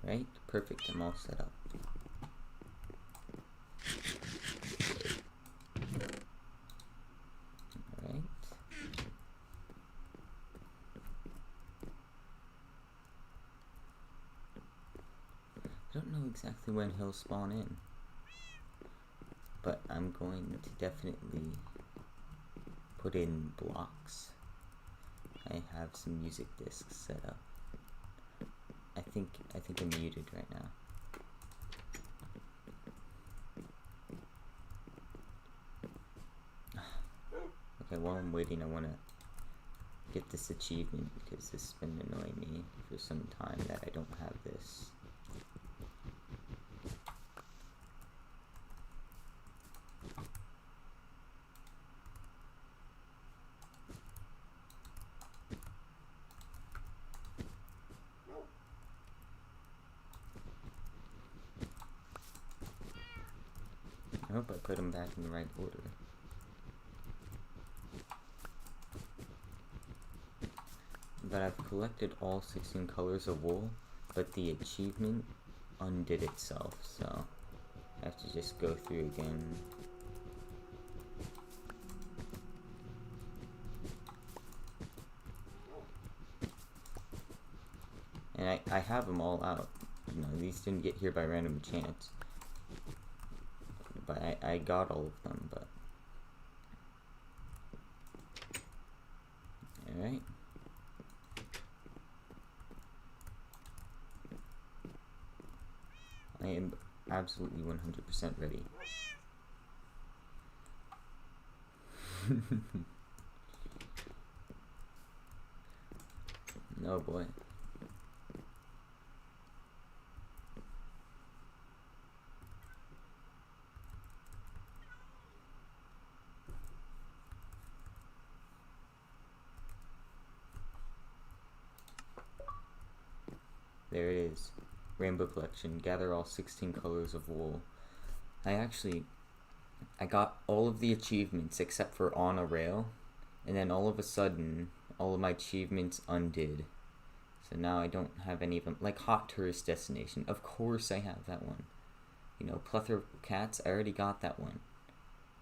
Right? Perfect, I'm all set up. Alright. I don't know exactly when he'll spawn in, but I'm going to definitely put in blocks. I have some music discs set up. I think I'm muted right now. Okay, while I'm waiting, I want to get this achievement because this has been annoying me for some time that I don't have this. I hope I put them back in the right order. But I've collected all 16 colors of wool, but the achievement undid itself, so I have to just go through again. And I have them all out. You know, these didn't get here by random chance. But I got all of them, but... Alright. I am absolutely 100% ready. No boy. There it is. Rainbow collection. Gather all 16 colors of wool. I got all of the achievements except for on a rail, and then all of a sudden all of my achievements undid. So now I don't have any of them. Like hot tourist destination. Of course I have that one. You know, plethora of cats, I already got that one.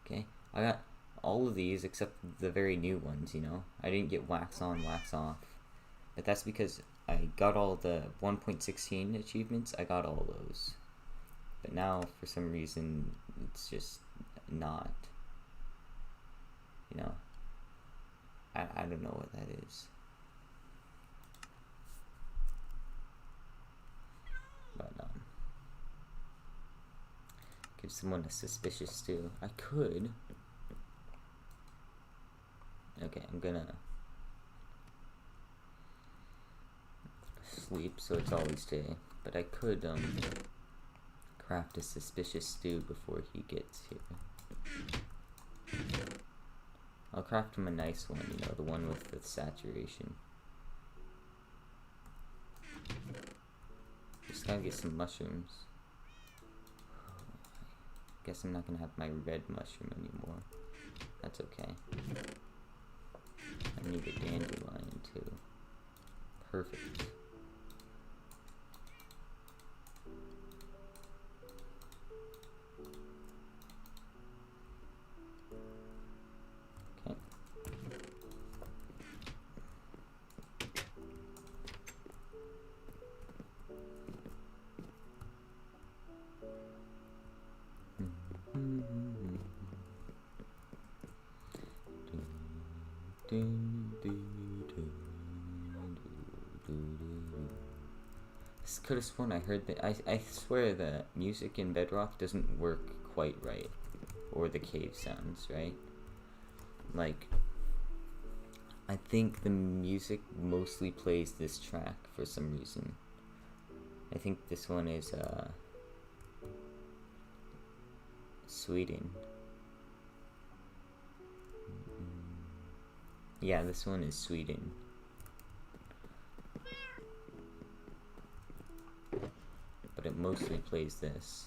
Okay? I got all of these except the very new ones, you know. I didn't get wax on, wax off. But that's because I got all the 1.16 achievements, I got all those. But now, for some reason, it's just not, you know, I don't know what that is. But, give someone a suspicious stew. I could. Okay, I'm gonna sleep, so it's always day. But I could, craft a suspicious stew before he gets here. I'll craft him a nice one, you know, the one with the saturation. Just gotta get some mushrooms. Guess I'm not gonna have my red mushroom anymore. That's okay. I need a dandelion too. Perfect. Okay. This could have sworn I heard that. I swear the music in Bedrock doesn't work quite right, or the cave sounds, right? Like, I think the music mostly plays this track for some reason. I think this one is Sweden. Yeah, this one is Sweden. But it mostly plays this.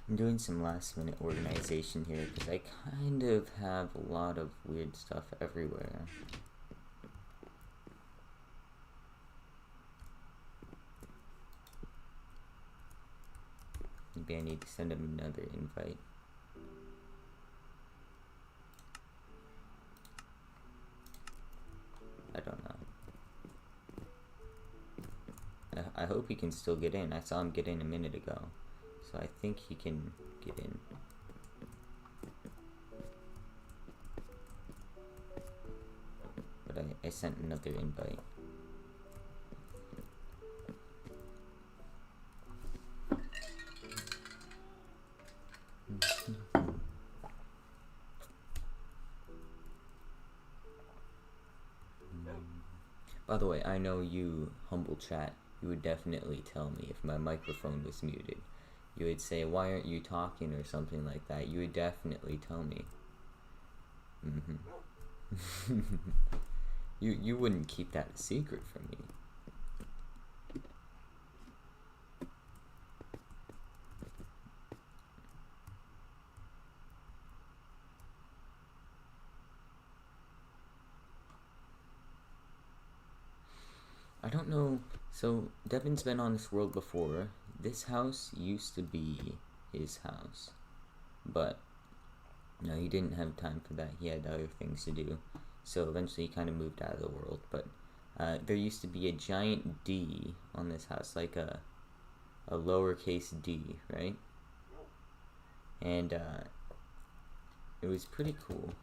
I'm doing some last minute organization here because I kind of have a lot of weird stuff everywhere. Maybe I need to send him another invite. I don't know. I hope he can still get in. I saw him get in a minute ago. So I think he can get in. But I sent another invite. By the way, I know you, humble chat, you would definitely tell me if my microphone was muted. You would say, why aren't you talking, or something like that. You would definitely tell me. You wouldn't keep that a secret from me. I don't know. So Devin's been on this world before. This house used to be his house, but no, he didn't have time for that. He had other things to do, so eventually he kind of moved out of the world. But there used to be a giant D on this house, like a lowercase d, right? And it was pretty cool.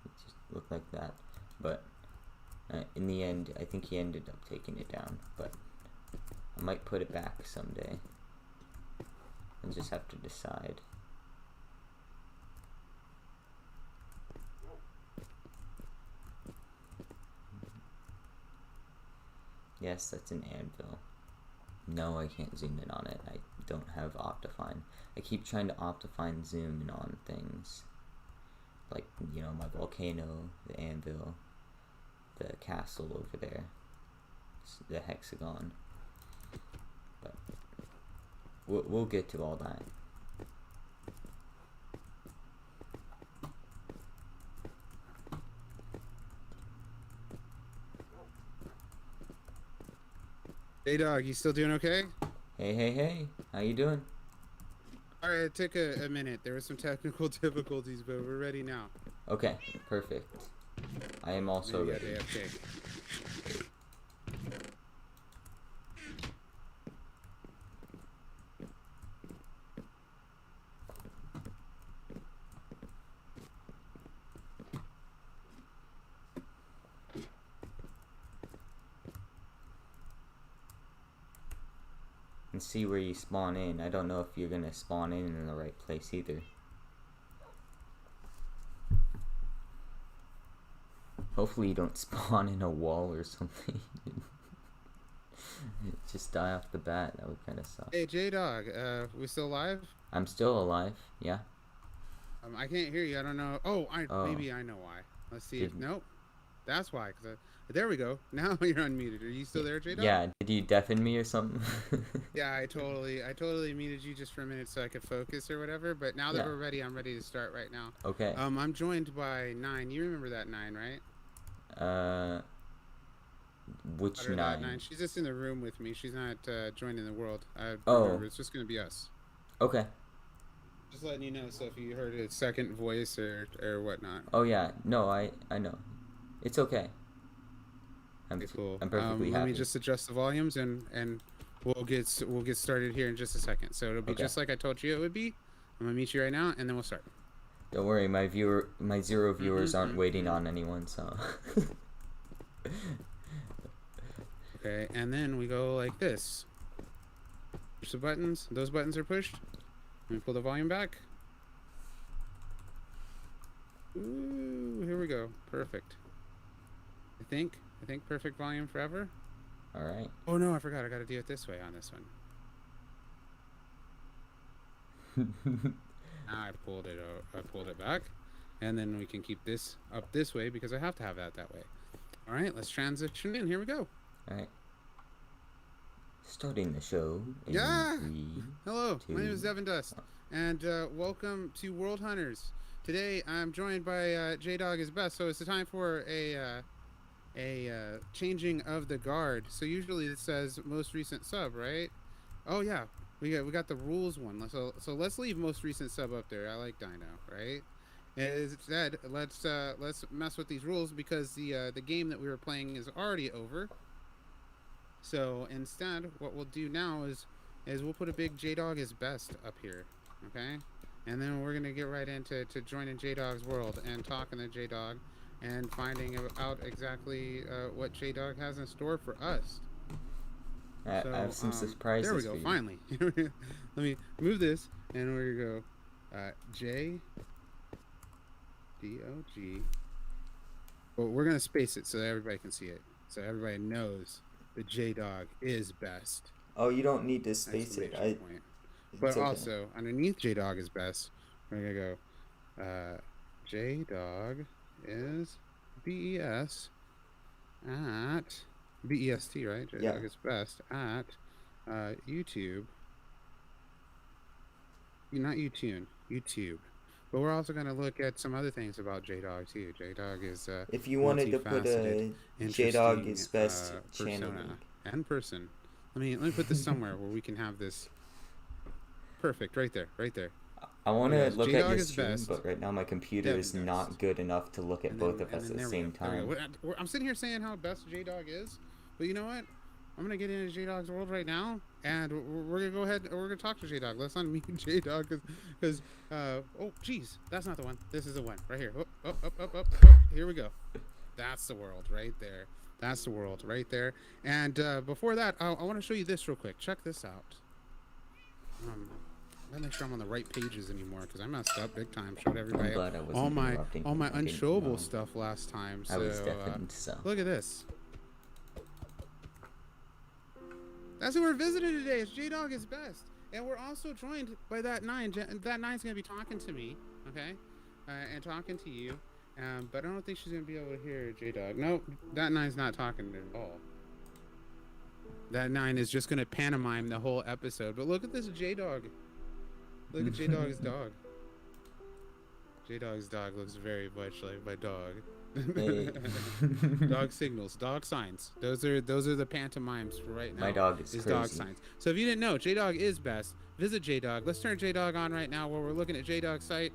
It just looked like that, but in the end, I think he ended up taking it down, but I might put it back someday. I'll just have to decide. Yes, that's an anvil. No, I can't zoom in on it. I don't have Optifine. I keep trying to Optifine zoom in on things. Like, you know, my volcano, the anvil, the castle over there, the hexagon. But we'll get to all that. Hey dog, you still doing okay? Hey, how you doing? Alright, it took a minute. There were some technical difficulties, but we're ready now. Okay, perfect. I am also ready. Okay. And see where you spawn in. I don't know if you're gonna spawn in the right place either. Hopefully you don't spawn in a wall or something. Just die off the bat. That would kind of suck. Hey J-Dog, we still live? I'm still alive. Yeah. I can't hear you. I don't know. Maybe I know why. Let's see if nope. That's why. There we go. Now you're unmuted. Are you still there, J-Dog? Yeah. Did you deafen me or something? Yeah, I totally muted you just for a minute so I could focus or whatever. But now that we're ready, I'm ready to start right now. Okay. I'm joined by 9. You remember that 9, right? Which 9? That 9. She's just in the room with me. She's not joining the world. Remember, it's just gonna be us. Okay. Just letting you know. So if you heard a second voice or whatnot. Oh yeah. No, I know. It's okay. Cool. I'm perfectly happy. Let me just adjust the volumes and we'll get started here in just a second. So it'll be just like I told you it would be. I'm gonna meet you right now and then we'll start. Don't worry, my 0 viewers aren't waiting on anyone, so. Okay, and then we go like this. Push the buttons. Those buttons are pushed. Let me pull the volume back. Ooh, here we go. Perfect. I think perfect volume forever. All right. Oh no, I forgot. I got to do it this way on this one. Now I pulled it back, and then we can keep this up this way because I have to have that way. All right, let's transition in. Here we go. All right. Starting the show in Yeah! 3, Hello, 2... my name is Devindust, and welcome to World Hunters. Today I'm joined by J-Dog is Best, so it's the time for a changing of the guard. So usually it says most recent sub, right? Oh yeah, we got the rules one. So let's leave most recent sub up there. I like Dino, right? Instead, let's mess with these rules because the game that we were playing is already over. So instead, what we'll do now is we'll put a big J-Dog is Best up here, okay? And then we're gonna get right into joining J-Dog's world and talking to J-Dog and finding out exactly what J-Dog has in store for us. I have some surprises. There we go. For you. Finally, let me move this, and we're gonna go J-D-O-G. Well, we're gonna space it so that everybody can see it, so everybody knows the J-Dog is best. Oh, you don't need to space it. But okay. Also, underneath J-Dog is best, we're going to go, J-Dog is B-E-S at, B-E-S-T, right? J-Dog is best at YouTube. Not YouTube. But we're also going to look at some other things about J-Dog, too. J-Dog is if you wanted to put a J-Dog is Best channel and person. Let me put this somewhere where we can have this. Perfect, right there. I want to look at your stream, but right now my computer is not good enough to look at both of us at the same time. I'm sitting here saying how best J-Dog is, but you know what? I'm going to get into J-Dog's world right now, and we're going to go ahead and we're going to talk to J-Dog. Let's unmute J-Dog because, oh, jeez, that's not the one. This is the one right here. Up. Here we go. That's the world right there. That's the world right there. And before that, I want to show you this real quick. Check this out. I gotta make sure I'm on the right pages anymore because I messed up big time. Showed everybody all my unshowable stuff last time. So I was definitely look at this. That's who we're visiting today. It's J-Dog is Best, and we're also joined by that 9. That 9's gonna be talking to me, okay, and talking to you. But I don't think she's gonna be able to hear J-Dog. Nope, that 9's not talking at all. That 9 is just gonna pantomime the whole episode. But look at this J-Dog. Look at J-Dog's dog. J-Dog's dog looks very much like my dog. Hey. Dog signals, dog signs. Those are the pantomimes for right now. My dog is crazy. Dog signs. So if you didn't know, J-Dog is best. Visit J-Dog. Let's turn J-Dog on right now while we're looking at J-Dog's site.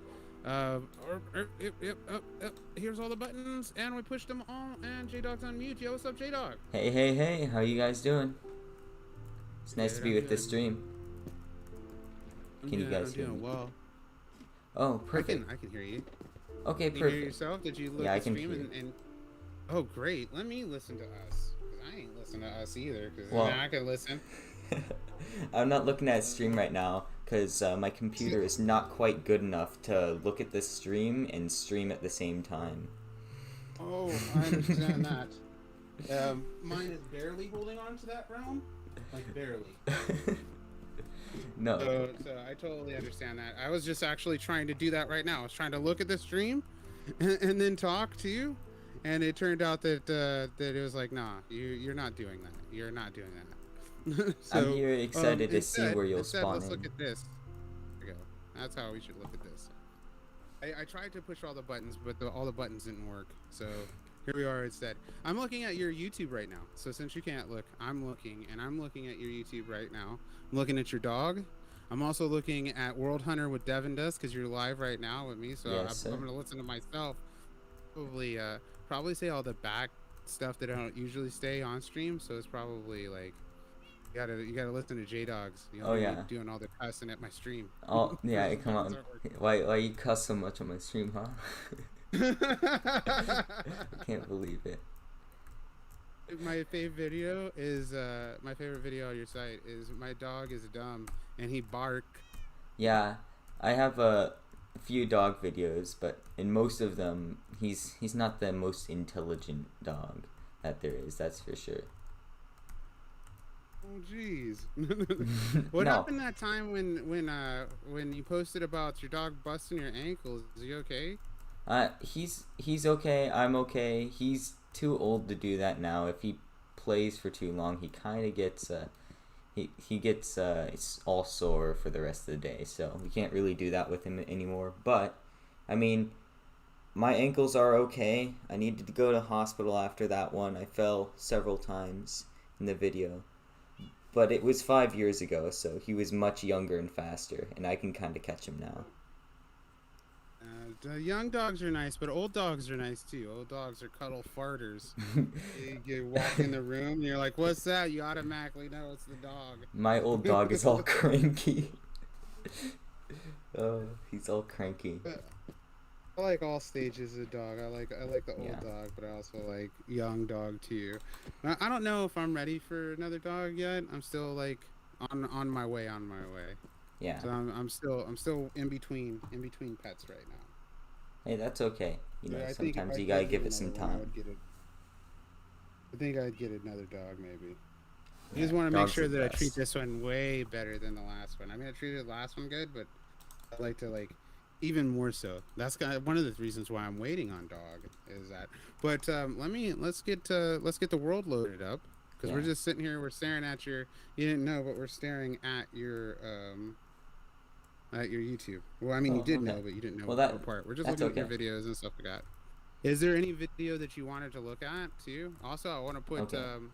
Here's all the buttons, and we pushed them all, and J-Dog's on mute. Yo, what's up, J-Dog? Hey, how you guys doing? It's nice to be with this stream. Can you guys hear me? Well. Oh, perfect. I can hear you. Okay, perfect. perfect. You hear yourself? Did you look at the stream and oh, great. Let me listen to us. Because I ain't listening to us either. Because I can listen. I'm not looking at stream right now because my computer is not quite good enough to look at this stream and stream at the same time. Oh, I understand that. Mine is barely holding on to that realm. Like, barely. No. So I totally understand that. I was just actually trying to do that right now. I was trying to look at the stream and then talk to you. And it turned out that it was like, nah, you're not doing that. You're not doing that. So, I'm here excited to see where you'll spawn let's in. look at this. There we go. That's how we should look at this. I tried to push all the buttons, but all the buttons didn't work. So here we are instead. I'm looking at your YouTube right now. So since you can't look, I'm looking at your YouTube right now. I'm looking at your dog. I'm also looking at World Hunter with Devindust because you're live right now with me. So yes, I'm going to listen to myself. Probably say all the back stuff that I don't usually stay on stream. So it's probably like you gotta listen to J-Dogs. You know, doing all the cussing at my stream. Oh yeah, come on. Why you cuss so much on my stream, huh? I can't believe it. My favorite video on your site is my dog is dumb and he bark. Yeah, I have a few dog videos, but in most of them, he's not the most intelligent dog that there is. That's for sure. Oh jeez. What happened that time when you posted about your dog busting your ankles? Is he okay? He's okay. I'm okay. He's too old to do that now. If he plays for too long, he kind of gets He gets it's all sore for the rest of the day, so we can't really do that with him anymore. But I mean, my ankles are okay. I needed to go to hospital after that one. I fell several times in the video. But it was 5 years ago, so he was much younger and faster, and I can kind of catch him now. The young dogs are nice, but old dogs are nice too. Old dogs are cuddle farters. You walk in the room and you're like, "What's that?" You automatically know it's the dog. My old dog is all cranky. Oh, he's all cranky. I like all stages of dog. I like the old Yeah. dog, but I also like young dog too. I don't know if I'm ready for another dog yet. I'm still like on my way. Yeah. So I'm still in between pets right now. Hey, that's okay. You know, Yeah, I think if sometimes I you gotta did give get it some another one, time. I think I'd get another dog maybe. I Yeah, just want to make dogs sure are that I treat best. this one way better than the last one. I mean, I treated the last one good, but I'd like to even more so. That's kind of one of the reasons why I'm waiting on dog is that. But let's get the world loaded up because we're Yeah. just sitting here. We're staring at your. You didn't know, but we're staring at your YouTube. Well, I mean, you Oh, did okay. know, but you didn't know Well, what part. We're just that's looking at your okay. videos and stuff like that. Is there any video that you wanted to look at too? Also, I want to put. Okay.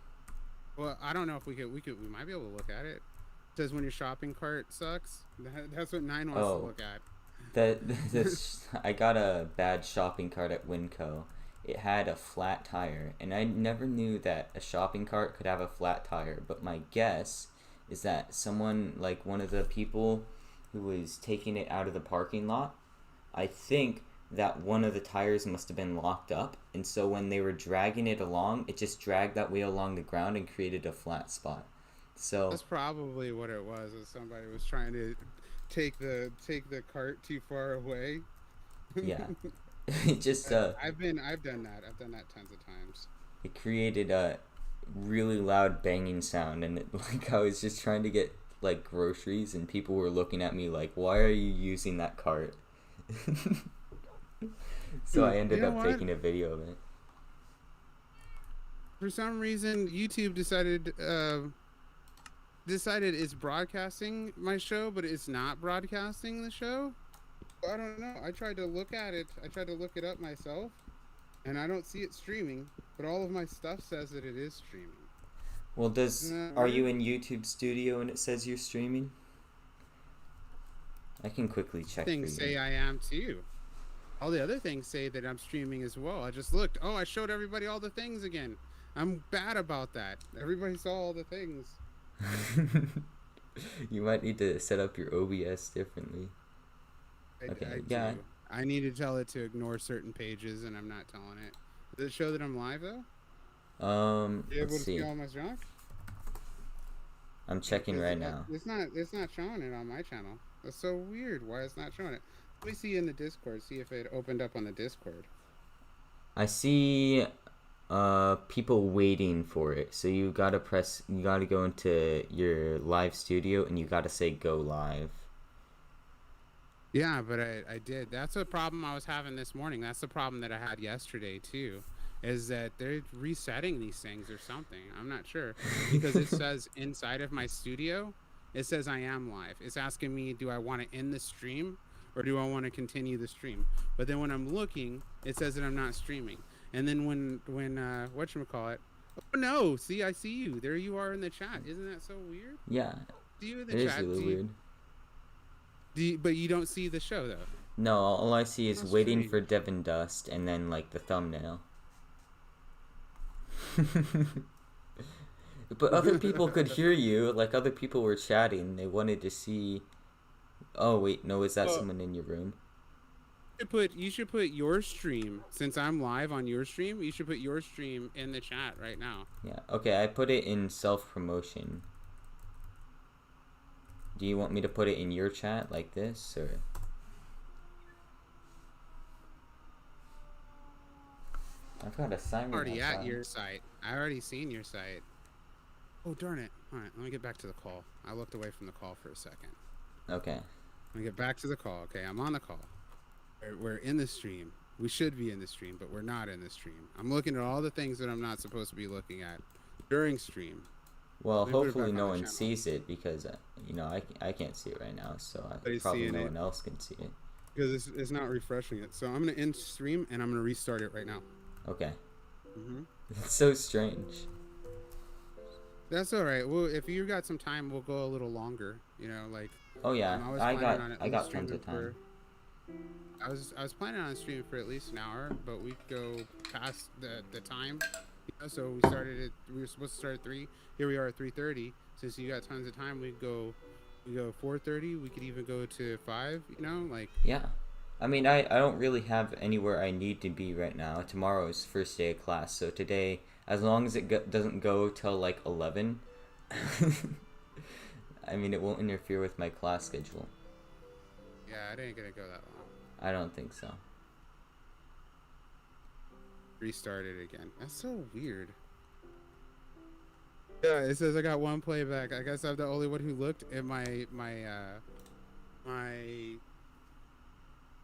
Well, I don't know if we might be able to look at it. It says when your shopping cart sucks. That's what Nine wants to Oh, look at. this I got a bad shopping cart at Winco. It had a flat tire, and I never knew that a shopping cart could have a flat tire. But my guess is that someone, like one of the people who was taking it out of the parking lot, I think that one of the tires must have been locked up, and so when they were dragging it along, it just dragged that wheel along the ground and created a flat spot. So That's probably what it was. Is somebody was trying to take the cart too far away. yeah, it just I've done that. I've done that tons of times. it created a really loud banging sound, and it, like I was just trying to get like groceries, and people were looking at me like, "Why are you using that cart?" So I You ended know up what? taking a video of it. For some reason, YouTube decided it's broadcasting my show, but it's not broadcasting the show. I don't know. I tried to look at it. I tried to look it up myself, and I don't see it streaming. But all of my stuff says that it is streaming. Well, Isn't that are weird? you in YouTube Studio and it says you're streaming? I can quickly check for Things you. say I am too. All the other things say that I'm streaming as well. I just looked. Oh, I showed everybody all the things again. I'm bad about that. Everybody saw all the things. You might need to set up your OBS differently. Okay, I yeah. do. I need to tell it to ignore certain pages, and I'm not telling it. Does it show that I'm live though? You able Let's to see see. all my junk? I'm checking right now. It's not showing it on my channel. That's so weird. Why it's not showing it? Let me see in the Discord. See if it opened up on the Discord. I see people waiting for it. So you gotta go into your live studio and you gotta say go live. Yeah, but I did. That's a problem I was having this morning. That's the problem that I had yesterday too. Is that they're resetting these things or something? I'm not sure because it says inside of my studio, it says I am live. It's asking me, do I want to end the stream or do I want to continue the stream? But then when I'm looking, it says that I'm not streaming. And then when whatchamacallit? Oh no! See, I see you. There you are in the chat. Isn't that so weird? Yeah, See you in it the is chat. really weird. But you don't see the show though. No, all I see is How waiting strange. for Devindust and then like the thumbnail. But other people could hear you, like other people were chatting. They wanted to see. Oh wait, no, is that Well, someone in your room? you should put your stream since I'm live on your stream. You should put your stream in the chat right now. Yeah. Okay, I put it in self promotion. Do you want me to put it in your chat like this or? I've got a siren Already at outside. your site. I already seen your site. Oh darn it! All right, let me get back to the call. I looked away from the call for a second. Okay. Let me get back to the call. Okay, I'm on the call. We're in the stream. We should be in the stream, but we're not in the stream. I'm looking at all the things that I'm not supposed to be looking at during stream. Well, Let me put it hopefully back on no the one channel. sees it because, I can't see it right now, so Nobody's probably seeing no it one else can see it. because it's not refreshing it. So I'm gonna end stream and I'm gonna restart it right now. Okay. Mm-hmm. It's so strange. That's all right. Well, if you got some time, we'll go a little longer. You know, like Oh yeah, I was planning on at I least got tons streaming of time. for. I was planning on streaming for at least an hour, but we go past the time. You know, so we started at we were supposed to start at 3. Here we are at 3:30. Since you got tons of time, we go 4:30. We could even go to 5. You know, like Yeah. I mean, I don't really have anywhere I need to be right now. Tomorrow is first day of class, so today, as long as it doesn't go till like 11, I mean, it won't interfere with my class schedule. yeah, it ain't gonna go that long. I don't think so. Restart it again. That's so weird. Yeah, it says I got one playback. I guess I'm the only one who looked at my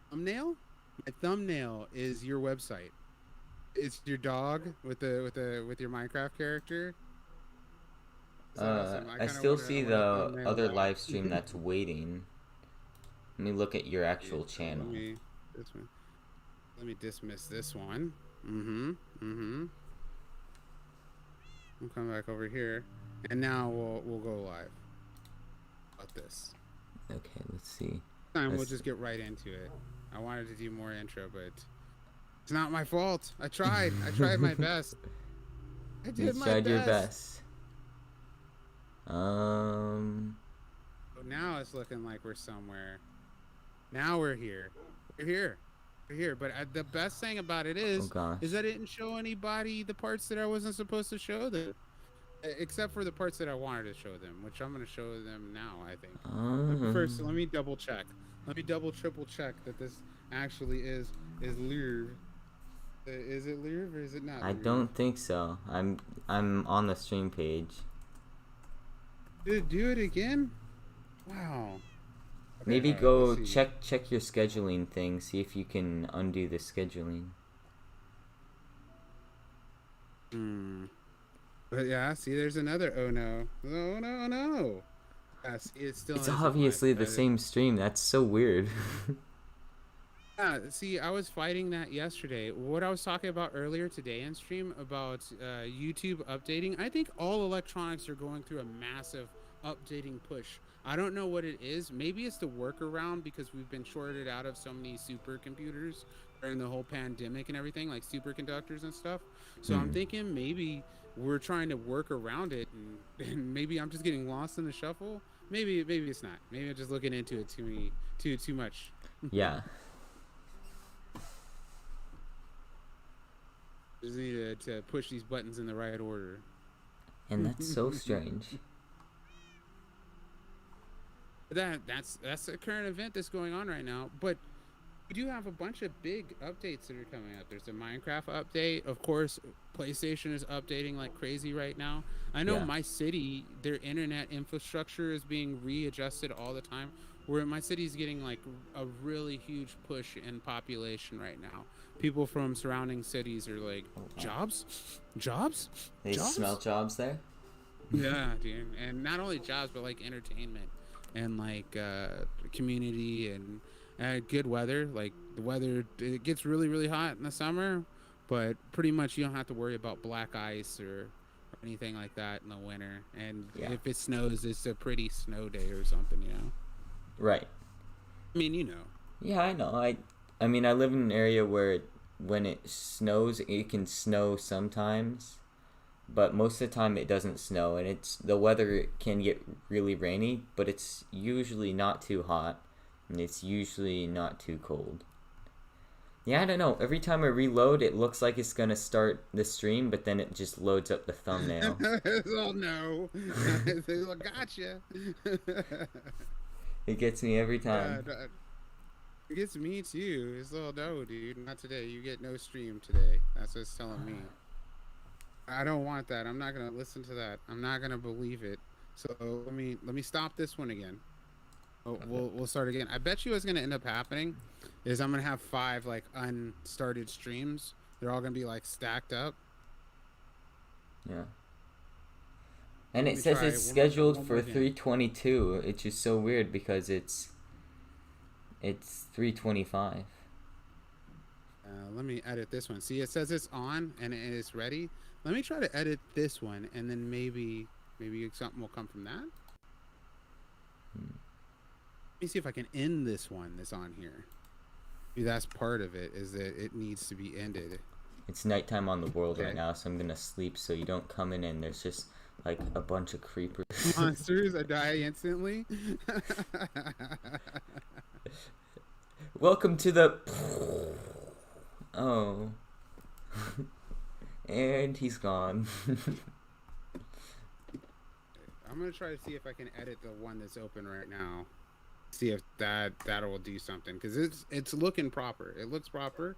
thumbnail. My thumbnail is your website. It's your dog with your Minecraft character. It's awesome. I still see the other live stream that's waiting. Let me look at your actual channel. Let me dismiss this one. We'll come back over here, and now we'll go live. About this. Okay, let's see. We'll just get right into it. I wanted to do more intro, but it's not my fault. I tried. I tried my best. I did my best. You tried your best. Now it's looking like we're somewhere. Now we're here. We're here. But the best thing about it is that I didn't show anybody the parts that I wasn't supposed to show them, except for the parts that I wanted to show them, which I'm going to show them now. I think. First, let me double check. Let me triple check that this actually is live. Is it live or is it not? I don't think so. I'm on the stream page. Did it do it again? Wow. Okay, maybe go check your scheduling thing. See if you can undo the scheduling. But yeah, see, there's another. Oh no! Oh no! No! Yeah, see, it's obviously the same stream. That's so weird. Yeah, see, I was fighting that yesterday. What I was talking about earlier today in stream about YouTube updating, I think all electronics are going through a massive updating push. I don't know what it is. Maybe it's the workaround because we've been shorted out of so many supercomputers during the whole pandemic and everything, like superconductors and stuff. So I'm thinking maybe we're trying to work around it, and maybe I'm just getting lost in the shuffle. Maybe it's not. Maybe I'm just looking into it too much. Yeah. Just need to push these buttons in the right order. And that's so strange. That's a current event that's going on right now. But we do have a bunch of big updates that are coming up. There's a Minecraft update. Of course, PlayStation is updating like crazy right now. I know my city, their internet infrastructure is being readjusted all the time. Where my city's getting like a really huge push in population right now. People from surrounding cities are like, jobs? They smell jobs there? Yeah, dude. And not only jobs, but like entertainment and like community and good weather. Like the weather, it gets really, really hot in the summer, but pretty much you don't have to worry about black ice or anything like that in the winter. And if it snows, it's a pretty snow day or something, you know? Right. I mean, you know. Yeah, I know. I mean, I live in an area where when it snows, it can snow sometimes, but most of the time it doesn't snow, and the weather can get really rainy, but it's usually not too hot, and it's usually not too cold. Yeah, I don't know. Every time I reload, it looks like it's gonna start the stream, but then it just loads up the thumbnail. Oh no! Gotcha. It gets me every time. It gets me too. It's all no, dude. Not today. You get no stream today. That's what it's telling me. I don't want that. I'm not gonna listen to that. I'm not gonna believe it. So let me stop this one again. We'll start again. I bet you what's gonna end up happening is I'm gonna have 5 like unstarted streams. They're all gonna be like stacked up. Yeah. And Let it me says try it's one more scheduled for again. 3:22. It's just so weird because it's 3:25. Let me edit this one. See, it says it's on and it is ready. Let me try to edit this one, and then maybe something will come from that. Let me see if I can end this one that's on here. Maybe that's part of it, is that it needs to be ended. It's nighttime on the world Okay. right now, so I'm gonna sleep so you don't come in and there's just like a bunch of creepers. Monsters, I die instantly. Welcome to the... Oh. And he's gone. I'm gonna try to see if I can edit the one that's open right now. See if that will do something, because it's looking proper. It looks proper.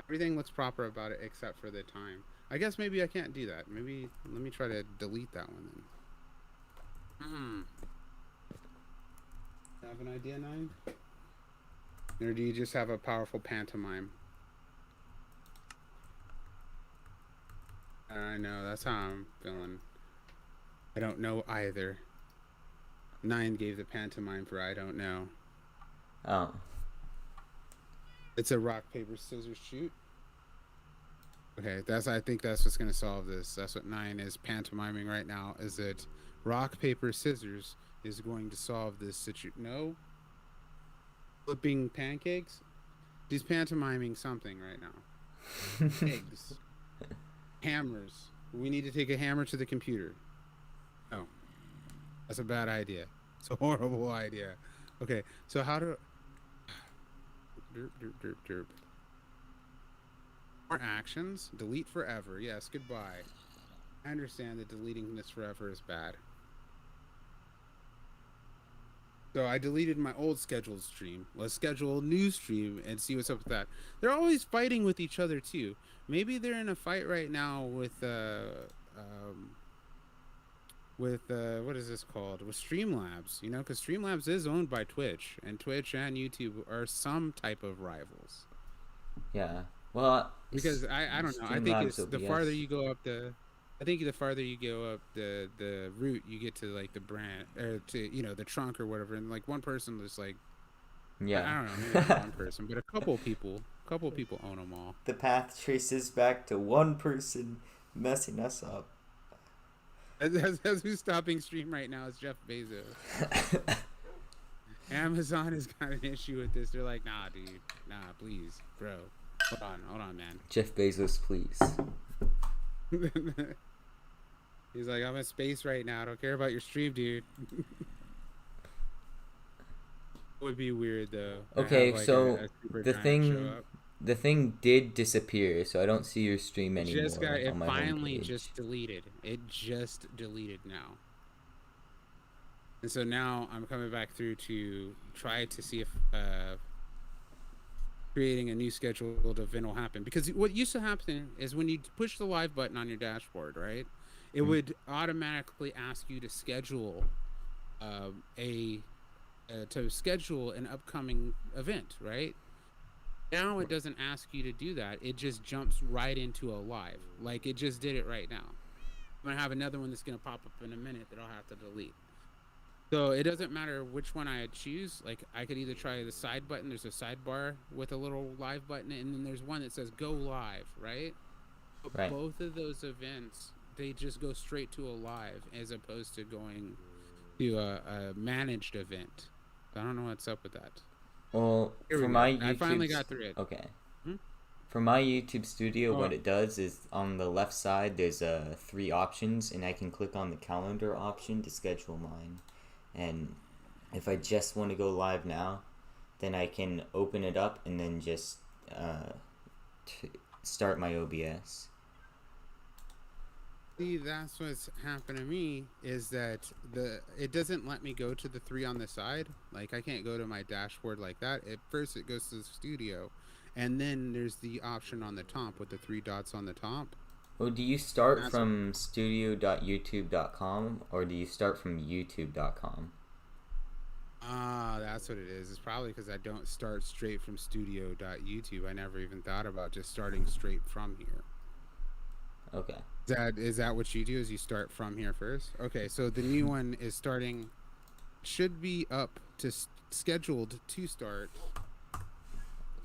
Everything looks proper about it except for the time. I guess maybe I can't do that. Maybe let me try to delete that one then. Have an idea, 9? Or do you just have a powerful pantomime? I know, that's how I'm feeling. I don't know either. 9 gave the pantomime for I don't know. Oh. It's a rock, paper, scissors, shoot. Okay, I think that's what's gonna solve this. That's what 9 is pantomiming right now, is that rock, paper, scissors is going to solve this situation. No? Flipping pancakes? She's pantomiming something right now. Eggs. Hammers. We need to take a hammer to the computer. No. That's a bad idea. It's a horrible idea. Okay, so how to... Derp, derp, derp, derp. More actions. Delete forever. Yes, goodbye. I understand that deleting this forever is bad. So I deleted my old scheduled stream. Let's schedule a new stream and see what's up with that. They're always fighting with each other too. Maybe they're in a fight right now with what is this called? With Streamlabs, you know, because Streamlabs is owned by Twitch, and Twitch and YouTube are some type of rivals. Yeah. Well, because I don't know. I think it's the farther you go up the route, you get to like the brand or to the trunk or whatever, and like one person is like, yeah, I don't know, maybe not one person, but a couple people own them all. The path traces back to one person messing us up. As who's stopping stream right now is Jeff Bezos. Amazon has got an issue with this. They're like, nah, dude, nah, please, bro. Hold on, man. Jeff Bezos, please. He's like, I'm in space right now. I don't care about your stream, dude. It would be weird though. Okay, have, like, so the thing did disappear, so I don't see your stream anymore. It finally just deleted. It just deleted now. And so now I'm coming back through to try to see if creating a new scheduled event will happen. Because what used to happen is when you push the live button on your dashboard, right, it would automatically ask you to schedule schedule an upcoming event, right? Now it doesn't ask you to do that. It just jumps right into a live. Like it just did it right now. I'm gonna have another one that's gonna pop up in a minute that I'll have to delete. So it doesn't matter which one I choose. Like I could either try the side button. There's a sidebar with a little live button, and then there's one that says go live, right? But right. Both of those events, they just go straight to a live as opposed to going to a managed event. I don't know what's up with that. Well, for my YouTube, I finally got through it. Okay. For my YouTube studio, what it does is on the left side, there's 3 options, and I can click on the calendar option to schedule mine. And if I just want to go live now, then I can open it up and then just start my OBS. See, that's what's happened to me, is that it doesn't let me go to the 3 on the side. Like I can't go to my dashboard like that. At first it goes to the studio, and then there's the option on the top with the 3 dots on the top. Well, do you start from studio.youtube.com or do you start from youtube.com? That's what it is. It's probably because I don't start straight from studio.youtube. I never even thought about just starting straight from here. Okay. Is that what you do? Is you start from here first? Okay, so the new one is starting. Should be up to scheduled to start.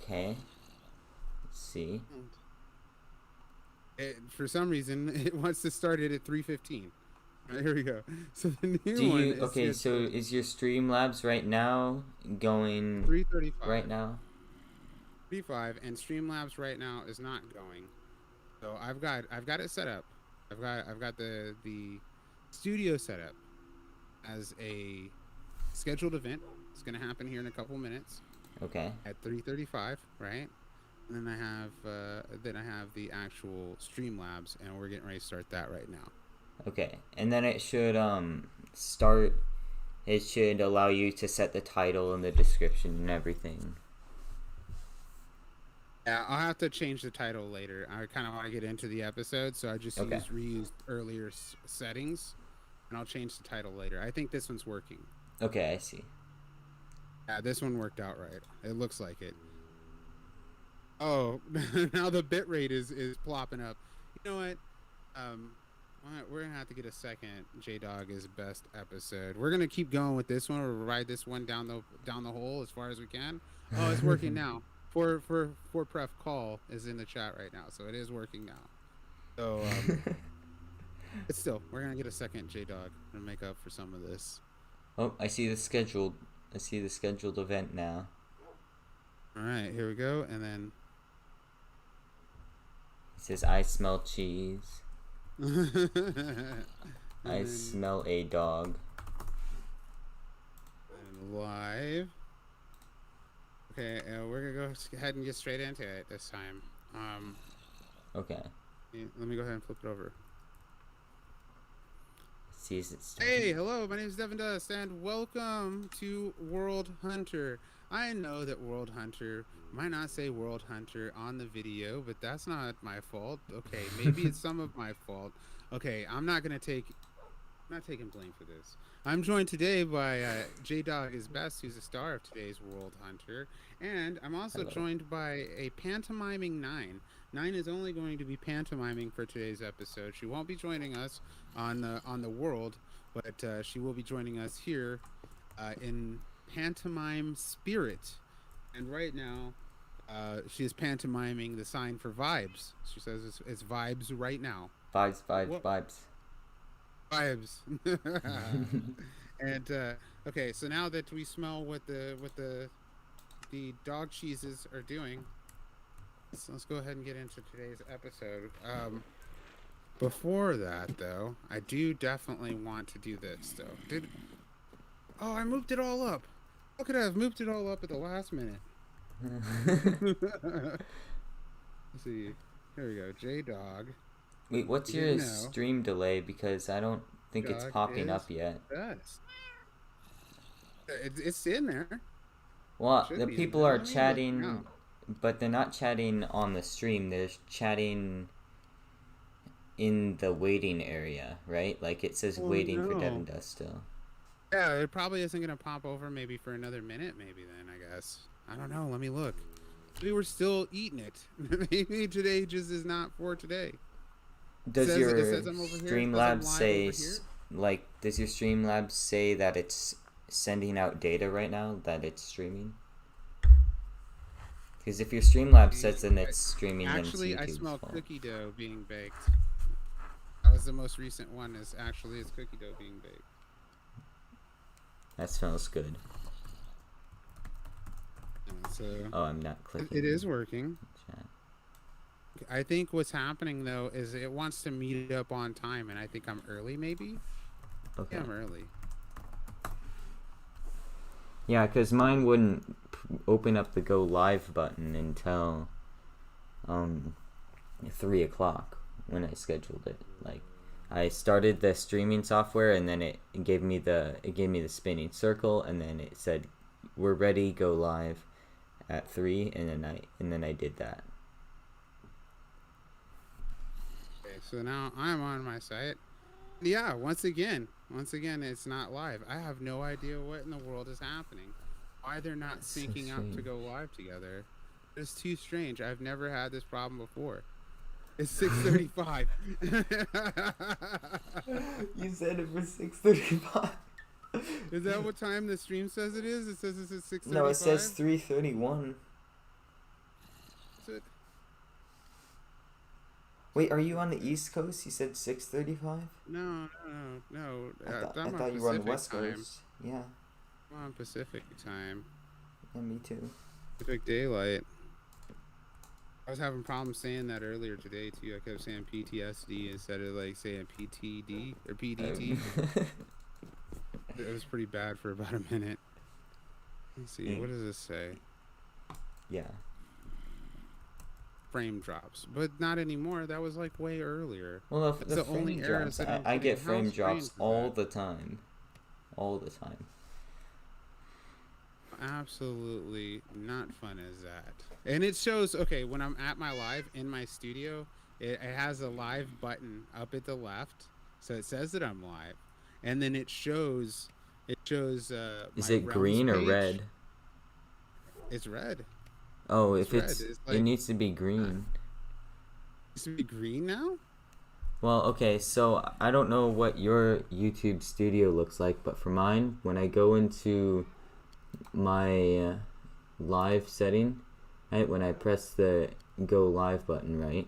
Okay. Let's see. For some reason, it wants to start it at 3:15. Here we go. So the new Do one you is okay? So is your Streamlabs right now going 3:35 right now? 3:5, and Streamlabs right now is not going. So I've got it set up. I've got the studio set up as a scheduled event. It's gonna happen here in a couple minutes. Okay. At 3:35, right? And then I have the actual Streamlabs, and we're getting ready to start that right now. Okay, and then it should start. It should allow you to set the title and the description and everything. Yeah, I'll have to change the title later. I kind of want to get into the episode, so I just reused earlier settings, and I'll change the title later. I think this one's working. Okay, I see. Yeah, this one worked out right. It looks like it. Oh, now the bitrate is plopping up. You know what? We're gonna have to get a second J-Dog is best episode. We're gonna keep going with this one. We'll ride this one down the hole as far as we can. Oh, it's working now. For Pref Call is in the chat right now, so it is working now. So, but still, we're gonna get a second J-Dog to make up for some of this. Oh, I see the scheduled event now. All right, here we go, and then it says, "I smell cheese." I smell a dog. And live. Okay, we're gonna go ahead and get straight into it this time. Okay. Let me go ahead and flip it over. See, is it hey, hello, my name is Devindust, and welcome to World Hunter. I know that World Hunter might not say World Hunter on the video, but that's not my fault. Okay, maybe it's some of my fault. Okay, I'm not taking blame for this. I'm joined today by J-Dog is Best, who's the star of today's World Hunter, and I'm also joined by a pantomiming Nine. Nine is only going to be pantomiming for today's episode. She won't be joining us on the world, but she will be joining us here in pantomime spirit. And right now, she is pantomiming the sign for vibes. She says it's vibes right now. Vibes. Vibes. And okay, so now that we smell what the dog cheeses are doing, let's go ahead and get into today's episode. Before that, though, I do definitely want to do this, though. I moved it all up. How could I have moved it all up at the last minute? Let's see. Here we go. J-Dog. Wait, what's your stream delay? Because I don't think it's popping up yet. Best. It's in there. Well, the people are chatting, but they're not chatting on the stream. They're chatting in the waiting area, right? Like it says waiting for Devindust still. Yeah, it probably isn't going to pop over maybe for another minute, maybe then, I guess. I don't know. Let me look. Maybe we're still eating it. Maybe today just is not for today. Does your Streamlabs say, like, does your Streamlabs say that it's sending out data right now, that it's streaming? Because if your Streamlabs says then it's streaming, actually, then it's I smell fault. cookie dough being baked. That was the most recent one. Is actually it's cookie dough being baked. That smells good. So I'm not clicking. It is working. Chat. I think what's happening though is it wants to meet up on time, and I think I'm early. Maybe. Okay. Yeah, I'm early. Yeah, because mine wouldn't open up the go live button until 3 o'clock when I scheduled it. Like, I started the streaming software, and then it gave me the spinning circle, and then it said we're ready, go live at 3, and then I did that. Okay, so now I'm on my site. Yeah, once again, it's not live. I have no idea what in the world is happening. Why they're not syncing up to go live together. It's too strange. I've never had this problem before. It's 6:35. You said it was 6:35. Is that what time the stream says it is? It says it's at 6:35. No, it says 3:31. Wait, are you on the East Coast? You said 6:35. No. I thought you were on the West Coast. Yeah. I'm on Pacific time. Yeah, me too. Pacific Daylight. I was having problems saying that earlier today too. I kept saying PTSD instead of like saying PTD or PDT. It was pretty bad for about a minute. Let's see, what does this say? Yeah. Frame drops, but not anymore. That was like way earlier. Well, the frame drops, I get frame drops all the time. All the time. Absolutely not fun as that. And it shows, okay, when I'm at my live in my studio, it has a live button up at the left, so it says that I'm live, and then it shows Is my it green or page. red? It's red. Oh, It's red. It's like, it needs to be green. It needs to be green now? Well, okay, so I don't know what your YouTube studio looks like, but for mine, when I go into my live setting, right, when I press the go live button, right,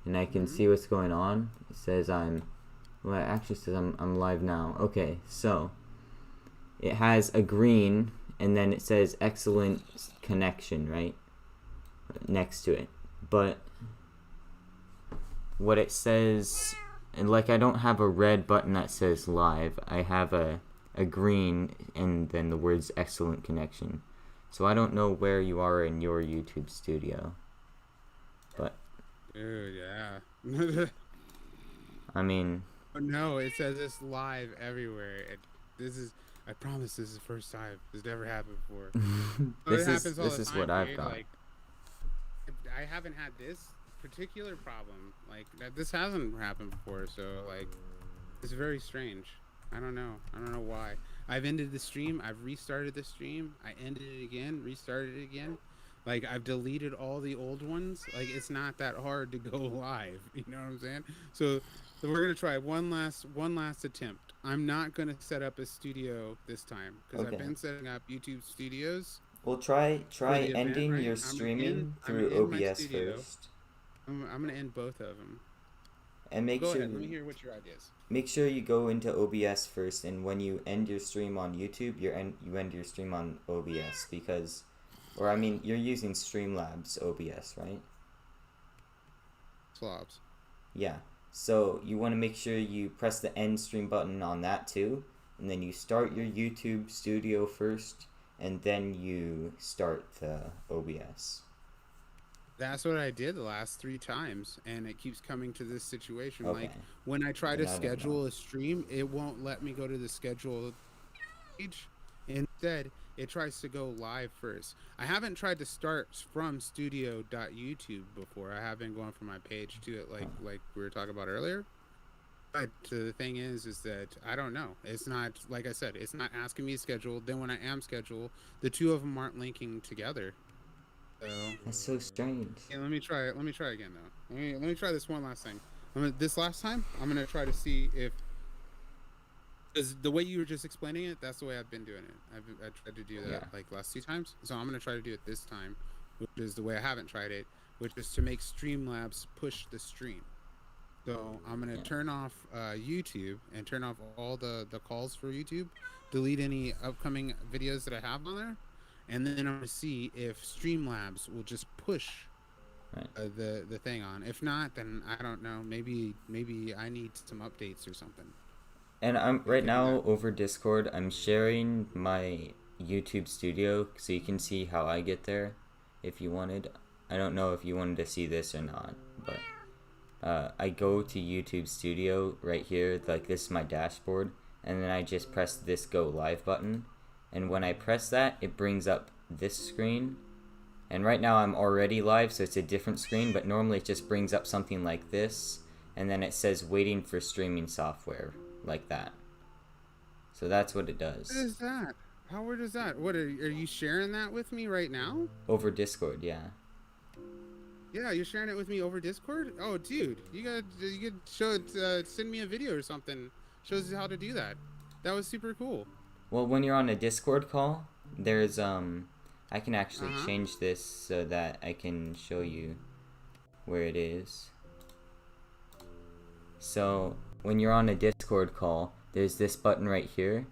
and I can see what's going on, it says it actually says I'm live now. Okay, so it has a green, and then it says excellent connection, right, next to it. But what it says, and like I don't have a red button that says live, I have a green and then the words excellent connection. So I don't know where you are in your YouTube studio. But Dude, yeah. I mean, No, it says it's live everywhere. I promise this is the first time. This never happened before. this is what I've got. Like, I haven't had this particular problem. Like, this hasn't happened before, so like, it's very strange. I don't know why. I've ended the stream. I've restarted the stream. I ended it again, restarted it again. Like, I've deleted all the old ones. Like, it's not that hard to go live. You know what I'm saying? So we're gonna try one last attempt. I'm not gonna set up a studio this time because I've been setting up YouTube studios. Well, try ending your streaming through OBS first. I'm gonna end both of them. And Go ahead. Let me hear what your idea is. Make sure you go into OBS first, and when you end your stream on YouTube, you end your stream on OBS because, or I mean, you're using Streamlabs OBS, right? Slobs. Yeah. So you want to make sure you press the end stream button on that too, and then you start your YouTube studio first, and then you start the OBS. That's what I did the last 3 times, and it keeps coming to this situation. Okay. Like, when I try to schedule a stream, it won't let me go to the schedule page. Instead, it tries to go live first. I haven't tried to start from studio.youtube before. I have been going from my page to it, like we were talking about earlier. But the thing is that I don't know. It's not, like I said, it's not asking me to schedule. Then when I am scheduled, the two of them aren't linking together. So, that's so strange. Yeah, let me try it. Let me try again though. Let me try this one last thing. This last time, I'm gonna try to see if, because the way you were just explaining it, that's the way I've been doing it. I tried to do that like last 2 times, so I'm gonna try to do it this time, which is the way I haven't tried it, which is to make Streamlabs push the stream. So I'm gonna turn off YouTube and turn off all the calls for YouTube, delete any upcoming videos that I have on there. And then I'm going to see if Streamlabs will just push the thing on. If not, then I don't know. Maybe I need some updates or something. And I'm right now over Discord. I'm sharing my YouTube studio so you can see how I get there. If you wanted, I don't know if you wanted to see this or not, but I go to YouTube Studio right here. Like, this is my dashboard, and then I just press this go live button. And when I press that, it brings up this screen. And right now I'm already live, so it's a different screen, but normally it just brings up something like this, and then it says waiting for streaming software, like that. So that's what it does. What is that? How weird is that? What, are you sharing that with me right now? Over Discord, yeah. Yeah, you're sharing it with me over Discord. Oh, dude, you could show it. Send me a video or something. Shows you how to do that. That was super cool. Well, when you're on a Discord call, there's I can actually Uh huh. change this so that I can show you where it is. So when you're on a Discord call, there's this button right here,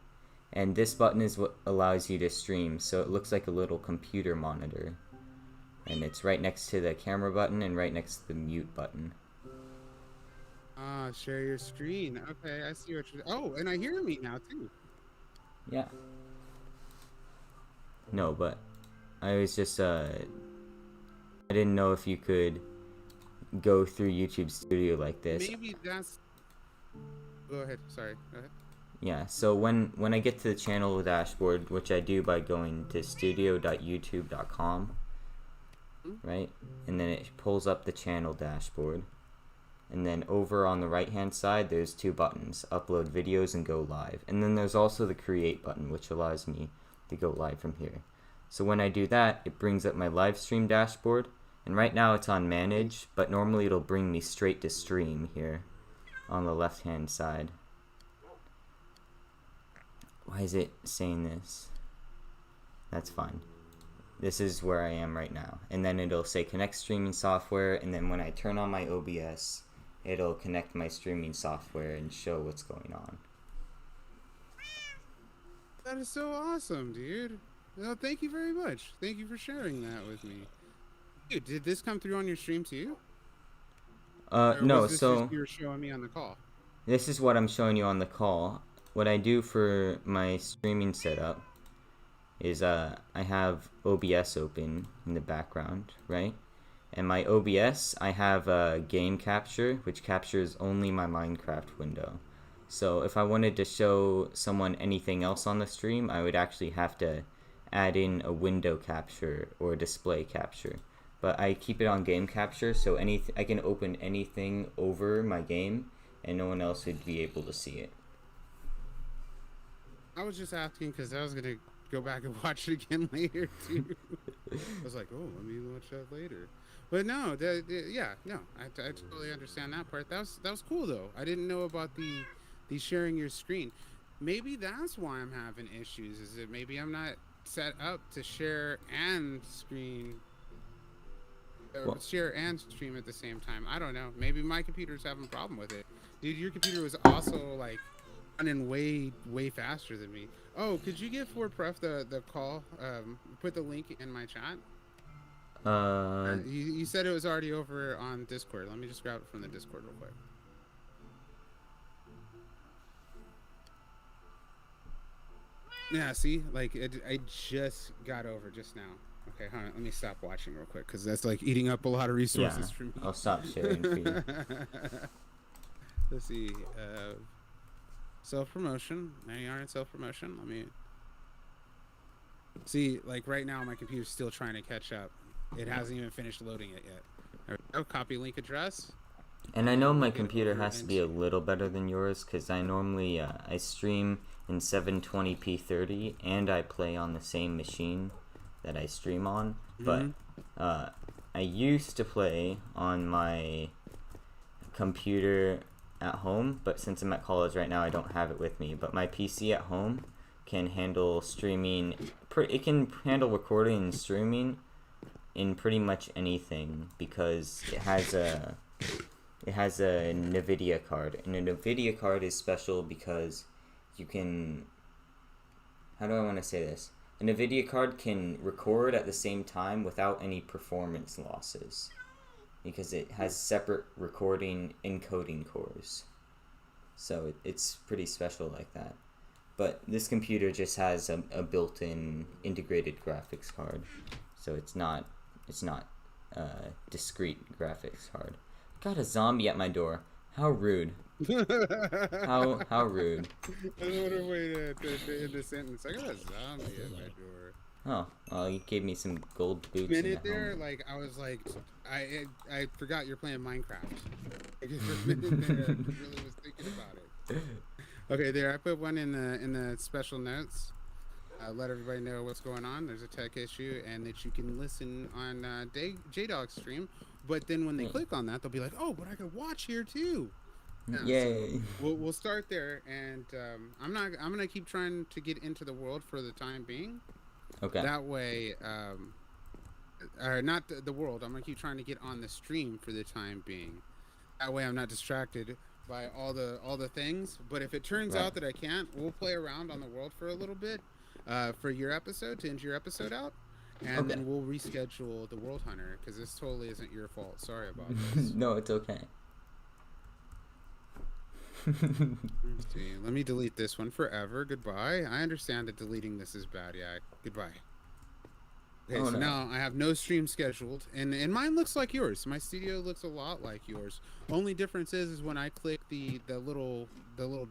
and this button is what allows you to stream. So it looks like a little computer monitor, and it's right next to the camera button and right next to the mute button. Ah, share your screen. Okay, I see what you're. Oh, and I hear me now too. Yeah. No, but I was just I didn't know if you could go through YouTube Studio like this. Maybe that's. Go ahead. Sorry. Go ahead. Yeah, so when I get to the channel dashboard, which I do by going to studio.youtube.com, Hmm? right? And then it pulls up the channel dashboard. And then over on the right hand side, there's two buttons, upload videos and go live. And then there's also the create button, which allows me to go live from here. So when I do that, it brings up my live stream dashboard. And right now it's on manage, but normally it'll bring me straight to stream here on the left hand side. Why is it saying this? That's fine. This is where I am right now. And then it'll say connect streaming software, and then when I turn on my OBS, it'll connect my streaming software and show what's going on. That is so awesome, dude. No, thank you very much. Thank you for sharing that with me. Dude, did this come through on your stream too? Or No, was this so just you were showing me on the call? this is what I'm showing you on the call. What I do for my streaming setup is I have OBS open in the background, right? And my OBS, I have a game capture, which captures only my Minecraft window. So if I wanted to show someone anything else on the stream, I would actually have to add in a window capture or display capture. But I keep it on game capture, so I can open anything over my game, and no one else would be able to see it. I was just asking because I was gonna go back and watch it again later too. I was like, oh, let me watch that later. But no, yeah, no, I totally understand that part. That was cool though. I didn't know about the sharing your screen. Maybe that's why I'm having issues. Is it maybe I'm not set up to share and screen, Well, share and stream at the same time? I don't know. Maybe my computer's having a problem with it. Dude, your computer was also like running way faster than me. Oh, could you give for Pref the call? Put the link in my chat. You said it was already over on Discord. Let me just grab it from the Discord real quick. Yeah, see, like I just got over just now. Okay, hold on. Let me stop watching real quick because that's like eating up a lot of resources yeah, for me. I'll stop sharing for you. Let's see. Self promotion. Now you are in self promotion. Let me see. Like right now, my computer's still trying to catch up. It hasn't even finished loading it yet. There we go. Copy link address. And I know my computer has to be a little better than yours because I normally I stream in 720p 30 and I play on the same machine that I stream on. Mm-hmm. But I used to play on my computer at home, but since I'm at college right now, I don't have it with me. But my PC at home can handle streaming. It can handle recording and streaming in pretty much anything because it has a NVIDIA card, and a NVIDIA card is special because you can. How do I want to say this? A NVIDIA card can record at the same time without any performance losses because it has separate recording encoding cores. So it's pretty special like that. But this computer just has a built-in integrated graphics card, so it's not discrete graphics card. Got a zombie at my door. How rude. How rude. I don't want to wait to end the sentence. I got a zombie at my door. Oh, well, you gave me some gold boots. Minute there, like I was like, I forgot you're playing Minecraft. Like, for a minute there, I really was thinking about it. Okay, there I put one in the special notes. Let everybody know what's going on. There's a tech issue, and that you can listen on J-Dog's stream. But then when they Yeah. click on that, they'll be like, "Oh, but I could watch here too." Yeah, Yay. so we'll start there, and I'm gonna keep trying to get into the world for the time being. Okay. That way, or not the world. I'm gonna keep trying to get on the stream for the time being. That way, I'm not distracted by all the things. But if it turns Right. out that I can't, we'll play around on the world for a little bit, for your episode to end your episode out, and Okay. then we'll reschedule the World Hunter because this totally isn't your fault. Sorry about this. No, it's okay. Let's see. Let me delete this one forever. Goodbye. I understand that deleting this is bad. Yeah. Goodbye. Okay, Oh, so no. now I have no stream scheduled, and mine looks like yours. My studio looks a lot like yours. Only difference is when I click the little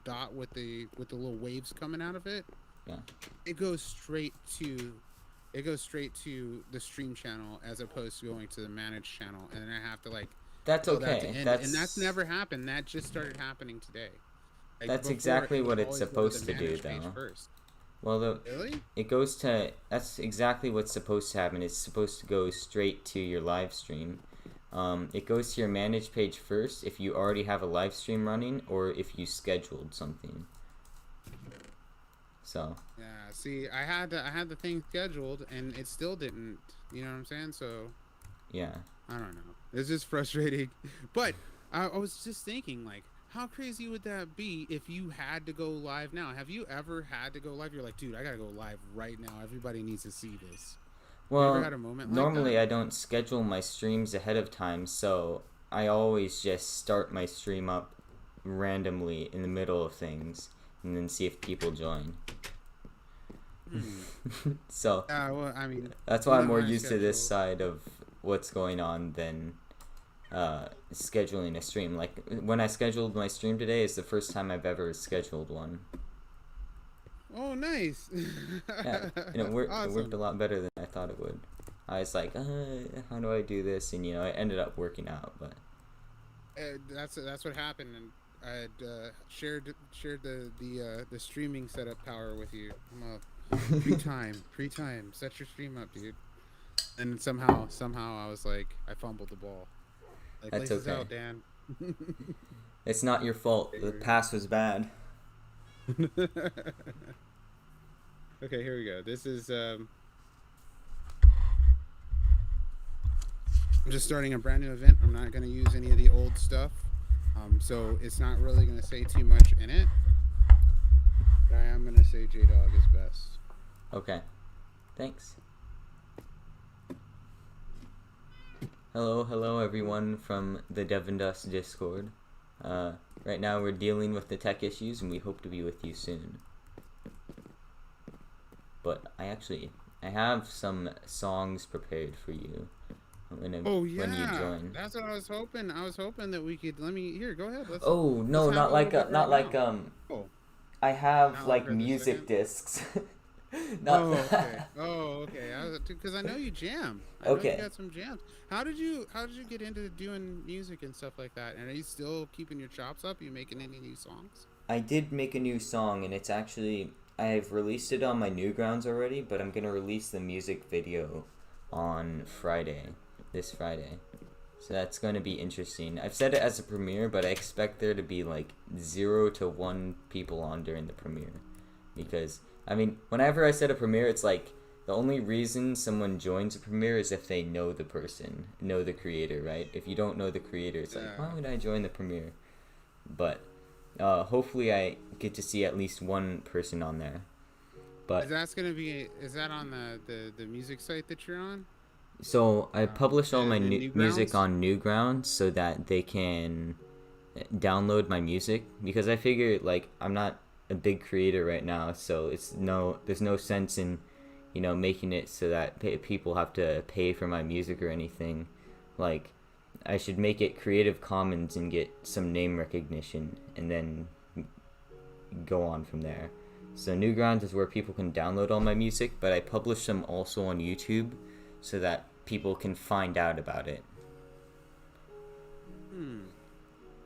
dot with the little waves coming out of it. Yeah. It goes straight to the stream channel as opposed to going to the managed channel, and then I have to like That's tell that to okay. end. And that's never happened. That just started happening today. Like, That's before, exactly it would what it's always go supposed the to do, managed page though. first. Well, Really? it goes to. That's exactly what's supposed to happen. It's supposed to go straight to your live stream. It goes to your manage page first if you already have a live stream running or if you scheduled something. So. Yeah. See, I had the thing scheduled, and it still didn't. You know what I'm saying? So. Yeah. I don't know. It's just frustrating. But I was just thinking, like, how crazy would that be if you had to go live now? Have you ever had to go live? You're like, dude, I gotta go live right now. Everybody needs to see this. Well, you ever had a moment like normally that? I don't schedule my streams ahead of time, so I always just start my stream up randomly in the middle of things and then see if people join. So Well, I mean, that's why I'm on more my used to this schedule- side of what's going on than scheduling a stream. Like when I scheduled my stream today is the first time I've ever scheduled one. Oh, nice. Yeah, and it worked Awesome. a lot better than I thought it would. I was like, how do I do this? And it ended up working out. But That's what happened, and I had shared the streaming setup power with you. I'm up. Free time. Set your stream up, dude. And somehow I was like, I fumbled the ball. Like, That's laces okay. out, Dan. it's not your fault. The pass was bad. Okay, here we go. This is I'm just starting a brand new event. I'm not going to use any of the old stuff, so it's not really going to say too much in it. But I am going to say J-Dog is best. Okay. Thanks. Hello everyone from the Devindust Discord. Right now we're dealing with the tech issues and we hope to be with you soon. But I have some songs prepared for you when you join. That's what I was hoping. I was hoping that we could. Go ahead. Oh no, let's have not a like little bit not right like now. Oh. I have Now like for the music second? discs. Not Okay. Because I know you jam. I know Okay. you got some jams. How did you get into doing music and stuff like that? And are you still keeping your chops up? You making any new songs? I did make a new song, and it's actually I've released it on my Newgrounds already, but I'm gonna release the music video on this Friday. So that's gonna be interesting. I've said it as a premiere, but I expect there to be like 0 to 1 people on during the premiere, because I mean, whenever I said a premiere, it's like the only reason someone joins a premiere is if they know the person, know the creator, right? If you don't know the creator, it's like, why would I join the premiere? But hopefully I get to see at least one person on there. But Is that on the music site that you're on? so I published all my the music Newgrounds? on Newgrounds so that they can download my music, because I figure like I'm not a big creator right now, so there's no sense in making it so that people have to pay for my music or anything. Like I should make it Creative Commons and get some name recognition and then go on from there. So Newgrounds is where people can download all my music, but I publish them also on YouTube so that people can find out about it.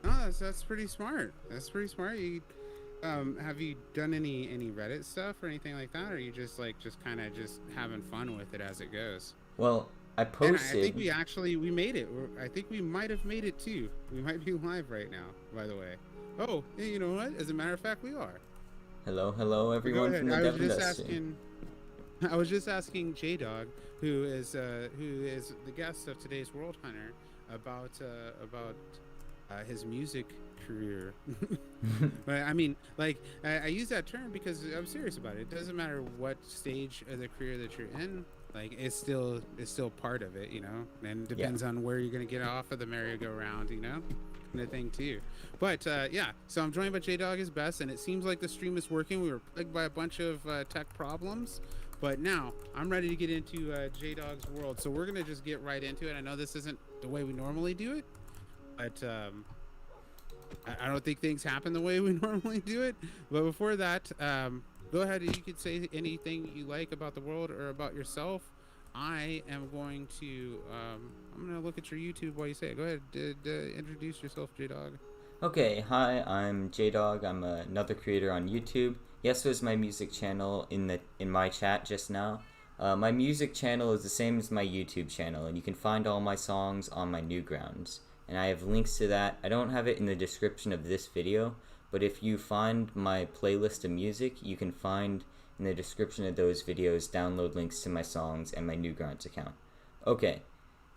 Oh, that's pretty smart. That's pretty smart. You have you done any Reddit stuff or anything like that, or are you just kind of having fun with it as it goes? Well, I And I think posted. we made it. I think we might have made it too. We might be live right now, by the way. Oh, you know what? As a matter of fact, we are. Hello, hello, But go everyone ahead. from the Devindust stream. I was just asking J Dog, who is the guest of today's World Hunter, about his music career. But I mean, like, I use that term because I'm serious about it. It doesn't matter what stage of the career that you're in. Like, it's still part of it, you know, and Yeah. depends on where you're gonna get off of the merry-go-round, you know, kind of thing too. But yeah, so I'm joined by J Dog is best, and it seems like the stream is working. We were plagued by a bunch of tech problems, but now I'm ready to get into J Dog's world. So we're gonna just get right into it. I know this isn't the way we normally do it, but I don't think things happen the way we normally do it. But before that, go ahead and you can say anything you like about the world or about yourself. I am going to I'm gonna look at your YouTube while you say it. Go ahead, introduce yourself, J Dog. Okay, hi, I'm J-Dog. I'm another creator on YouTube. Yes, there's my music channel in my chat just now. My music channel is the same as my YouTube channel, and you can find all my songs on my Newgrounds. And I have links to that. I don't have it in the description of this video, but if you find my playlist of music, you can find in the description of those videos download links to my songs and my Newgrounds account. Okay,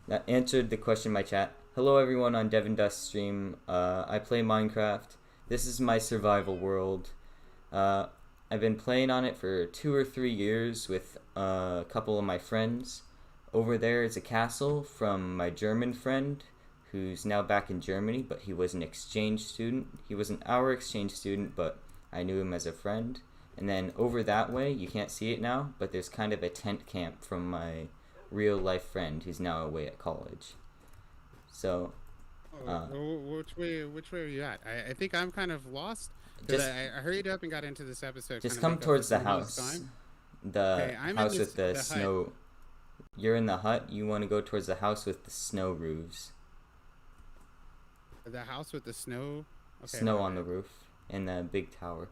that answered the question in my chat. Hello everyone on Devindust stream. I play Minecraft. This is my survival world. I've been playing on it for 2 or 3 years with a couple of my friends. Over there is a castle from my German friend, who's now back in Germany, but he was an exchange student. He wasn't our exchange student, but I knew him as a friend. And then over that way, you can't see it now, but there's kind of a tent camp from my real life friend who's now away at college. So, which way are you at? I think I'm kind of lost because I hurried up and got into this episode. Just come towards the house. The house with the snow. You're in the hut. You want to go towards the house with the snow roofs. The house with the snow. Okay, snow on the roof and the big tower.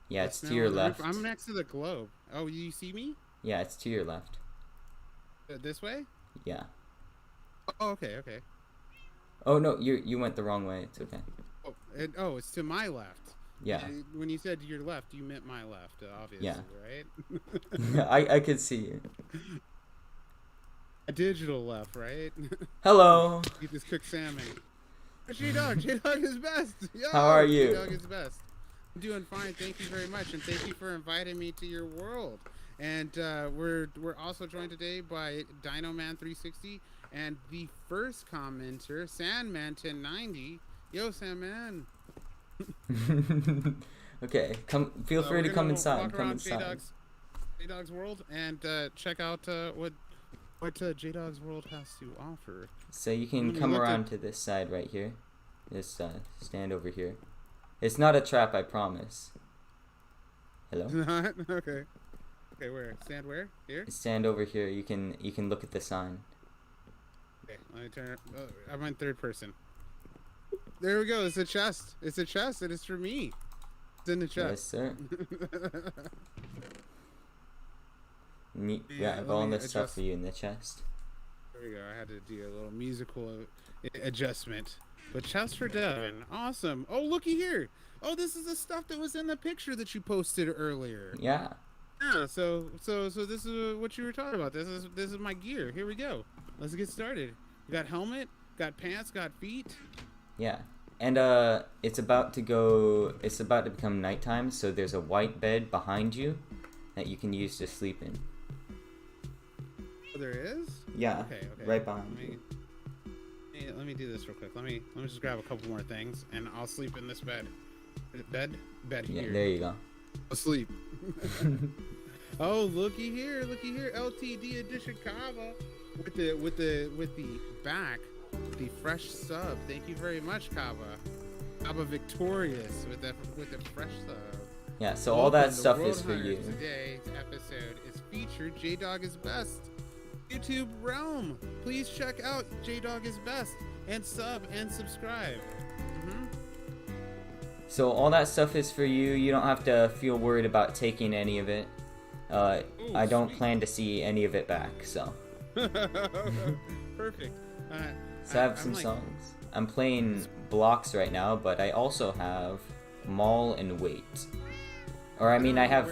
Yeah, it's to your left. I'm next to the globe. Oh, you see me? Yeah, it's to your left. This way? Yeah. Oh, okay. Oh no, you went the wrong way. It's okay. Oh, it's to my left. Yeah. When you said your left, you meant my left, obviously, yeah. right? I could see you. A digital left, right? Hello. Eat this cooked salmon. J-Dog is best. Yo, how are you? J-Dog is best. I'm doing fine. Thank you very much, and thank you for inviting me to your world. And we're also joined today by DinoMan360 and the first commenter, Sandman1090. Yo, Sandman. Okay, feel free to come inside. Come inside. J-Dog's world and check out what J-Dog's world has to offer. So you can come around to this side right here. Just stand over here. It's not a trap, I promise. Hello? Not? Okay. Okay, where? Stand where? Here? Stand over here. You can look at the sign. Okay, let me turn. Oh, I'm in third person. There we go. It's a chest. It's a chest, and it's for me. It's in the chest. Yes, sir. Yeah, I have all this stuff for you in the chest. There we go. I had to do a little musical adjustment. But chest for Devin. Awesome. Oh, looky here. Oh, this is the stuff that was in the picture that you posted earlier. Yeah. Yeah, so this is what you were talking about. This is my gear. Here we go. Let's get started. Got helmet, got pants, got feet. Yeah. And it's about to become nighttime, so there's a white bed behind you that you can use to sleep in. Oh, there is? Yeah. Okay. Right behind you. Let me do this real quick. Let me just grab a couple more things, and I'll sleep in this bed. Bed here. Yeah, there you go. Asleep. Oh, looky here, LTD edition Kava with the back, the fresh sub. Thank you very much, Kava. Kava victorious with the fresh sub. Yeah, so all that stuff is for you. Today's episode is featured J-Dog is best. YouTube realm. Please check out J-Dog is best and sub and subscribe. So all that stuff is for you. You don't have to feel worried about taking any of it. I don't plan to see any of it back, so. Perfect. So I have some songs. I'm playing blocks right now, but I also have Mall and Wait. Or I mean, I have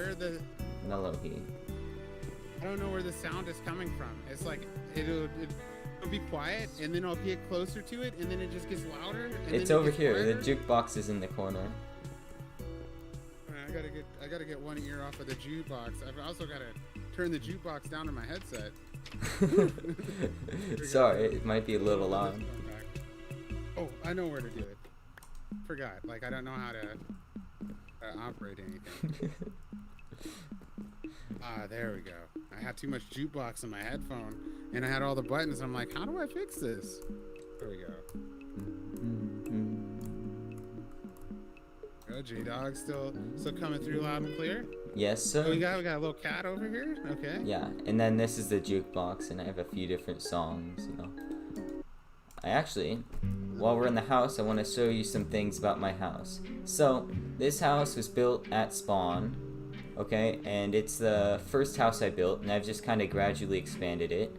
Mellow Heat. I don't know where the sound is coming from. It's like it'll be quiet, and then I'll get closer to it, and then it just gets louder. And it's then over it gets here. quieter. The jukebox is in the corner. I gotta get one ear off of the jukebox. I've also gotta turn the jukebox down to my headset. Sorry, it might be a little loud. Oh, I know where to do it. Forgot. Like, I don't know how to operate anything. There we go. I had too much jukebox in my headphone, and I had all the buttons. I'm like, how do I fix this? There we go. Oh, J-Dog still coming through loud and clear? Yes, sir. Oh, we got a little cat over here? Okay. Yeah, and then this is the jukebox, and I have a few different songs, you know. I actually, while we're in the house, I want to show you some things about my house. So, this house was built at spawn, okay, and it's the first house I built, and I've just kind of gradually expanded it.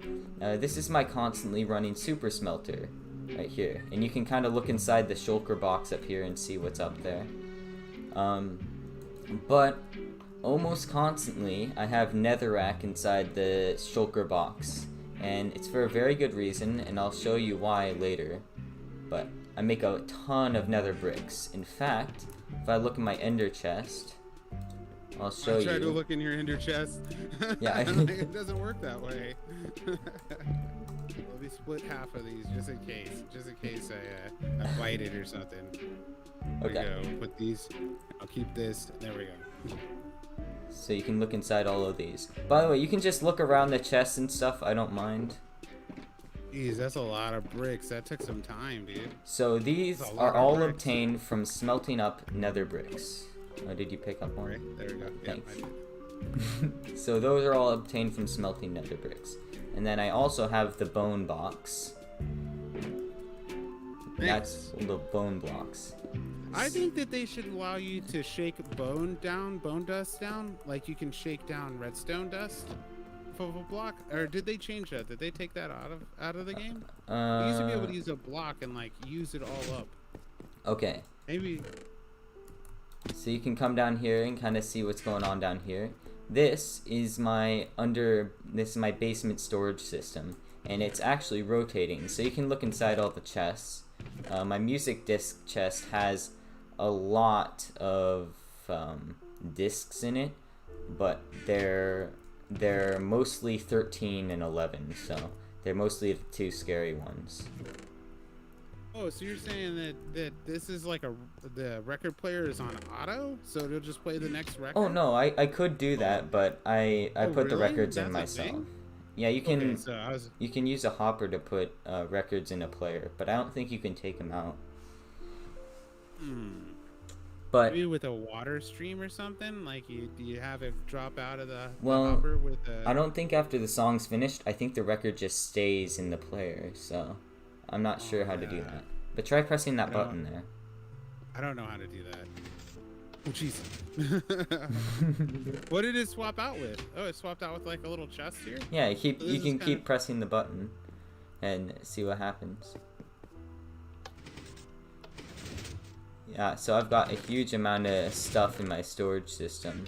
This is my constantly running super smelter right here, and you can kind of look inside the shulker box up here and see what's up there. But almost constantly I have netherrack inside the shulker box, and it's for a very good reason, and I'll show you why later. But I make a ton of nether bricks. In fact, if I look in my ender chest, I'll show you. I tried to look in your ender chest. Yeah, it doesn't work that way. Let me split half of these just in case I bite it or something. There Okay. we go. Put these. I'll keep this. There we go. So you can look inside all of these. By the way, you can just look around the chests and stuff. I don't mind. Jeez, that's a lot of bricks. That took some time, dude. So these That's a lot are of all bricks. obtained from smelting up nether bricks. Oh, did you pick up one? Right, there we go. Yep, Thanks. I did. So those are all obtained from smelting nether bricks. And then I also have the bone box. That's the bone blocks. I think that they should allow you to shake bone dust down, like you can shake down redstone dust of a block. Or did they change that? Did they take that out of the game? You used to be able to use a block and like use it all up. Okay. Maybe. So you can come down here and kind of see what's going on down here. This is my basement storage system, and it's actually rotating. So you can look inside all the chests. My music disc chest has a lot of discs in it, but they're mostly 13 and 11, so they're mostly the two scary ones. Oh, so you're saying that this is like the record player is on auto, so it'll just play the next record? Oh no, I could do that, but I put the really? records in That's a myself. thing? Yeah, you can. Okay, so You can use a hopper to put records in a player, but I don't think you can take them out. But maybe with a water stream or something, like do you have it drop out of the well, hopper with the... I don't think after the song's finished, I think the record just stays in the player, so I'm not sure how to do that. But try pressing that button there. I don't know how to do that. Oh, jeez. What did it swap out with? Oh, it swapped out with like a little chest here? Yeah, you So this can is keep pressing the button and see what happens. Yeah, so I've got a huge amount of stuff in my storage system.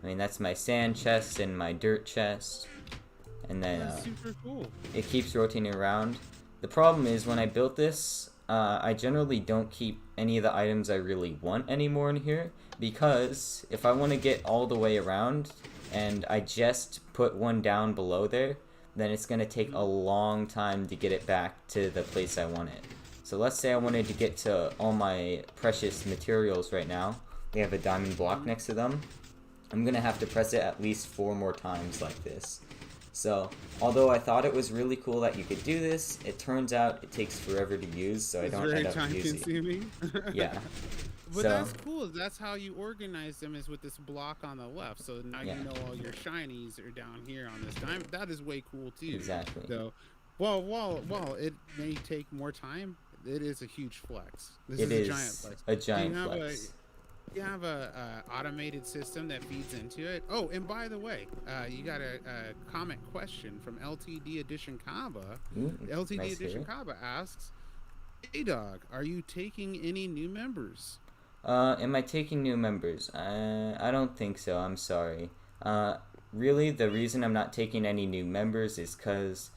I mean, that's my sand chest and my dirt chest. And then That's super cool. it keeps rotating around. The problem is when I built this, I generally don't keep any of the items I really want anymore in here, because if I want to get all the way around and I just put one down below there, then it's going to take a long time to get it back to the place I want it. So let's say I wanted to get to all my precious materials right now. They have a diamond block next to them. I'm going to have to press it at least 4 more times like this. So, although I thought it was really cool that you could do this, it turns out it takes forever to use, so I don't end up using it. Time-consuming. Yeah. But So- that's cool. That's how you organize them, is with this block on the left. So now Yeah. you know all your shinies are down here on this diamond. That is way cool too. Exactly. So, while it may take more time, it is a huge flex. This It is is a giant flex. a giant Do you have flex. You have a automated system that feeds into it. Oh, and by the way, you got a comment question from LTD Edition Kaba. LTD Nice to Edition hear. Kaba asks, "Hey dog, are you taking any new members?" Am I taking new members? I don't think so. I'm sorry. Really, the reason I'm not taking any new members is because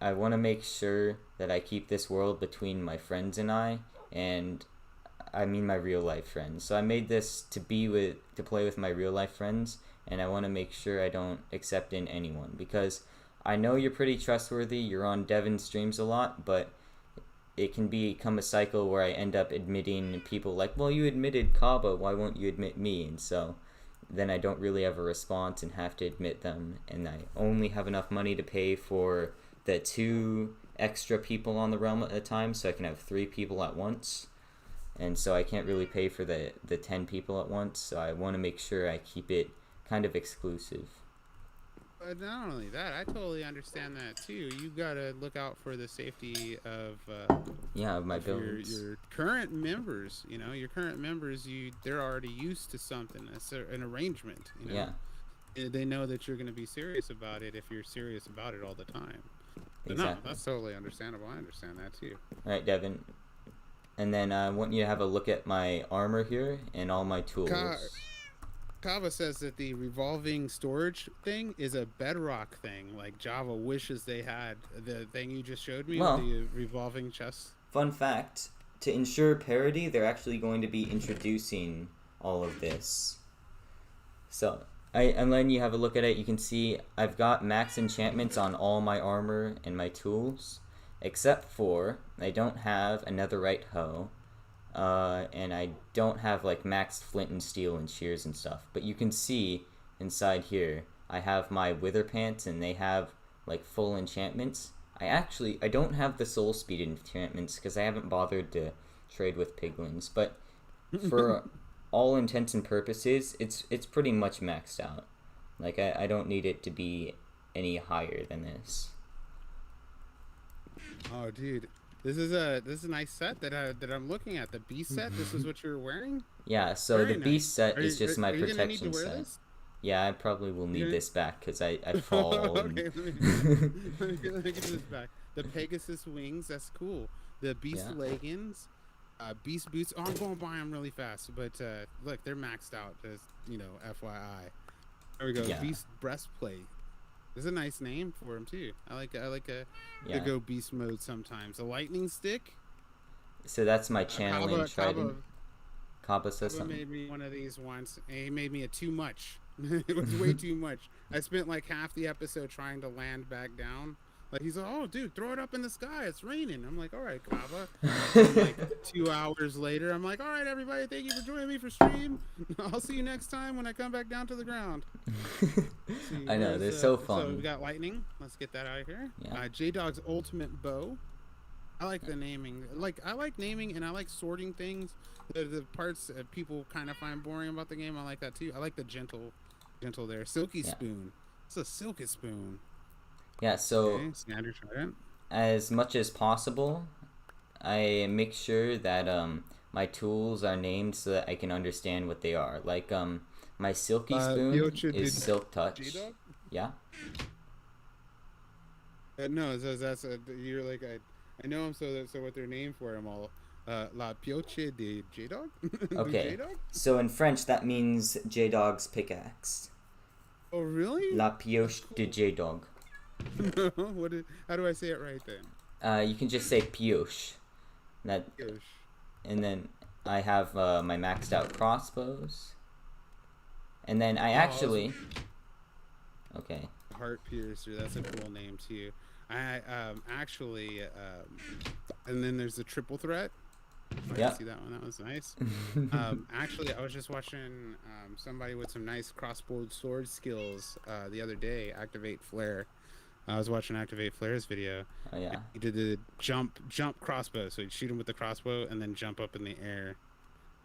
I want to make sure that I keep this world between my friends and I mean my real life friends. So I made this to play with my real life friends, and I want to make sure I don't accept in anyone because I know you're pretty trustworthy. You're on Devin streams a lot, but it can become a cycle where I end up admitting people like, well, you admitted Kaba, why won't you admit me? And so then I don't really have a response and have to admit them, and I only have enough money to pay for the 2 extra people on the realm at a time, so I can have 3 people at once. And so I can't really pay for the 10 people at once, so I want to make sure I keep it kind of exclusive. But not only that, I totally understand that too. You gotta look out for the safety of My of builds. your current members. You know, your current members, they're already used to something, an arrangement. You know, they know that you're gonna be serious about it if you're serious about it all the time. But Exactly. no, that's totally understandable. I understand that too. All right, Devin. And then I want you to have a look at my armor here and all my tools. Kava says that the revolving storage thing is a bedrock thing, like Java wishes they had. The thing you just showed me with the revolving chest. Fun fact, to ensure parity, they're actually going to be introducing all of this. So, and then you have a look at it, you can see I've got max enchantments on all my armor and my tools, except for I don't have a netherite hoe. And I don't have like maxed flint and steel and shears and stuff. But you can see inside here, I have my wither pants and they have like full enchantments. I don't have the soul speed enchantments because I haven't bothered to trade with piglins. But for all intents and purposes, it's pretty much maxed out. Like I don't need it to be any higher than this. Oh, dude. This is a nice set that I'm looking at. The beast set. This is what you're wearing. Yeah. So Very the beast set is just my are you gonna need protection to wear set. This? Yeah, I probably will need this back because I fall. Okay, let me get this back. The Pegasus wings. That's cool. The beast leggings. Beast boots. Oh, I'm going to buy them really fast. But look, they're maxed out. As FYI. There we go. Yeah. Beast breastplate. There's a nice name for him too. I like to go beast mode sometimes. A lightning stick. So that's my channeling trident. Kaba says Kaba something. made me one of these once, and he made me a too much. It was way too much. I spent like half the episode trying to land back down. Like he's like, "Oh, dude, throw it up in the sky. It's raining." I'm like, "All right, Kaba." And like 2 hours later, I'm like, "All right, everybody, thank you for joining me for stream. I'll see you next time when I come back down to the ground." I know they're so fun. So we got lightning. Let's get that out of here. Yeah. J Dog's ultimate bow. I like the naming. I like naming and I like sorting things. The parts people kind of find boring about the game. I like that too. I like the gentle there. Silky spoon. It's a silky spoon. Yeah, so standard trident. As much as possible, I make sure that my tools are named so that I can understand what they are. Like my silky spoon is Silk Touch. J-Dog? Yeah. No, that's you're like I know them so what they're named for them all. La pioche de J-Dog. Okay. J-Dog? So in French that means J-Dog's pickaxe. Oh really? La pioche de J-Dog. How do I say it right then? You can just say pioche. Pioche. And then I have my maxed out crossbows. And then I actually... Okay. Heart Piercer, that's a cool name too. I actually and then there's the triple threat. Yeah. See that one? That was nice. Actually, I was just watching somebody with some nice crossbow sword skills the other day. Activate Flare. I was watching Activate Flare's video. Oh yeah. He did the jump crossbow, so he'd shoot him with the crossbow and then jump up in the air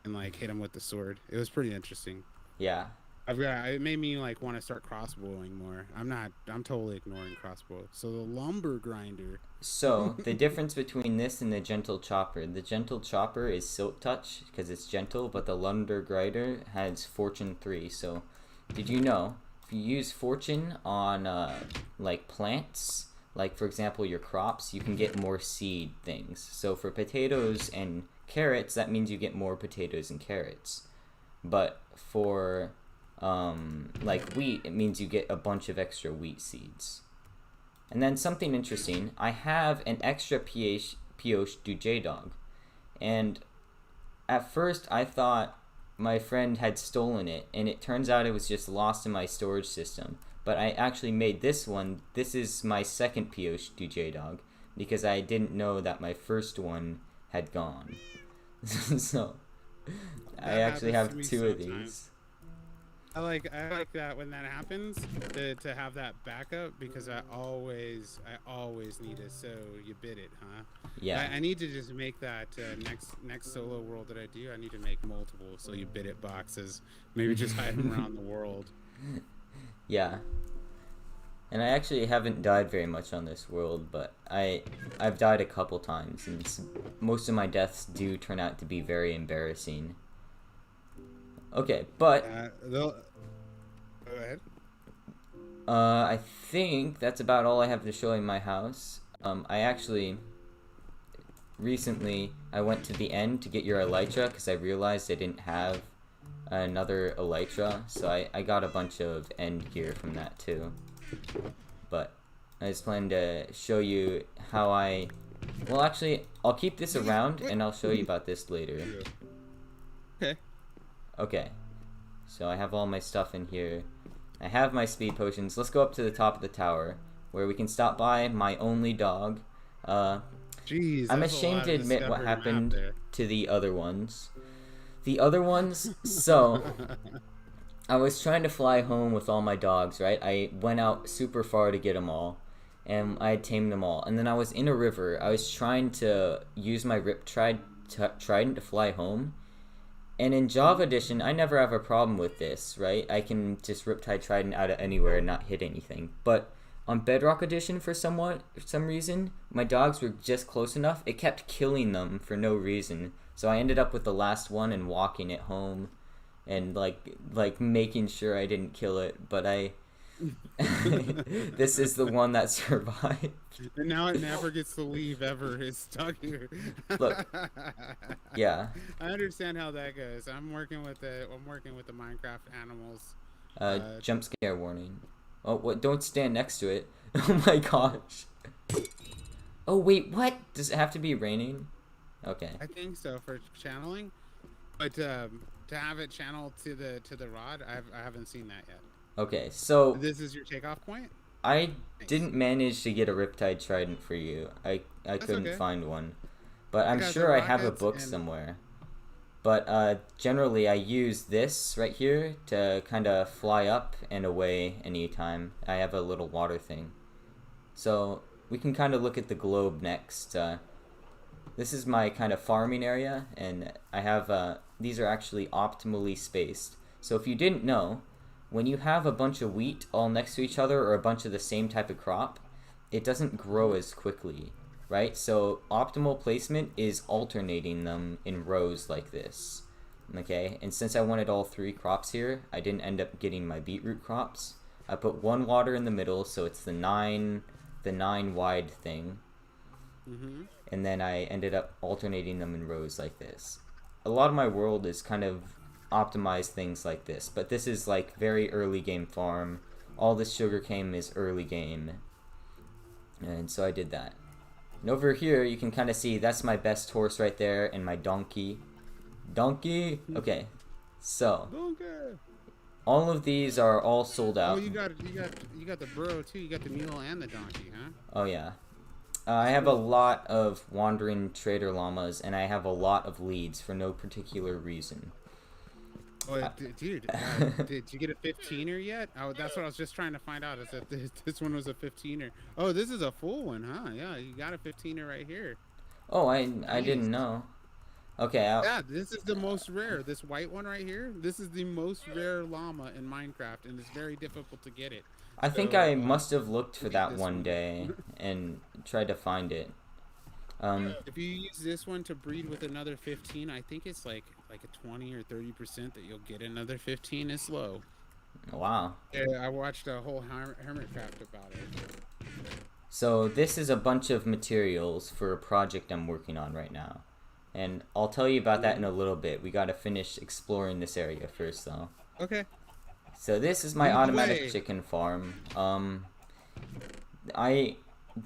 and like hit him with the sword. It was pretty interesting. Yeah. It made me like want to start crossbowing more. I'm totally ignoring crossbow. So the lumber grinder. So, the difference between this and the gentle chopper. The gentle chopper is silk touch because it's gentle, but the lumber grinder has fortune 3. So, did you know if you use fortune on like plants, like for example your crops, you can get more seed things. So for potatoes and carrots, that means you get more potatoes and carrots. But for like wheat, it means you get a bunch of extra wheat seeds. And then something interesting, I have an extra Pioche du J-Dog. And at first I thought my friend had stolen it, and it turns out it was just lost in my storage system. But I actually made this one. This is my second Pioche du J-Dog, because I didn't know that my first one had gone. So, I actually have two of these. I like that when that happens to have that backup, because I always need it. So you bid it, huh? Yeah. I need to just make that next solo world that I do. I need to make multiple so you bid it boxes. Maybe just hide them around the world. Yeah. And I actually haven't died very much on this world, but I've died a couple times, and most of my deaths do turn out to be very embarrassing. Okay, but go ahead. I think that's about all I have to show in my house. I actually recently I went to the end to get your elytra because I realized I didn't have another elytra, so I got a bunch of end gear from that too. But I just plan to show you how well, actually, I'll keep this around and I'll show you about this later. Okay. Okay, so I have all my stuff in here. I have my speed potions. Let's go up to the top of the tower, where we can stop by my only dog. Jeez, I'm ashamed to admit what happened to the other ones. The other ones, so I was trying to fly home with all my dogs, right? I went out super far to get them all, and I had tamed them all. And then I was in a river. I was trying to use my Riptide Trident to fly home. And in Java Edition, I never have a problem with this, right? I can just Riptide Trident out of anywhere and not hit anything. But on Bedrock Edition, for some reason, my dogs were just close enough. It kept killing them for no reason. So I ended up with the last one and walking it home, and like making sure I didn't kill it. But this is the one that survived. And now it never gets to leave ever. It's stuck here. Look, yeah. I understand how that goes. I'm working with the Minecraft animals. Jump scare warning. Oh, what? Don't stand next to it. Oh my gosh. Oh wait, what? Does it have to be raining? Okay. I think so for channeling, but to have it channeled to the rod, I haven't seen that yet. Okay, so this is your takeoff point? I didn't manage to get a Riptide Trident for you. I couldn't find one. But I'm sure I have a book somewhere. But generally I use this right here to kind of fly up and away anytime. I have a little water thing. So we can kind of look at the globe next. This is my kind of farming area, and I have these are actually optimally spaced. So if you didn't know, when you have a bunch of wheat all next to each other, or a bunch of the same type of crop, it doesn't grow as quickly, right? So optimal placement is alternating them in rows like this, okay? And since I wanted all three crops here, I didn't end up getting my beetroot crops. I put one water in the middle, so it's the nine wide thing. Mm-hmm. And then I ended up alternating them in rows like this. A lot of my world is kind of optimize things like this, but this is like very early game farm. All this sugarcane is early game, and so I did that. And over here you can kind of see that's my best horse right there, and my donkey. Okay, so all of these are all sold out. Oh, you got the burro too. You got the mule and the donkey, huh? Oh yeah. I have a lot of wandering trader llamas, and I have a lot of leads for no particular reason. Oh, dude, did you get a 15er yet? Oh, that's what I was just trying to find out. Is that this one was a 15er? Oh, this is a full one, huh? Yeah, you got a 15er right here. Oh, I didn't know. Okay, Yeah, this is the most rare. This white one right here. This is the most rare llama in Minecraft, and it's very difficult to get it. I think So I must have looked you for need that this one one. day and tried to find it. Um, If you use this one to breed with another 15, I think it's like a 20 or 30% that you'll get another 15 is low. wow. Yeah, I watched a whole Hermitcraft about it. So this is a bunch of materials for a project I'm working on right now. And I'll tell you about that in a little bit. We gotta finish exploring this area first though. Okay, So this is my lead the automatic way. chicken farm. I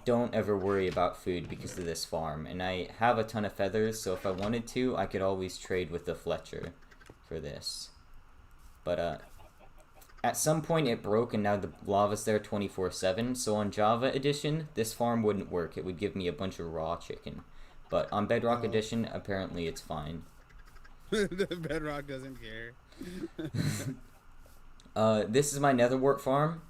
don't ever worry about food because of this farm. And I have a ton of feathers, so if I wanted to, I could always trade with the Fletcher for this. But at some point it broke and now the lava's there 24/7, so on Java Edition, this farm wouldn't work. It would give me a bunch of raw chicken. But on Bedrock Oh, Edition, apparently it's fine. the bedrock doesn't care. This is my Netherwork farm.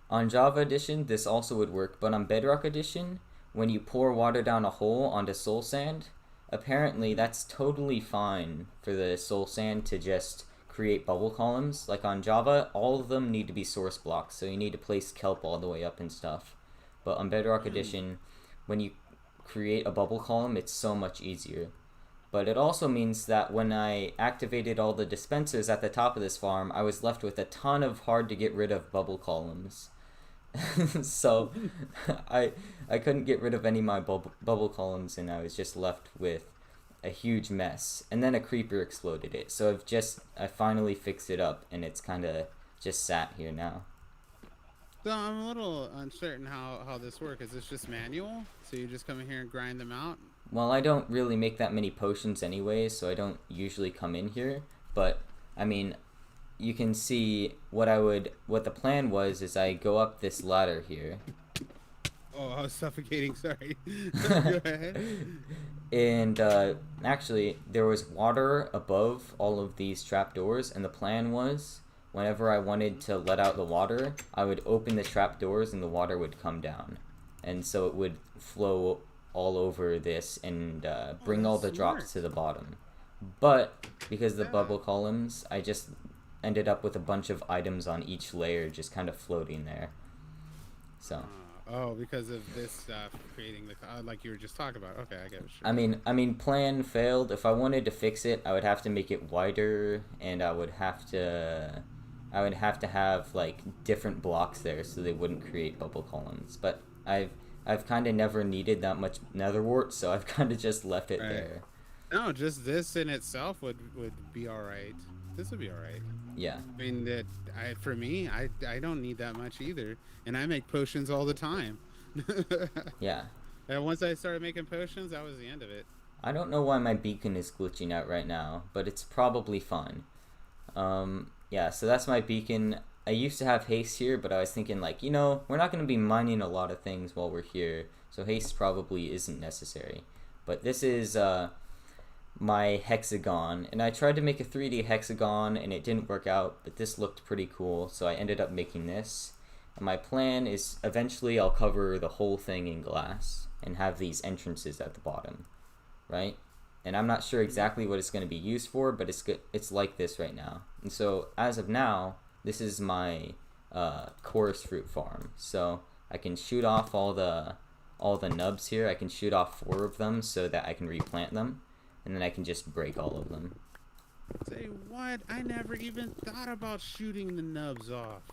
On Java Edition, this also would work, but on Bedrock Edition, when you pour water down a hole onto soul sand, apparently that's totally fine for the soul sand to just create bubble columns. Like on Java, all of them need to be source blocks, so you need to place kelp all the way up and stuff. But on Bedrock Edition, when you create a bubble column, it's so much easier. But it also means that when I activated all the dispensers at the top of this farm, I was left with a ton of hard to get rid of bubble columns. So I I couldn't get rid of any of my bubble columns, and I was just left with a huge mess. And then a creeper exploded it. So I finally fixed it up, and it's kind of just sat here now. So I'm a little uncertain how this works. Is this just manual? So you just come in here and grind them out? Well, I don't really make that many potions anyways, so I don't usually come in here. But I mean, you can see what the plan was is I go up this ladder here. Oh, I was suffocating. Sorry. Go ahead. And actually, there was water above all of these trapdoors, and the plan was whenever I wanted to let out the water, I would open the trapdoors and the water would come down. And so it would flow all over this and bring all That's the drops smart. to the bottom. But because of the Yeah. bubble columns, I just ended up with a bunch of items on each layer just kind of floating there. So. Oh, because of this stuff creating the like you were just talking about. Okay, I get it. I mean, plan failed. If I wanted to fix it, I would have to make it wider, and I would have to have like different blocks there so they wouldn't create bubble columns. But I've kind of never needed that much nether wart, so I've kind of just left it Right. there. No, just this in itself would be all right. This would be all right. Yeah. I mean that for me, I don't need that much either, and I make potions all the time. Yeah. And once I started making potions, that was the end of it. I don't know why my beacon is glitching out right now, but it's probably fine. Yeah, so that's my beacon. I used to have haste here, but I was thinking like, we're not going to be mining a lot of things while we're here, so haste probably isn't necessary. But this is my hexagon, and I tried to make a 3D hexagon and it didn't work out, but this looked pretty cool, so I ended up making this. And my plan is eventually I'll cover the whole thing in glass and have these entrances at the bottom, right? And I'm not sure exactly what it's going to be used for, but it's like this right now. And so as of now, this is my chorus fruit farm. So I can shoot off all the nubs here. I can shoot off 4 of them so that I can replant them, and then I can just break all of them. Say what? I never even thought about shooting the nubs off.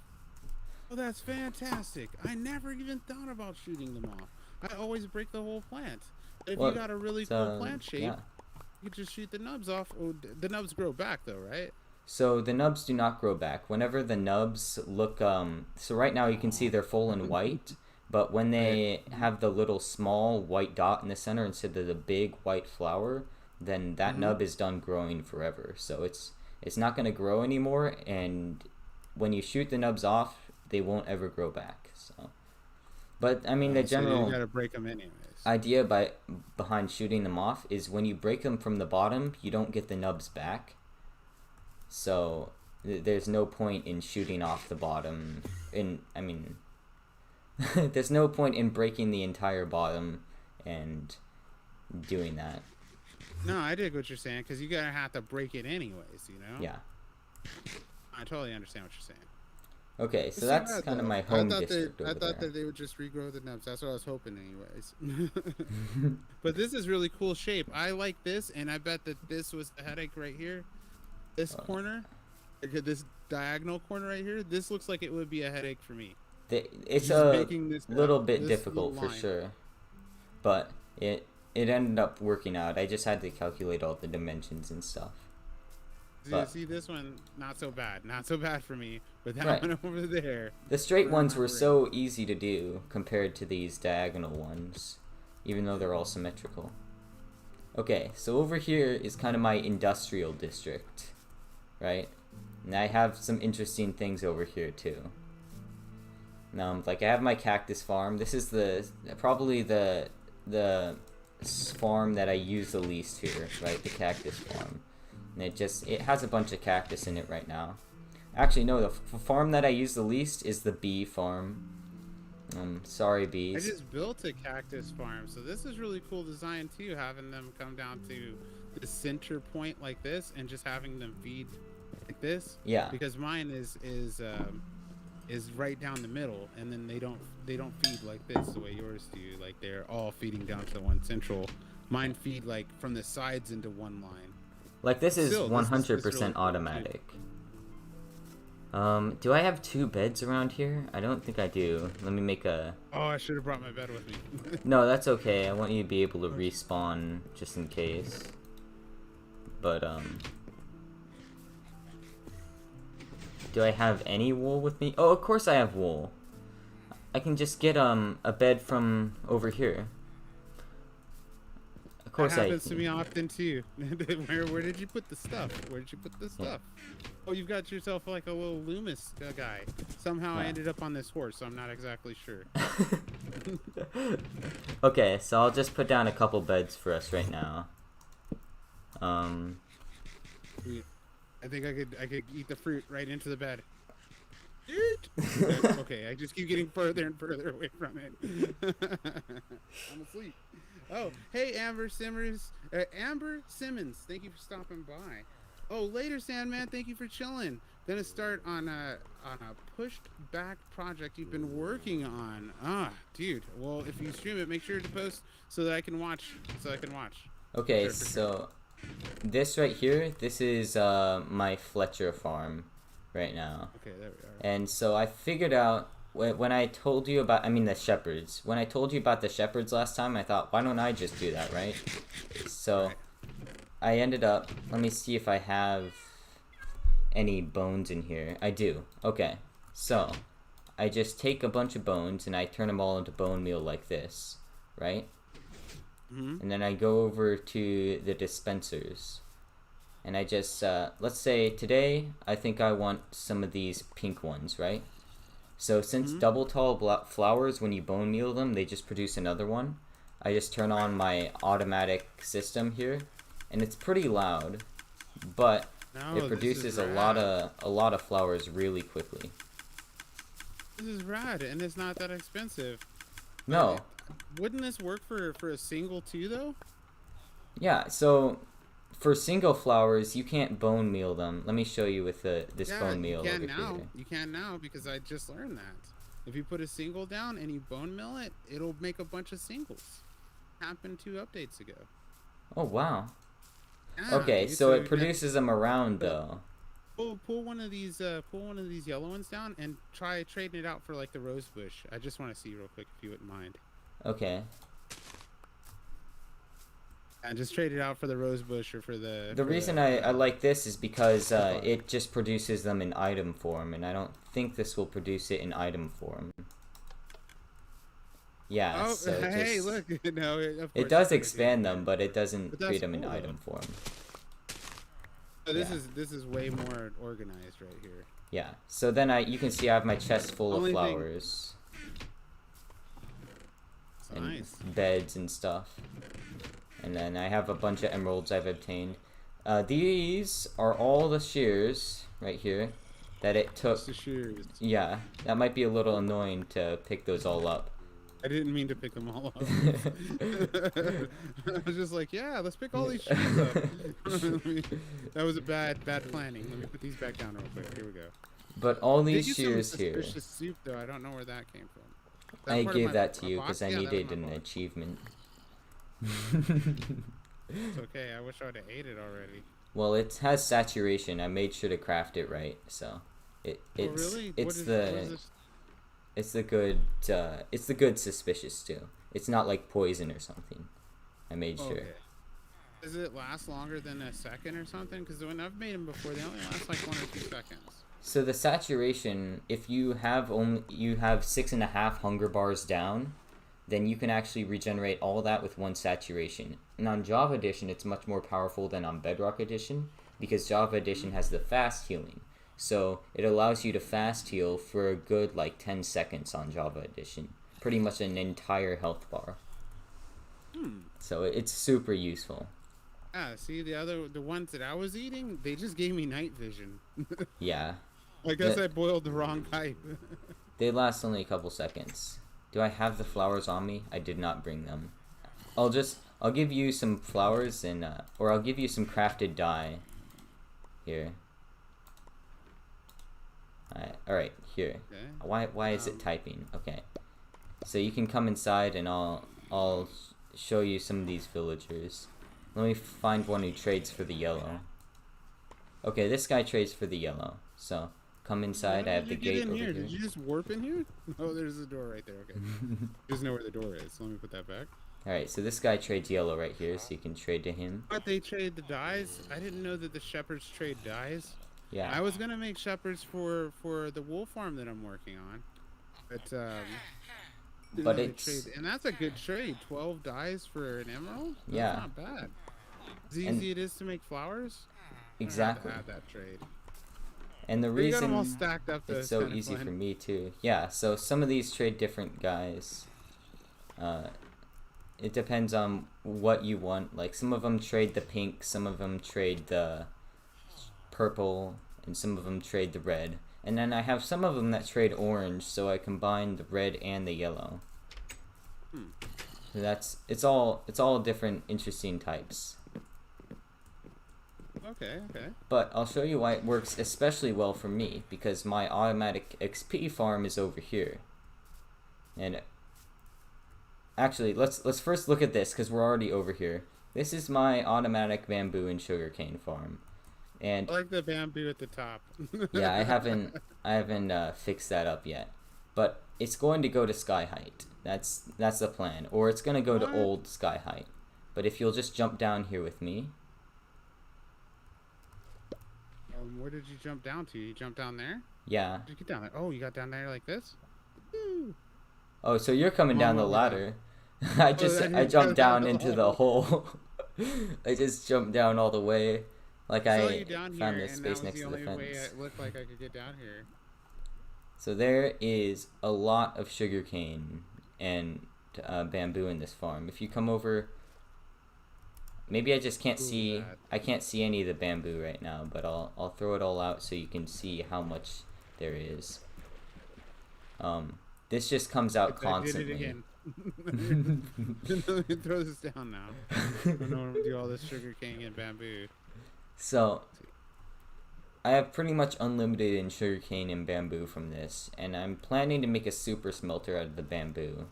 Oh, that's fantastic. I never even thought about shooting them off. I always break the whole plant. If Well, you got a really so, cool plant shape, yeah. you could just shoot the nubs off. Oh, the nubs grow back though, right? So the nubs do not grow back. Whenever the nubs look, so right now you can see they're full and white, but when they have the little small white dot in the center instead of the big white flower, then that nub is done growing forever. So it's not going to grow anymore, and when you shoot the nubs off, they won't ever grow back. So, but I mean, the So you general gotta break them anyways. idea behind shooting them off is when you break them from the bottom, you don't get the nubs back. So there's no point in shooting off the bottom. There's no point in breaking the entire bottom and doing that. No, I dig what you're saying because you gotta have to break it anyways. You know. Yeah. I totally understand what you're saying. Okay, It's so too that's bad, kind of though. my home district I over thought there. that they would just regrow the nubs. That's what I was hoping, anyways. But this is really cool shape. I like this, and I bet that this was the headache right here. This corner, this diagonal corner right here. This looks like it would be a headache for me. It's Just a making this little bit this little difficult for line. sure, but it ended up working out. I just had to calculate all the dimensions and stuff. But See this one, not so bad. Not so bad for me. But that right. one over there. The straight ones were so easy to do compared to these diagonal ones, even though they're all symmetrical. Okay, so over here is kind of my industrial district, right? And I have some interesting things over here too. Now, like I have my Cactus Farm. This is probably the farm that I use the least here, right? The Cactus Farm. And it has a bunch of cactus in it right now. Actually, no, the farm that I use the least is the bee farm. Sorry, bees. I just built a cactus farm, so this is really cool design too. Having them come down to the center point like this, and just having them feed like this. Yeah. Because mine is right down the middle, and then they don't feed like this the way yours do. Like they're all feeding down to one central. Mine feed like from the sides into one line. Like this is Still, 100% really cool, automatic. Do I have 2 beds around here? I don't think I do. Let me make a... Oh, I should have brought my bed with me. No, that's okay. I want you to be able to respawn just in case. But, do I have any wool with me? Oh, of course I have wool. I can just get, a bed from over here. Of course that happens to me often too. Where did you put the stuff? Where did you put the stuff? Oh, you've got yourself like a little Loomis guy. Somehow I ended up on this horse, so I'm not exactly sure. Okay, so I'll just put down a couple beds for us right now. I think I could eat the fruit right into the bed. Okay, I just keep getting further and further away from it. I'm asleep. Oh, hey Amber Simmons. Amber Simmons, thank you for stopping by. Oh, later Sandman, thank you for chilling. Gonna start on a pushed back project you've been working on. Ah, dude. Well, if you stream it, make sure to post so that I can watch. Okay, so this right here, this is my Fletcher farm right now. Okay, there we are. And so I figured out when I told you about, the shepherds. When I told you about the shepherds last time, I thought, why don't I just do that, right? So I ended up, let me see if I have any bones in here. I do. Okay. So I just take a bunch of bones and I turn them all into bone meal like this, right? Mm-hmm. And then I go over to the dispensers. And I just, let's say today, I think I want some of these pink ones, right? So since double tall flowers, when you bone meal them, they just produce another one. I just turn on my automatic system here, and it's pretty loud, but it produces a lot of flowers really quickly. This is rad, and it's not that expensive. No. Wouldn't this work for a single too, though? Yeah. So for single flowers, you can't bone meal them. Let me show you with this bone meal over here. You can now because I just learned that. If you put a single down and you bone mill it, it'll make a bunch of singles. Happened 2 updates ago. Oh wow. Yeah, okay, dude, so it produces them around though. Pull one of these yellow ones down and try trading it out for like the rose bush. I just want to see real quick if you wouldn't mind. Okay. And just trade it out for the rose bush or for the... The reason I like this is because it just produces them in item form, and I don't think this will produce it in item form. Yeah, oh, so hey, look. No, of course it does expand them, but it doesn't create them in cool, item form. So this is way more organized right here. Yeah, so then you can see I have my chest full of flowers. And nice. Beds and stuff. And then I have a bunch of emeralds I've obtained. These are all the shears right here that it took. The shears. Yeah, that might be a little annoying to pick those all up. I didn't mean to pick them all up. I was just like, yeah, let's pick all these shoes up. That was a bad planning. Let me put these back down real quick. Here we go. But all these They shears some here, suspicious soup, though. I don't know where that came from. I gave that to you because I needed an achievement. It's okay. I wish I would have ate it already. Well, it has saturation. I made sure to craft it right, so it's really? it's the good suspicious stew. It's not like poison or something. I made sure. Does it last longer than a second or something? Because when I've made them before, they only last like 1 or 2 seconds. So the saturation, if you have 6.5 hunger bars down, then you can actually regenerate all that with 1 saturation. And on Java Edition, it's much more powerful than on Bedrock Edition because Java Edition has the fast healing. So it allows you to fast heal for a good like 10 seconds on Java Edition. Pretty much an entire health bar. So it's super useful. See, the ones that I was eating, they just gave me night vision. Yeah. I guess I boiled the wrong type. They last only a couple seconds. Do I have the flowers on me? I did not bring them. I'll give you some flowers and or I'll give you some crafted dye. Here. Alright, here. Okay. Why is it typing? Okay. So you can come inside and I'll show you some of these villagers. Let me find one who trades for the yellow. Okay, this guy trades for the yellow. So come inside. I have the gate over here. Did you just warp in here? Oh, there's a door right there. Okay. Just know where the door is. So let me put that back. Alright, so this guy trades yellow right here, so you can trade to him. But they trade the dyes? I didn't know that the shepherds trade dyes. Yeah. I was gonna make shepherds for the wool farm that I'm working on. But it's and that's a good trade. 12 dyes for an emerald? That's not bad. As easy it is to make flowers? Exactly. I have to add that trade. And the reason got them all stacked up, it's so easy for me too. Yeah, so some of these trade different guys. It depends on what you want. Like some of them trade the pink, some of them trade the purple, and some of them trade the red. And then I have some of them that trade orange, so I combine the red and the yellow. So it's all different interesting types. Okay. But I'll show you why it works especially well for me, because my automatic XP farm is over here. And actually, let's first look at this, because we're already over here. This is my automatic bamboo and sugarcane farm. And I like the bamboo at the top. Yeah, I haven't fixed that up yet. But it's going to go to sky height. That's the plan. Or it's going to go to old sky height. But if you'll just jump down here with me. Where did you jump down to? You jumped down there? Yeah. Did you get down there? Oh, you got down there like this? Woo. Oh, so you're coming down the ladder. I jumped down into the hole. I just jumped down all the way. Like I found the space next to the fence. Way it looked like I could get down here. So there is a lot of sugarcane and bamboo in this farm. If you come over, maybe I just can't see. I can't see any of the bamboo right now, but I'll throw it all out so you can see how much there is. This just comes out constantly. I did it again. Let me throw this down now. I don't know what to do all this sugarcane and bamboo. So, I have pretty much unlimited in sugarcane and bamboo from this, and I'm planning to make a super smelter out of the bamboo,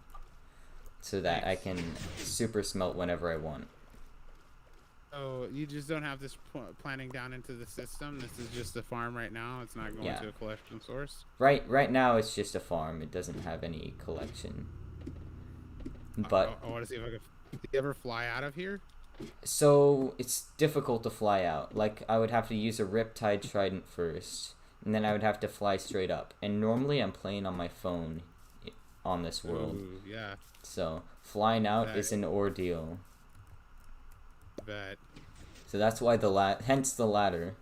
so that I can super smelt whenever I want. Oh, you just don't have this planning down into the system? This is just a farm right now? It's not going to a collection source? Right now it's just a farm. It doesn't have any collection. But I want to see if I can... Do you ever fly out of here? So it's difficult to fly out. Like I would have to use a Riptide Trident first, and then I would have to fly straight up. And normally I'm playing on my phone on this world. Ooh, yeah. So flying out is an ordeal. Bet. So that's why hence the ladder.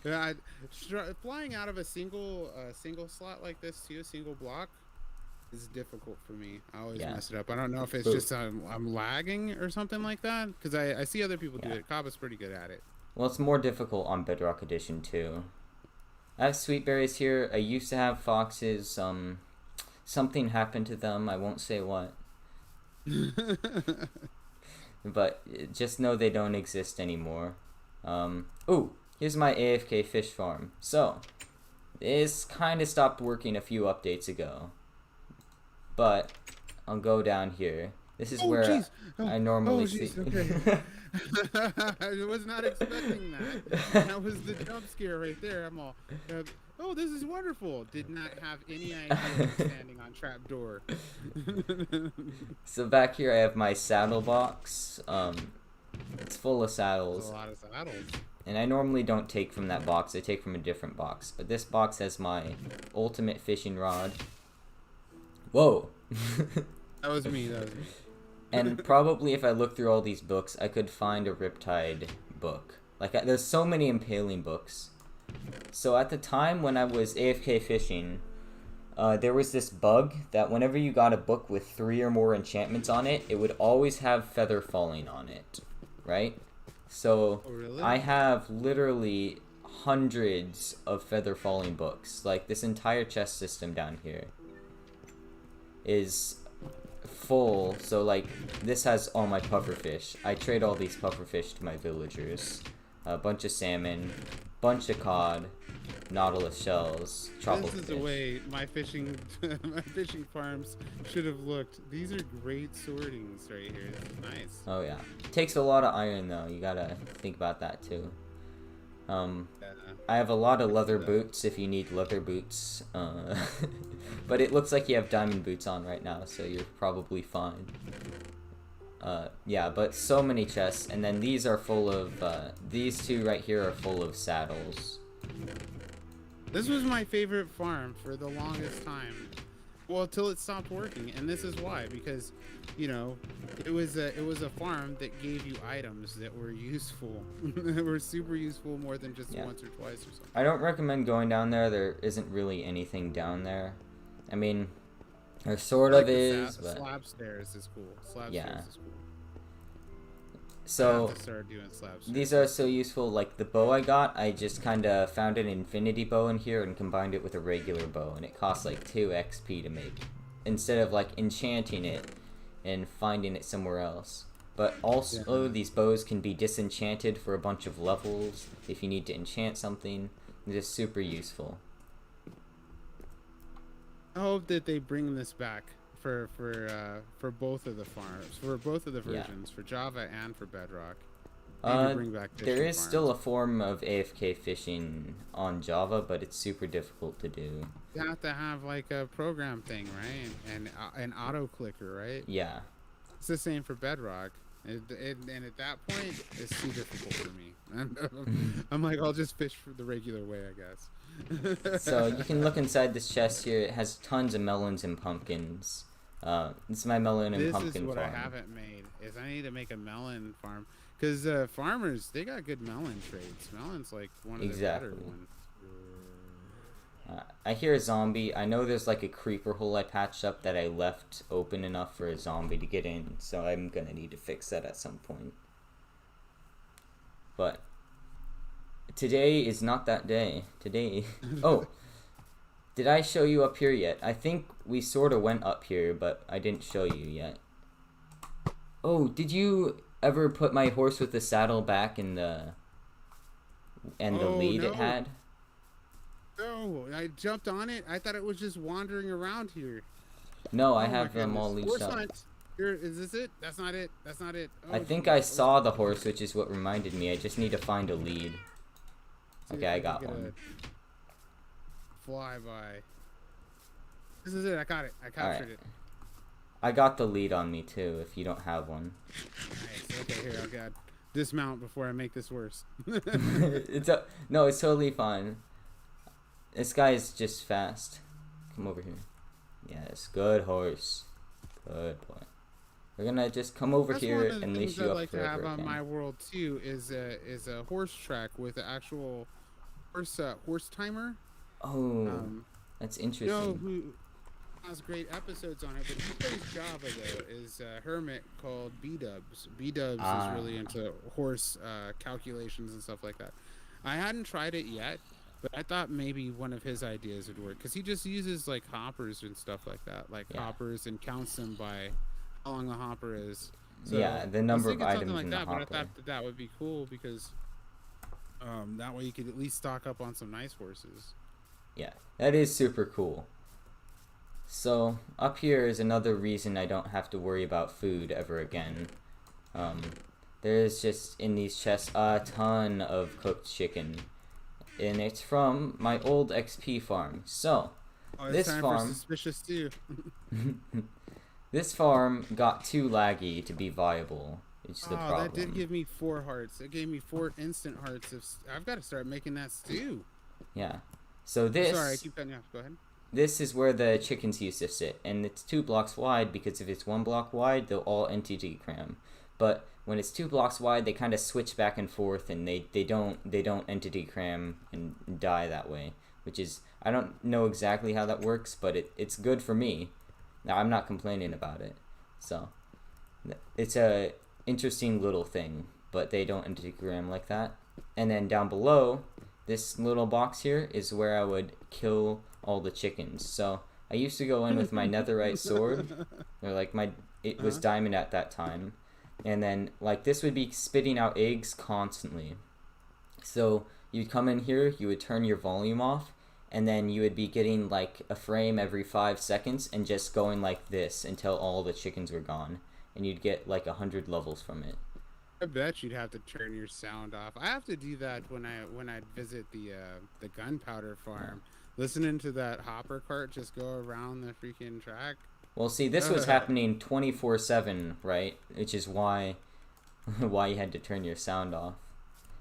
Yeah, flying out of a single slot like this to a single block is difficult for me. I always mess it up. I don't know if it's just I'm lagging or something like that, because I see other people do it. Cobbe's pretty good at it. Well, it's more difficult on Bedrock Edition too. I have sweet berries here. I used to have foxes. something happened to them. I won't say what. But just know they don't exist anymore. Oh, here's my AFK Fish Farm. So, this kind of stopped working a few updates ago. But, I'll go down here. This is where I normally see... Okay. I was not expecting that. That was the jump scare right there. I'm all, oh, this is wonderful. Did not have any idea I was standing on trapdoor. So back here I have my saddle box. It's full of saddles. There's a lot of saddles. And I normally don't take from that box. I take from a different box. But this box has my ultimate fishing rod. Whoa. That was me. And probably if I look through all these books, I could find a Riptide book. Like, there's so many impaling books. So at the time when I was AFK fishing, there was this bug that whenever you got a book with 3 or more enchantments on it, it would always have feather falling on it, right? So really? I have literally hundreds of feather falling books. Like, this entire chest system down here is full. So like, this has all my pufferfish. I trade all these pufferfish to my villagers. A bunch of salmon, bunch of cod, nautilus shells, tropical This is fish. the way my fishing farms should have looked. These are great sortings right here. This is nice. Oh yeah, takes a lot of iron though. You gotta think about that too. I have a lot of leather boots if you need leather boots. But it looks like you have diamond boots on right now, so you're probably fine. Yeah, but so many chests, and then these are full of, these two right here are full of saddles. This was my favorite farm for the longest time. Well, till it stopped working, and this is why, because, you know, it was a farm that gave you items that were useful, that were super useful more than just once or twice or something. I don't recommend going down there. There isn't really anything down there. I mean, there sort of is, but slab stairs is cool. Slab stairs is cool. So I have to start doing slab stairs. These are so useful. Like the bow I got, I just kind of found an infinity bow in here and combined it with a regular bow, and it costs like 2 XP to make, instead of like enchanting it and finding it somewhere else. But also these bows can be disenchanted for a bunch of levels if you need to enchant something. They're just super useful. I hope that they bring this back for both of the farms, for both of the versions, for Java and for Bedrock. Bring back there is still a form of AFK fishing on Java, but it's super difficult to do. You have to have like a program thing, right? And an auto clicker, right? Yeah. It's the same for Bedrock. And at that point, it's too difficult for me. I'm like, I'll just fish for the regular way, I guess. So you can look inside this chest here. It has tons of melons and pumpkins. This is my melon and pumpkin farm. This is what I haven't made. Is I need to make a melon farm, because farmers, they got good melon trades. Melon's like one of the better ones. I hear a zombie. I know there's like a creeper hole I patched up that I left open enough for a zombie to get in, so I'm gonna need to fix that at some point. But today is not that day. Today... Oh! Did I show you up here yet? I think we sort of went up here, but I didn't show you yet. Oh, did you ever put my horse with the saddle back in the... and the lead it had? No, I jumped on it. I thought it was just wandering around here. No, I have them all leashed up. Here, is this it? That's not it. That's not it. I think I saw the horse, which is what reminded me. I just need to find a lead. Okay, I got one. Flyby. This is it. I got it. I captured it. I got the lead on me too. If you don't have one. Nice. Okay, here. Oh god. Dismount before I make this worse. No, it's totally fine. This guy is just fast. Come over here. Yes, good horse. Good boy. We're gonna just come over here and leash you up like forever to have on again. my world too is a horse track with an actual horse timer. Oh, that's interesting. You know who has great episodes on it, but he plays Java though, is a hermit called B-Dubs. B-Dubs is really into horse calculations and stuff like that. I hadn't tried it yet, But I thought maybe one of his ideas would work because he just uses like hoppers and stuff like that, like Yeah. hoppers, and counts them by how long the hopper is. So Yeah, the I was number of thinking something items like in the that, but I thought hopper. that would be cool because that way you could at least stock up on some nice horses. Yeah, that is super cool. So, up here is another reason I don't have to worry about food ever again. Um, there's just in these chests a ton of cooked chicken. And it's from my old XP farm. So, Oh, it's this time for farm suspicious stew. this farm got too laggy to be viable. It's the Oh, that did problem. give me 4 hearts. It gave me 4 instant hearts. I've got to start making that stew. Yeah. So Sorry, I keep cutting you off. Go ahead. this is where the chickens used to sit, and it's 2 blocks wide because if it's 1 block wide, they'll all entity cram. But when it's 2 blocks wide, they kind of switch back and forth, and they don't entity cram and die that way. Which is, I don't know exactly how that works, but it's good for me. Now I'm not complaining about it. So it's a interesting little thing, but they don't entity cram like that. And then down below, this little box here is where I would kill all the chickens. So I used to go in with my netherite sword, or like it was diamond at that time, and then like this would be spitting out eggs constantly. So you'd come in here, you would turn your volume off, and then you would be getting like a frame every 5 seconds and just going like this until all the chickens were gone, and you'd get like 100 levels from it. I bet you'd have to turn your sound off. I have to do that when I visit the gunpowder farm. Listening to that hopper cart just go around the freaking track. Well, see, this was happening 24/7, right? Which is why you had to turn your sound off.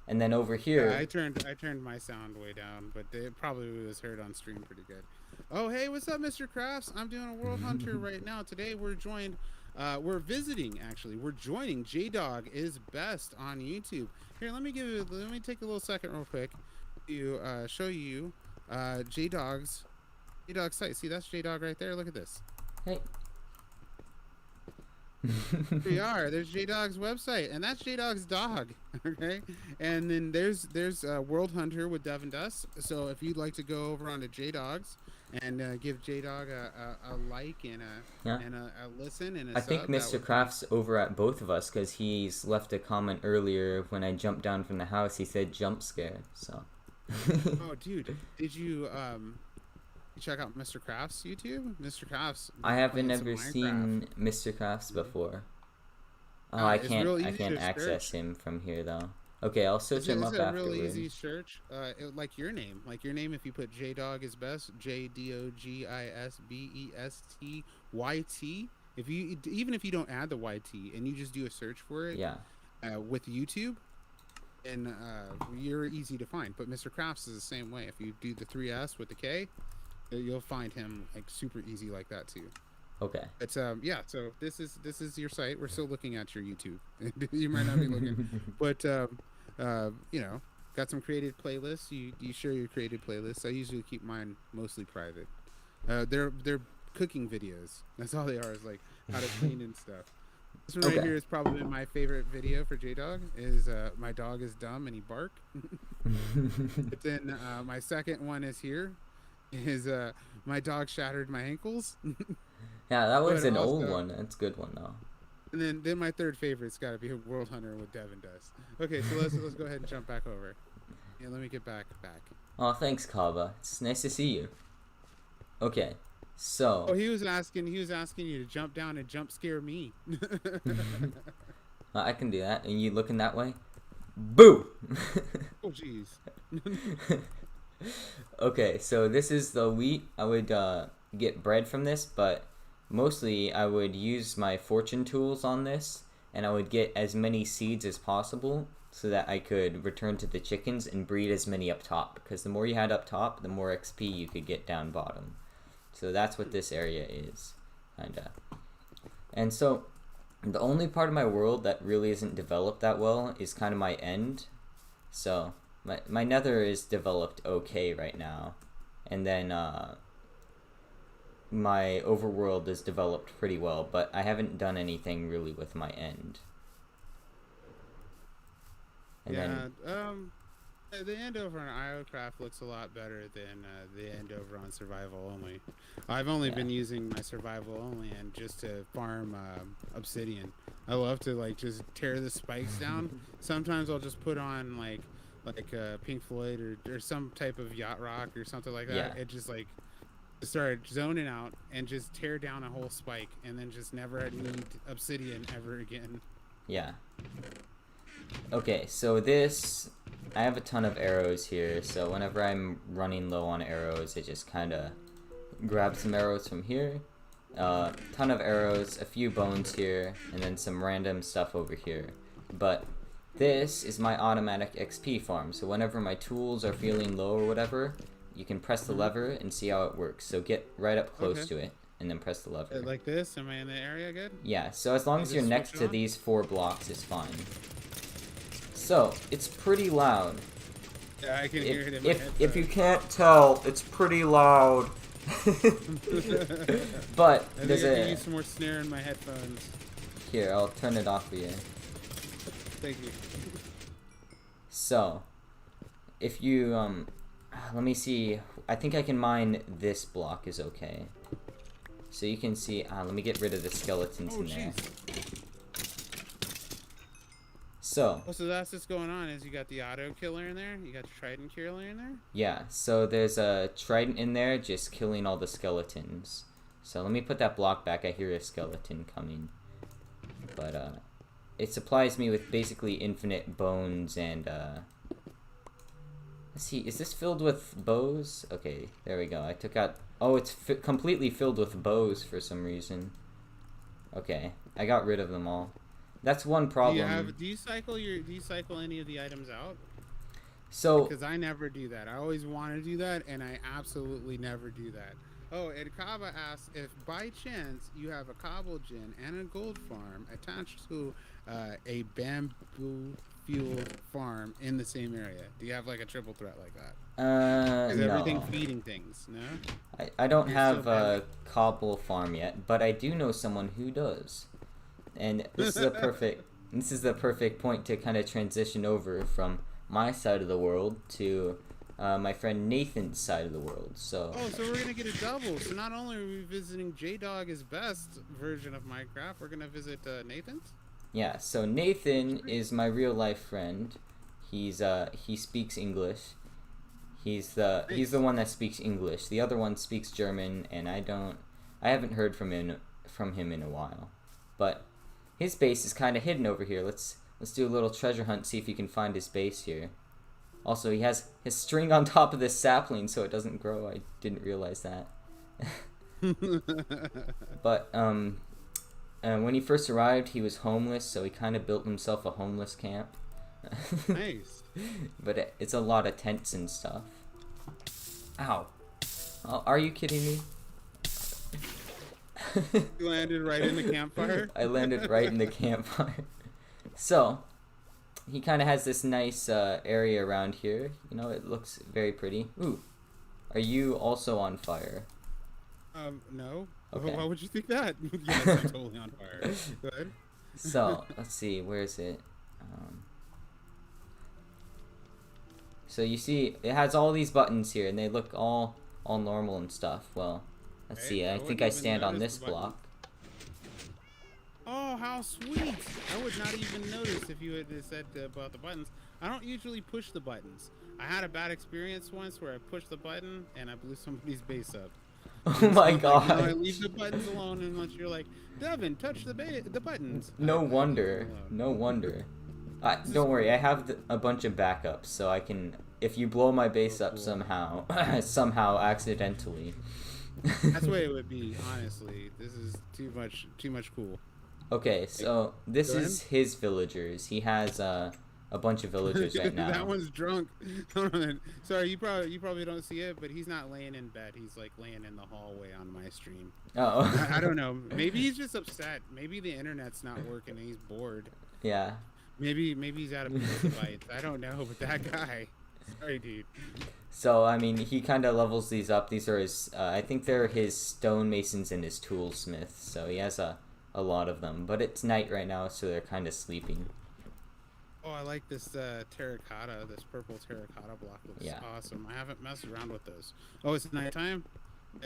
And then over here, I turned my sound way down, but it probably was heard on stream pretty good. Oh, hey, what's up, Mr. Crafts? I'm doing a World Hunter right now. Today we're joined. We're visiting actually. We're joining J-Dog is Best on YouTube. Here, let me take a little second real quick to show you J-Dog's site. See, that's J-Dog right there. Look at this. hey, Here we are. There's J-Dog's website, and that's J-Dog's dog. Okay, and then there's World Hunter with Devindust. So if you'd like to go over onto J-Dog's and give J-Dog a like and a listen and a I think sub, Mr. Crafts over at both of us because he's left a comment earlier when I jumped down from the house. He said jump scare. So. Oh, dude, did you check out Mr. Crafts YouTube? Mr. Crafts. I haven't ever seen Mr. Crafts before. Oh, I can't access him from here though. Okay, I'll search him up afterwards. It's a real easy search. Like your name. If you put J-Dog is best, JDOGISBESTYT. Even if you don't add the YT and you just do a search for it, yeah, with YouTube, and you're easy to find. But Mr. Crafts is the same way. If you do the 3S with the K, you'll find him like super easy like that too. Okay. It's yeah. So this is your site. We're still looking at your YouTube. You might not be looking, but you know, got some created playlists. You share your created playlists. I usually keep mine mostly private. They're cooking videos. That's all they are. Is like how to clean and stuff. This one right here is probably my favorite video for J-Dog. Is my dog is dumb and he bark. But then my second one is here. Is my dog shattered my ankles. Yeah, that was an old one. That's a good one though. And then my third favorite's got to be World Hunter with Devindust. Okay, so let's go ahead and jump back over. Yeah, let me get back. Oh, thanks, Kaba. It's nice to see you. Okay, so. Oh, he was asking you to jump down and jump scare me. I can do that. And you looking that way? Boo! Oh, jeez. Okay, so this is the wheat. I would get bread from this, but mostly I would use my fortune tools on this, and I would get as many seeds as possible so that I could return to the chickens and breed as many up top, because the more you had up top, the more XP you could get down bottom. So that's what this area is, kinda. And so the only part of my world that really isn't developed that well is kind of my end. So my nether is developed okay right now, and then my overworld is developed pretty well, but I haven't done anything really with my end. And yeah, The end over on IOCraft looks a lot better than the end over on Survival Only. I've only been using my Survival Only and just to farm obsidian. I love to like just tear the spikes down. Sometimes I'll just put on like Pink Floyd or some type of yacht rock or something like that. Yeah. It just like start zoning out and just tear down a whole spike and then just never need obsidian ever again. Yeah. Okay, so this, I have a ton of arrows here, so whenever I'm running low on arrows, I just kind of grab some arrows from here, ton of arrows, a few bones here, and then some random stuff over here. But this is my automatic XP farm, so whenever my tools are feeling low or whatever, you can press the lever and see how it works. So get right up close to it, and then press the lever. Like this? Am I in the area good? Yeah, so as long as you're next to these 4 blocks, it's fine. So, it's pretty loud. Yeah, I can hear it in my headphones. If you can't tell, it's pretty loud. But there's I need some more snare in my headphones. Here, I'll turn it off for you. Thank you. So, if you let me see. I think I can mine this block is okay. So you can see. Let me get rid of the skeletons in there. So that's what's going on is you got the auto killer in there, you got the trident killer in there? Yeah, so there's a trident in there just killing all the skeletons. So let me put that block back. I hear a skeleton coming. But it supplies me with basically infinite bones and let's see, is this filled with bows? Okay, there we go. I took out, oh, it's completely filled with bows for some reason. Okay, I got rid of them all. That's one problem. Do you cycle any of the items out? So, because I never do that. I always want to do that, and I absolutely never do that. Oh, and Kaba asks if by chance you have a cobble gen and a gold farm attached to a bamboo fueled farm in the same area. Do you have like a triple threat like that? Is everything feeding things? No. I don't have a cobble farm yet, but I do know someone who does. And this is the perfect point to kind of transition over from my side of the world to my friend Nathan's side of the world. So we're gonna get a double. So not only are we visiting J-Dog's best version of Minecraft, we're gonna visit Nathan's. Yeah. So Nathan is my real life friend. He speaks English. He's the one that speaks English. The other one speaks German, and I haven't heard from him in a while, but. His base is kind of hidden over here. Let's do a little treasure hunt, see if you can find his base here. Also, he has his string on top of this sapling so it doesn't grow. I didn't realize that. But when he first arrived, he was homeless, so he kind of built himself a homeless camp. Nice. But it's a lot of tents and stuff. Ow. Oh, are you kidding me? You landed right in the campfire? I landed right in the campfire. So, he kind of has this nice area around here. You know, it looks very pretty. Ooh, are you also on fire? No. Okay. Why would you think that? Yes, I'm totally on fire. Go ahead. So, let's see, where is it? So you see, it has all these buttons here, and they look all normal and stuff. Well, let's see, I think I stand on this block. Oh, how sweet! I would not even notice if you had said about the buttons. I don't usually push the buttons. I had a bad experience once where I pushed the button and I blew somebody's base up. Oh my god! I leave the buttons alone unless you're like, Devin, touch the buttons. No wonder. No wonder. Don't worry, I have a bunch of backups, so I can. If you blow my base up somehow, accidentally. That's the way it would be. Honestly, this is too much cool. Okay, so this is his villagers. He has a bunch of villagers right now. That one's drunk. Sorry, you probably don't see it, but he's not laying in bed. He's like laying in the hallway on my stream. Oh. I don't know. Maybe he's just upset. Maybe the internet's not working and he's bored. Yeah. Maybe he's out of petabytes. I don't know, but that guy. Sorry, dude. So, I mean, he kind of levels these up. These are his, I think they're his stonemasons and his toolsmiths. So he has a lot of them. But it's night right now, so they're kind of sleeping. Oh, I like this terracotta. This purple terracotta block looks awesome. I haven't messed around with those. Oh, it's nighttime.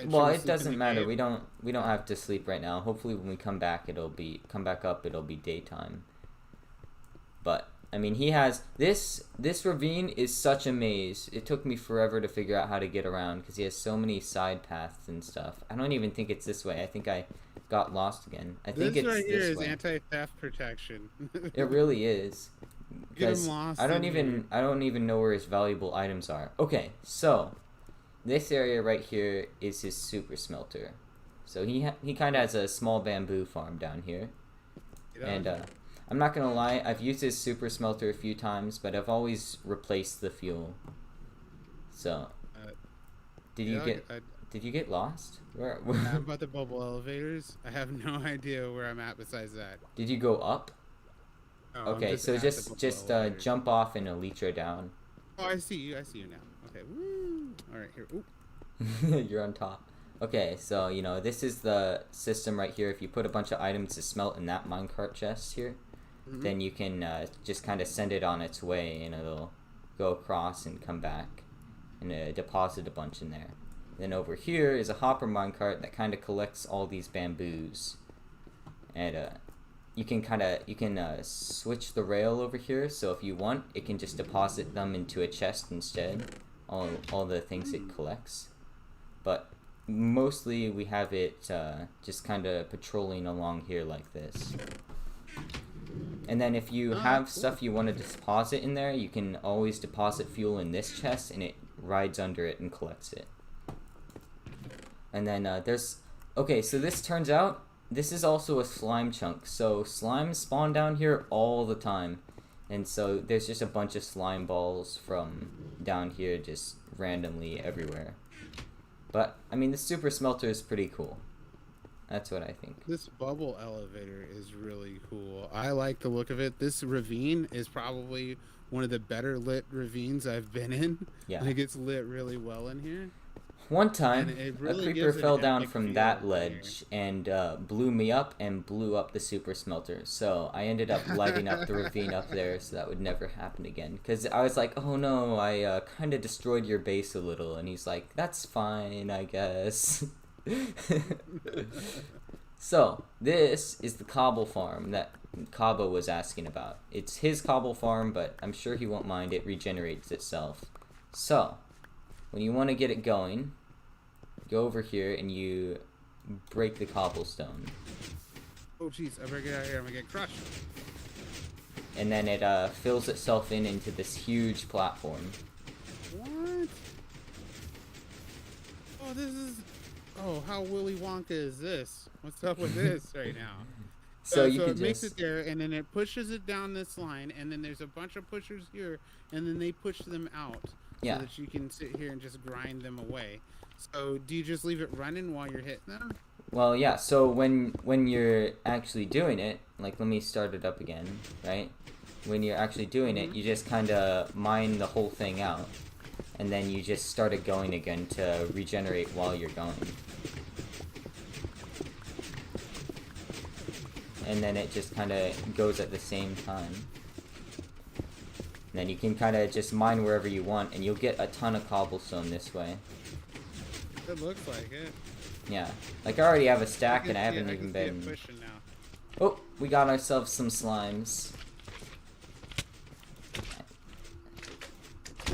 Well, it doesn't matter. We don't have to sleep right now. Hopefully, when we come back up. It'll be daytime. But I mean, he has this ravine is such a maze. It took me forever to figure out how to get around because he has so many side paths and stuff. I don't even think it's this way. I think I got lost again. I think it's right here this is way. Anti-theft protection. It really is. Get him lost. I don't even know where his valuable items are. Okay, so this area right here is his super smelter. So he kind of has a small bamboo farm down here. And I'm not gonna lie, I've used his super smelter a few times, but I've always replaced the fuel. So, did you get lost? Where? I'm about the bubble elevators. I have no idea where I'm at besides that. Did you go up? Oh, okay, so just jump off and elytra down. Oh, I see you now. Okay, woo! All right, here. Ooh. You're on top. Okay, so you know this is the system right here. If you put a bunch of items to smelt in that minecart chest here, then you can just kind of send it on its way, and it'll go across and come back, and deposit a bunch in there. Then over here is a hopper minecart that kind of collects all these bamboos, and you can switch the rail over here. So if you want, it can just deposit them into a chest instead. All the things it collects, but mostly we have it just kind of patrolling along here like this. And then if you have stuff you want to deposit in there, you can always deposit fuel in this chest, and it rides under it and collects it. And then okay, so this turns out this is also a slime chunk. So slimes spawn down here all the time, and so there's just a bunch of slime balls from down here just randomly everywhere. But I mean, the super smelter is pretty cool. That's what I think. This bubble elevator is really cool. I like the look of it. This ravine is probably one of the better lit ravines I've been in. Yeah. Like, it's lit really well in here. One time, really a creeper fell down from that ledge and blew me up and blew up the super smelter. So I ended up lighting up the ravine up there so that would never happen again. Because I was like, oh no, I kind of destroyed your base a little. And he's like, that's fine, I guess. So, this is the Cobble Farm that Cabo was asking about. It's his Cobble Farm, but I'm sure he won't mind. It regenerates itself. So, when you want to get it going, go over here and you break the cobblestone. Oh jeez, I better get out of here. I'm gonna get crushed. And then it fills itself into this huge platform. What? Oh, this is... Oh, how Willy Wonka is this? What's up with this right now? So it makes it there, and then it pushes it down this line, and then there's a bunch of pushers here, and then they push them out so that you can sit here and just grind them away. So do you just leave it running while you're hitting them? Well, yeah. So when you're actually doing it, like, let me start it up again, right? When you're actually doing it, you just kind of mine the whole thing out, and then you just start it going again to regenerate while you're going. And then it just kind of goes at the same time. And then you can kind of just mine wherever you want, and you'll get a ton of cobblestone this way. It looks like it. Yeah. Like, I already have a stack, and I haven't even been... Oh, we got ourselves some slimes.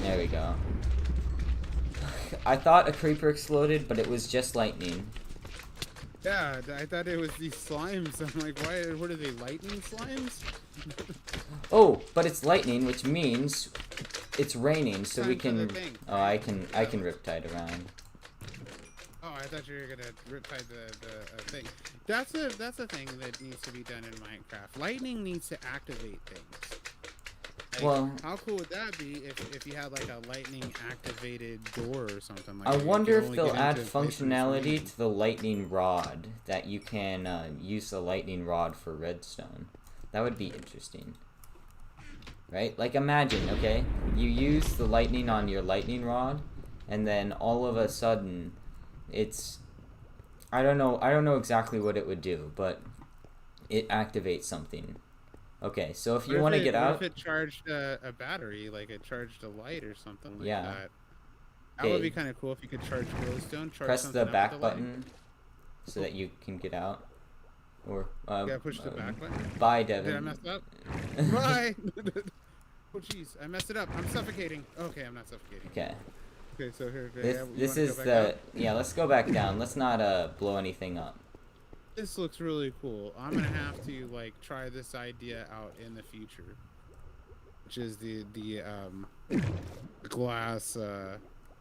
There we go. I thought a creeper exploded, but it was just lightning. Yeah, I thought it was these slimes. I'm like, what are they, lightning slimes? Oh, but it's lightning, which means it's raining, so we can... Oh, I can riptide around. Oh, I thought you were gonna riptide the thing. That's a thing that needs to be done in Minecraft. Lightning needs to activate things. Like, well, how cool would that be if you had like a lightning activated door or something like that? I wonder if they'll add functionality to the lightning rod, that you can use the lightning rod for redstone. That would be interesting. Right? Like, imagine, okay? You use the lightning on your lightning rod, and then all of a sudden, it's... I don't know exactly what it would do, but it activates something. Okay, so if you want to get What out, if it charged a battery, like it charged a light or something like yeah. that? That would be Okay, kind of cool if you could charge glowstone, charge press the something up with back the light. button so Oh, that you can get out. Or, yeah, push the back button. bye, Did I Devin. mess up? Bye! Oh, jeez, I messed it up. I'm suffocating. Okay, I'm not suffocating. Okay. Okay, so here, This you is want to go back the, yeah, let's go back down. Let's not, blow anything up. This looks really cool. I'm gonna have to like try this idea out in the future, which is the glass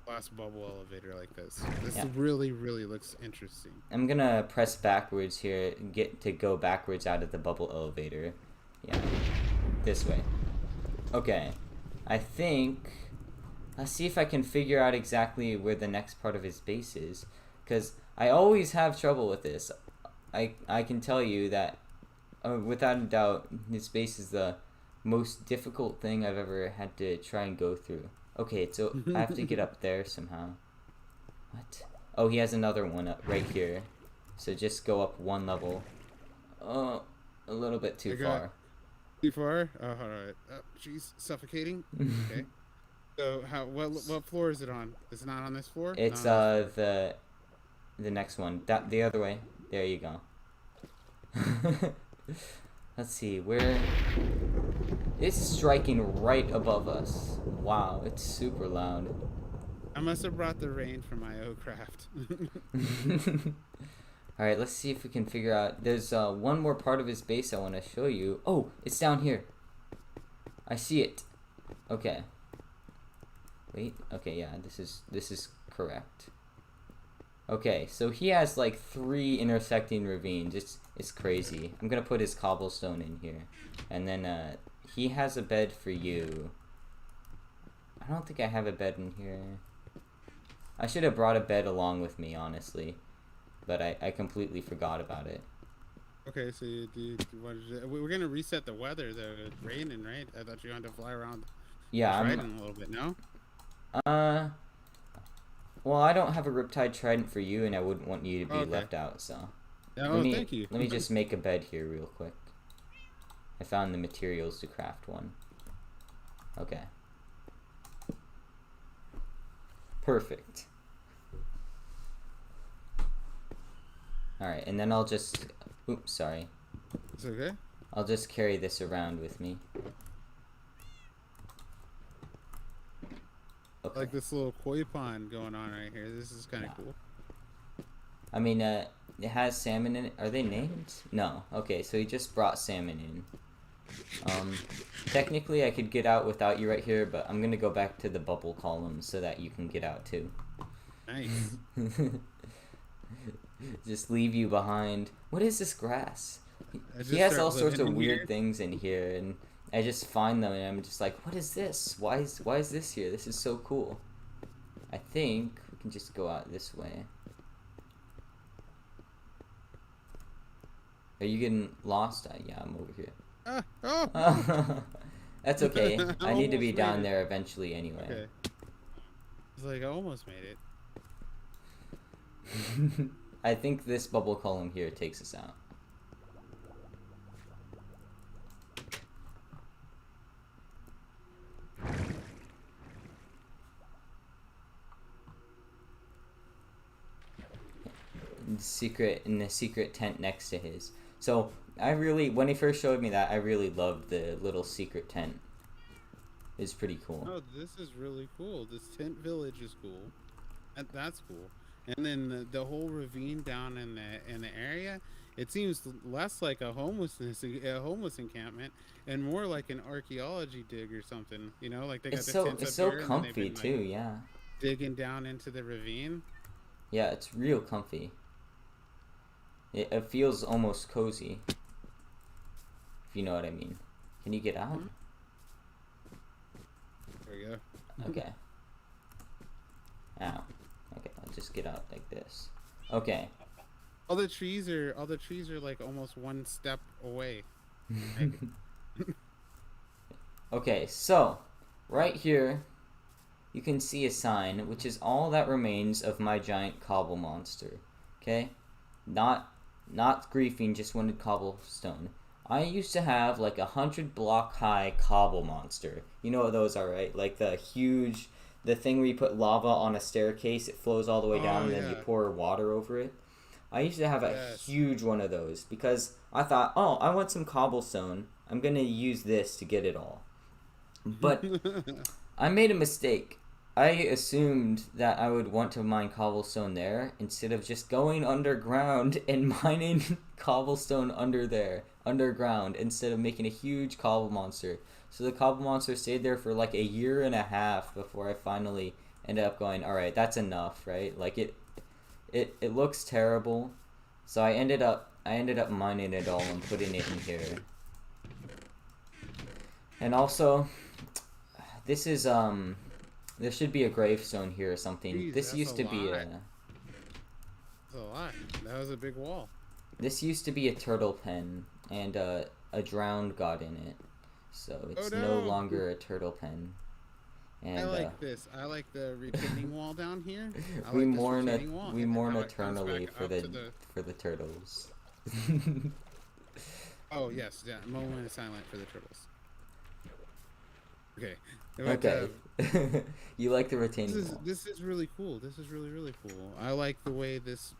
glass bubble elevator like this. This Yeah. really looks interesting. I'm gonna press backwards here, get to go backwards out of the bubble elevator. Yeah, this way. Okay, I think, let's see if I can figure out exactly where the next part of his base is, because I always have trouble with this. I can tell you that, without a doubt, his base is the most difficult thing I've ever had to try and go through. Okay, so I have to get up there somehow. What? Oh, he has another one up right here. So just go up one level. Oh, a little bit too far. Too far? Oh, alright. Oh, jeez, suffocating. Okay. So what floor is it on? Is it not on this floor? It's the next one. The other way. There you go. Let's see, where... It's striking right above us. Wow, it's super loud. I must have brought the rain from my craft. Alright, let's see if we can figure out... There's one more part of his base I want to show you. Oh, it's down here. I see it. Okay. Wait, okay, yeah, this is correct. Okay, so he has like 3 intersecting ravines. It's crazy. I'm gonna put his cobblestone in here, and then he has a bed for you. I don't think I have a bed in here. I should have brought a bed along with me, honestly, but I completely forgot about it. Okay, so we're gonna reset the weather though. It's raining, right? I thought you wanted to fly around. Yeah, Trident a little bit. No. Well, I don't have a Riptide Trident for you, and I wouldn't want you to be left out, so... Oh, thank you. Let me just make a bed here real quick. I found the materials to craft one. Okay. Perfect. Alright, and then I'll just... Oops, sorry. It's okay. I'll just carry this around with me. Okay. Like this little koi pond going on right here. This is kind of cool. I mean, it has salmon in it. Are they named? No. Okay, so he just brought salmon in. Technically I could get out without you right here, but I'm gonna go back to the bubble column so that you can get out too. Nice. Just leave you behind. What is this grass? Just He has start all sorts of living in weird here. things in here, and I just find them and I'm just like, what is this? Why is this here? This is so cool. I think we can just go out this way. Are you getting lost? Yeah, I'm over here. Oh. That's okay. I need to be Almost down made it. there eventually anyway. Okay. It's like I almost made it. I think this bubble column here takes us out. In the secret tent next to his. So when he first showed me that, I really loved the little secret tent. It's pretty cool. Oh, this is really cool. This tent village is cool. That's cool. And then the whole ravine down in the area, it seems less like a homeless encampment and more like an archaeology dig or something. You know, like they got It's the so tents it's up so here and then they've comfy been, like, too, yeah. digging down into the ravine. Yeah, it's real comfy. It feels almost cozy. If you know what I mean. Can you get out? There we go. Okay. Ow. Okay, I'll just get out like this. Okay. All the trees are like almost one step away. Right? Okay, so right here you can see a sign, which is all that remains of my giant cobble monster. Okay? Not griefing, just wanted cobblestone. I used to have like 100 block high cobble monster. You know what those are, right? Like the thing where you put lava on a staircase, it flows all the way down, Oh and then you yeah. pour water over it. I used to have a Yes. huge one of those because I thought, oh, I want some cobblestone. I'm gonna use this to get it all. But I made a mistake. I assumed that I would want to mine cobblestone there instead of just going underground and mining cobblestone underground, instead of making a huge cobble monster. So the cobble monster stayed there for like a year and a half before I finally ended up going, all right, that's enough, right? Like it looks terrible. So I ended up mining it all and putting it in here. And also, this is there should be a gravestone here or something. Jeez, This that's used a to be lot. a That's a lot. That was a big wall. this used to be a turtle pen, and a drowned got in it, so Oh it's no no! longer a turtle pen. And I like this. I like the retaining wall down here. I we like this mourn retaining wall, we and then mourn how it comes eternally back for up the to the. for the turtles. Oh yes, yeah. Moment of silence for the turtles. Okay. But, Okay. You like the retaining wall. this is really cool. This is really cool. I like the way this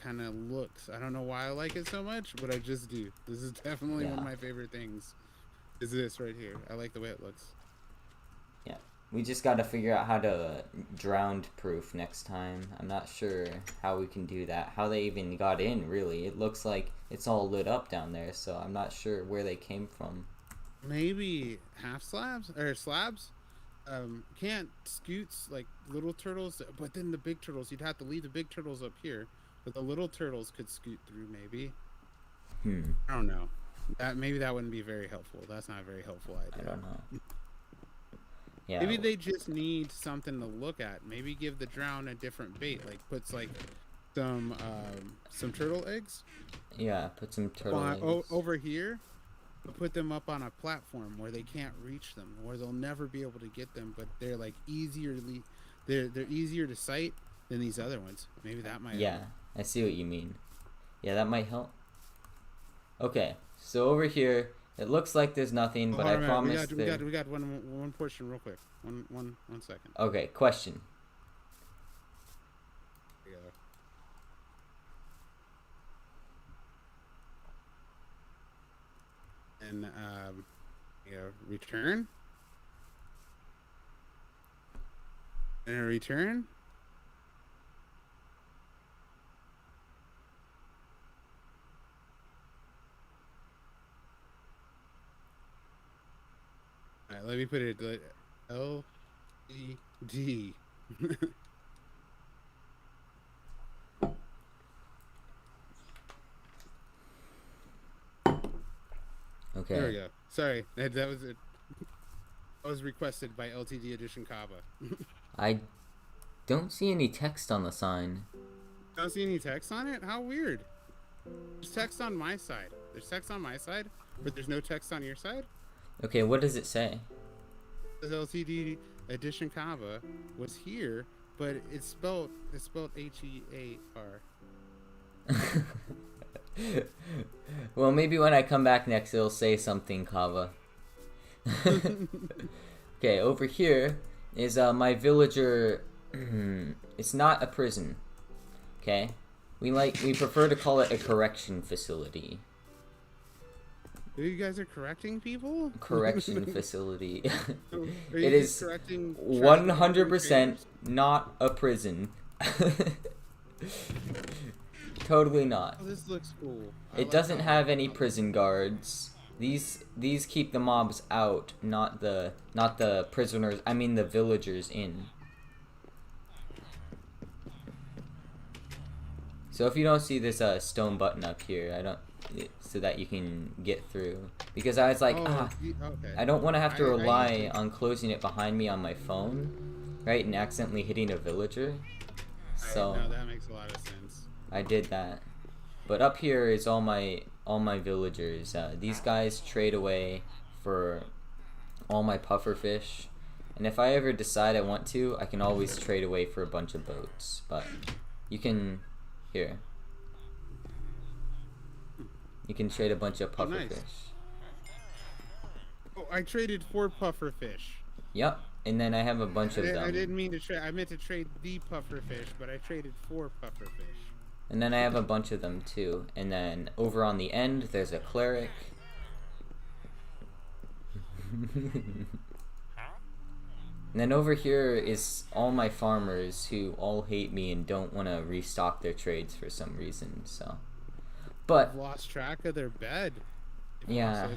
kind of looks. I don't know why I like it so much, but I just do. This is definitely one Yeah. of my favorite things. Is this right here? I like the way it looks. Yeah. We just got to figure out how to drowned proof next time. I'm not sure how we can do that. How they even got in, really. It looks like it's all lit up down there, so I'm not sure where they came from. Maybe half slabs or slabs. Can't scoots like little turtles, but then the big turtles, you'd have to leave the big turtles up here, but the little turtles could scoot through. Maybe. I don't know. Maybe that wouldn't be very helpful. That's not a very helpful idea. I don't know. Yeah. Maybe they just need something to look at. Maybe give the drown a different bait, like puts like some turtle eggs Yeah, put some turtle eggs. over here. Put them up on a platform where they can't reach them, where they'll never be able to get them, but they're like they're easier to sight than these other ones. Maybe that might Yeah, help. I see what you mean. Yeah, that might help. Okay, so over here, it looks like there's nothing, but Hold I on a minute. promise there... We got one portion real quick. One second. Okay, question. There we go. And return. And a return. All right, let me put it L E D. Okay. There we go. Sorry, that was it. That was requested by LTD Edition Kaba. I don't see any text on the sign. Don't see any text on it? How weird. There's text on my side. There's text on my side, but there's no text on your side? Okay, what does it say? The LTD Edition Kaba was here, but it's spelled Hear. Well, maybe when I come back next, it'll say something, Kava. Okay, over here is my villager. It's not a prison. Okay, we prefer to call it a correction facility. You guys are correcting people? Correction facility. Are you It just is correcting 100% not a prison. Totally not. Oh, this looks cool. It doesn't have any prison guards. These keep the mobs out, not the prisoners. I mean the villagers in. So if you don't see this stone button up here, so that you can get through, because I was like, okay. I don't want to have to rely used to- on closing it behind me on my phone, right, and accidentally hitting a villager. So No, that makes a lot of sense. I did that. But up here is all my villagers. These guys trade away for all my puffer fish, and if I ever decide I want to, I can always trade away for a bunch of boats. But you can You can trade a bunch of puffer nice. fish. Oh, I traded 4 puffer fish. Yep. And then I have a bunch of them. I didn't mean to trade. I meant to trade the puffer fish, but I traded 4 puffer fish. And then I have a bunch of them too. And then over on the end, there's a cleric. And then over here is all my farmers who all hate me and don't want to restock their trades for some reason. So, but I've lost track of their bed. yeah,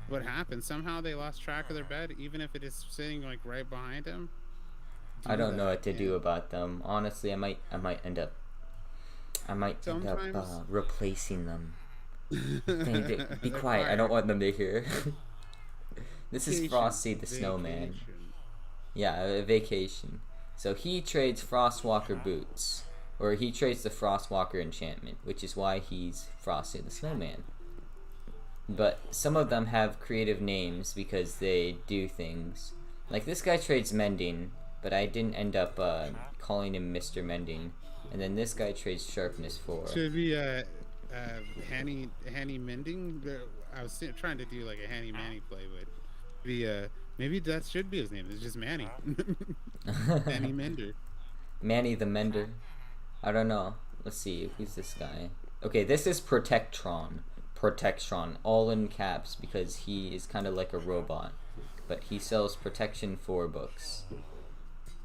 What happened? Somehow they lost track of their bed, even if it is sitting like right behind them. I don't know what to do about them. Honestly, I might end up replacing them. Be quiet. I don't want them to hear. This is Frosty the Snowman. Yeah, a vacation. So he trades Frostwalker boots. Or he trades the Frostwalker enchantment, which is why he's Frosty the Snowman. But some of them have creative names because they do things. Like this guy trades Mending, but I didn't end up calling him Mr. Mending. And then this guy trades Sharpness 4. Should be Hanny Mending. I was trying to do like a Hanny Manny play, but maybe that should be his name. It's just Manny. Manny Mender. Manny the Mender. I don't know. Let's see. Who's this guy? Okay, this is Protectron. Protectron, all in caps because he is kind of like a robot. But he sells Protection 4 books.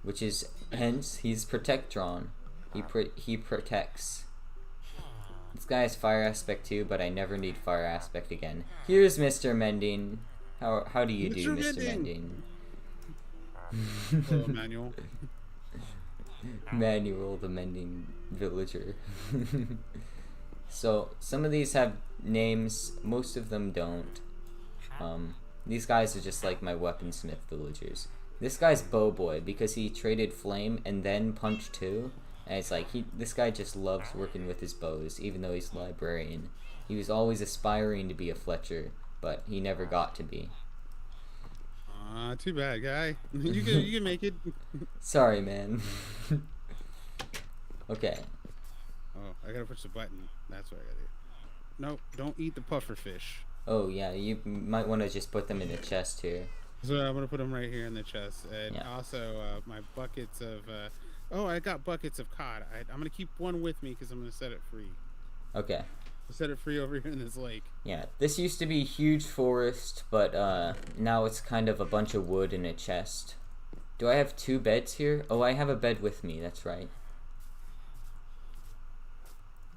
Which is, hence, he's Protectron. He protects. This guy has Fire Aspect too, but I never need Fire Aspect again. Here's Mr. Mending. How do you do, Mr. Mending? Hello, Manuel. Manuel the Mending Villager. So, some of these have names, most of them don't. These guys are just like my weaponsmith villagers. This guy's Bowboy because he traded Flame and then Punch 2. And it's like, this guy just loves working with his bows, even though he's a librarian. He was always aspiring to be a Fletcher, but he never got to be. Too bad, guy. You can make it. Sorry, man. Okay. Oh, I gotta push the button. That's what I gotta do. Nope, don't eat the puffer fish. Oh, yeah, you might want to just put them in the chest here. So I'm gonna put them right here in the chest. And yeah. Also, my buckets of... oh, I got buckets of cod. I'm gonna keep one with me because I'm gonna set it free. Okay. I'll set it free over here in this lake. Yeah, this used to be a huge forest, but now it's kind of a bunch of wood in a chest. Do I have 2 beds here? Oh, I have a bed with me, that's right.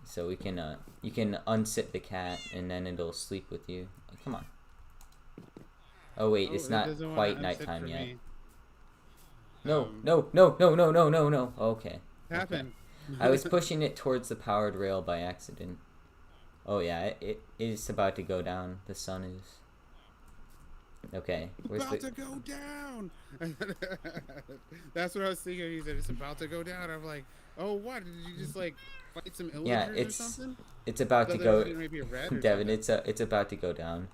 So we can, you can unsit the cat and then it'll sleep with you. Oh, come on. Oh wait, it's not quite nighttime yet. No. Okay. Happened. I was pushing it towards the powered rail by accident. Oh yeah, it is about to go down. The sun is. Okay. Where's about to go down. That's what I was thinking. He said it's about to go down. I'm like, oh, what? Did you just like fight some illagers or something? It's about to go. Maybe a red or Devin, something? it's about to go down.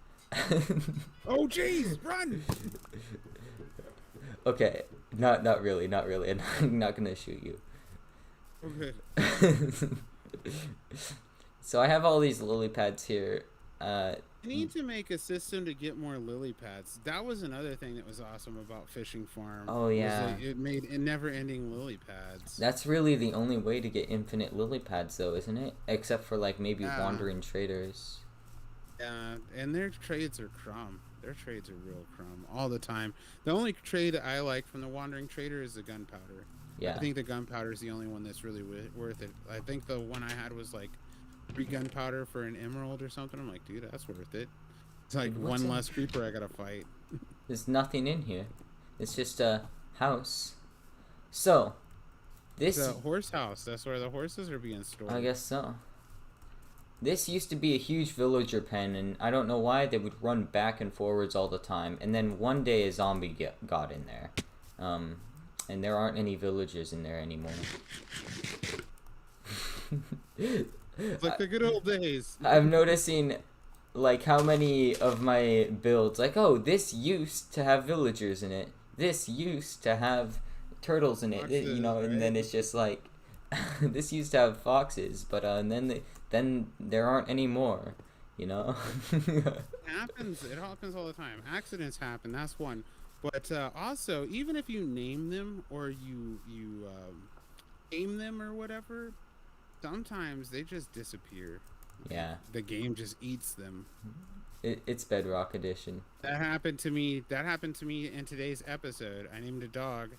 Oh jeez, run! Okay, not really. I'm not gonna shoot you. Okay. So I have all these lily pads here. I need to make a system to get more lily pads. That was another thing that was awesome about Fishing Farm. Oh yeah. It made never-ending lily pads. That's really the only way to get infinite lily pads, though, isn't it? Except for like maybe wandering traders. Yeah, and their trades are crumb. Their trades are real crumb all the time. The only trade I like from the wandering trader is the gunpowder. Yeah. I think the gunpowder is the only one that's really worth it. I think the one I had was like 3 gunpowder for an emerald or something. I'm like, dude, that's worth it. It's like one less creeper I gotta fight. There's nothing in here. It's just a house. So, this... It's a horse house. That's where the horses are being stored. I guess so. This used to be a huge villager pen, and I don't know why they would run back and forwards all the time. And then one day a zombie got in there. And there aren't any villagers in there anymore. It's like the good old days. I'm noticing, like, how many of my builds, like, oh, this used to have villagers in it. This used to have turtles in it, you know, and then it's just like, this used to have foxes, but and then there aren't any more, you know. It happens. It happens all the time. Accidents happen. That's one. But also, even if you name them or you aim them or whatever, sometimes they just disappear. Yeah. The game just eats them. It's Bedrock Edition. That happened to me. That happened to me in today's episode. I named a dog,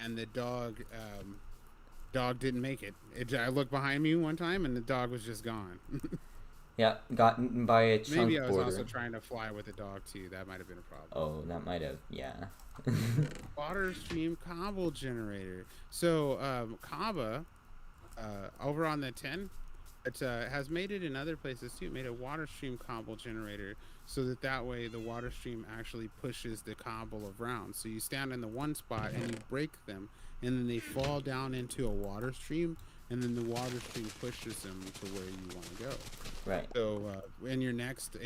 and the dog didn't make it. I looked behind me one time, and the dog was just gone. Yeah, gotten by a chunk Maybe I was border. also trying to fly with a dog too. That might have been a problem. Oh, that might have, yeah. Water stream cobble generator. So Kaba, over on the 10, it has made it in other places too. It made a water stream cobble generator so that way the water stream actually pushes the cobble around. So you stand in the one spot and you break them, and then they fall down into a water stream, and then the water stream pushes them to where you want to go. Right. So in your next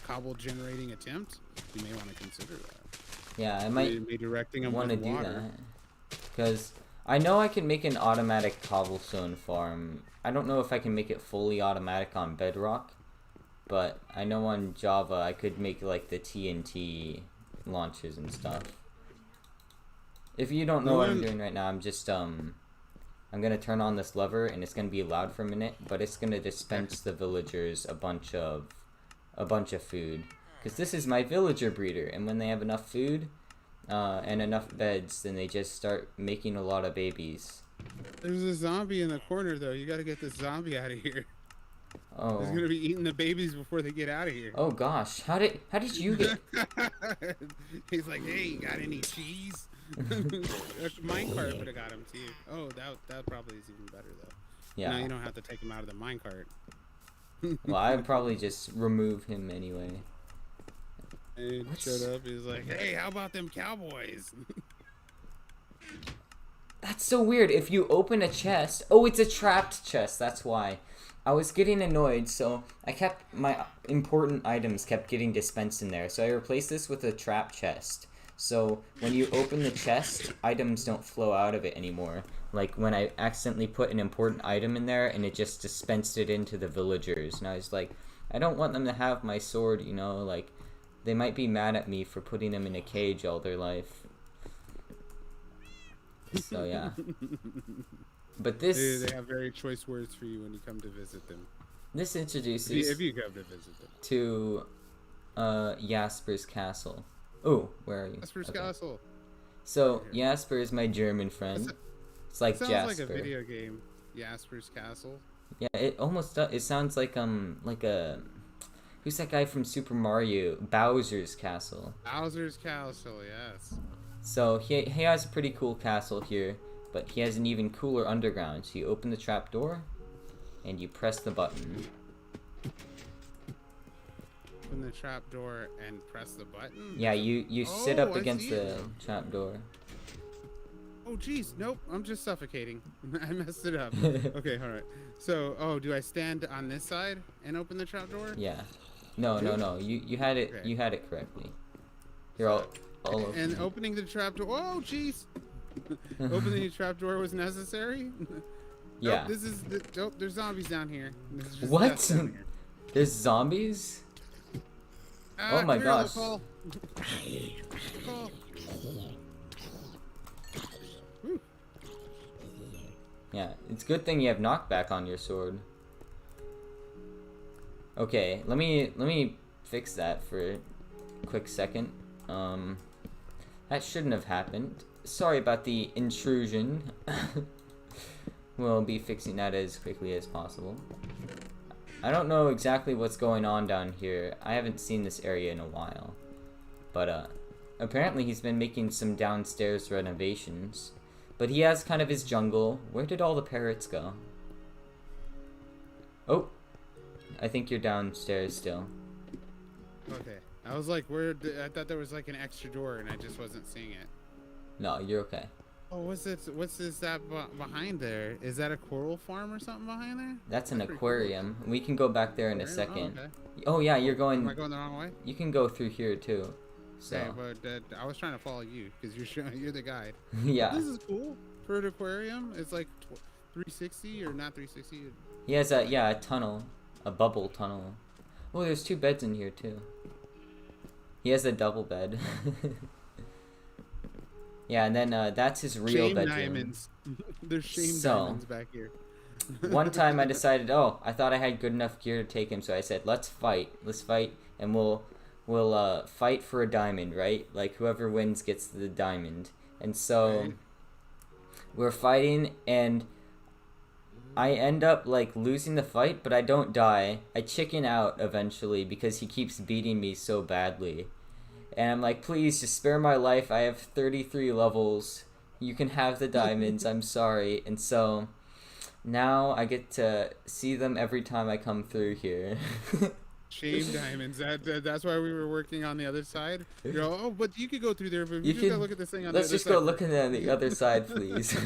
cobble generating attempt, you may want to consider that. Yeah, I might be directing them want to with do water. that. Because I know I can make an automatic cobblestone farm. I don't know if I can make it fully automatic on Bedrock, but I know on Java I could make like the TNT launches and stuff. If you don't know what I'm doing right now, I'm just I'm gonna turn on this lever and it's gonna be loud for a minute, but it's gonna dispense the villagers a bunch of food, because this is my villager breeder, and when they have enough food and enough beds, then they just start making a lot of babies. There's a zombie in the corner though. You got to get this zombie out of here. Oh. He's gonna be eating the babies before they get out of here. Oh gosh, how did you get? He's like, hey, you got any cheese? Minecart would have got him too. Oh, that probably is even better though. Yeah. Now you don't have to take him out of the minecart. Well, I'd probably just remove him anyway. And showed up. He's like, hey, how about them cowboys? That's so weird. If you open a chest, oh, it's a trapped chest. That's why. I was getting annoyed, so I kept my important items kept getting dispensed in there. So I replaced this with a trap chest. So when you open the chest, items don't flow out of it anymore. Like when I accidentally put an important item in there and it just dispensed it into the villagers. And I was like, I don't want them to have my sword, you know, like they might be mad at me for putting them in a cage all their life. So yeah. But this... They have very choice words for you when you come to visit them. This introduces... If you come to visit them. To Jasper's Castle. Oh, where are you? Jasper's Castle. So, Jasper is my German friend. It's like sounds Jasper. Like a video game. Jasper's Castle. Yeah, it almost does. It sounds like a... Who's that guy from Super Mario? Bowser's Castle. Bowser's Castle, yes. So, he has a pretty cool castle here, but he has an even cooler underground. So you open the trap door, and you press the button. Open the trap door and press the button? Yeah, you sit up against the trap door. Oh, jeez. Nope. I'm just suffocating. I messed it up. Okay, alright. So, do I stand on this side and open the trap door? Yeah. No. You had it. Okay. You had it correctly. You're all over. And opening the trap door. Oh, jeez. Opening the trap door was necessary. Yeah. Nope, there's zombies down here. What? There's zombies? Oh my gosh. Call. Yeah, it's a good thing you have knockback on your sword. Okay, let me fix that for a quick second. That shouldn't have happened. Sorry about the intrusion. We'll be fixing that as quickly as possible. I don't know exactly what's going on down here. I haven't seen this area in a while. But apparently he's been making some downstairs renovations. But he has kind of his jungle. Where did all the parrots go? Oh, I think you're downstairs still. Okay. I was like, I thought there was like an extra door and I just wasn't seeing it. No, you're okay. Oh, what's that behind there? Is that a coral farm or something behind there? That's an aquarium. Cool. We can go back there in a second. Oh, okay. Oh yeah, you're going... Am I going the wrong way? You can go through here too. So. Okay, but I was trying to follow you because you're the guide. Yeah. This is cool. for an aquarium? It's like 360 or not 360. He has a tunnel, a bubble tunnel. Oh, there's 2 beds in here too. He has a double bed. Yeah, and then that's his real Shame bedroom. diamonds. There's shame diamonds back here. One time I decided, I thought I had good enough gear to take him, so I said, let's fight, and we'll fight for a diamond, right? Like whoever wins gets the diamond. And so Right. we're fighting, and I end up like losing the fight, but I don't die. I chicken out eventually because he keeps beating me so badly. And I'm like, please just spare my life. I have 33 levels. You can have the diamonds. I'm sorry. And so now I get to see them every time I come through here. Shame diamonds. That's why we were working on the other side. You're all, oh, but you could go through there. But you just gotta look at this thing on the other side. Let's just go looking at the other side, please.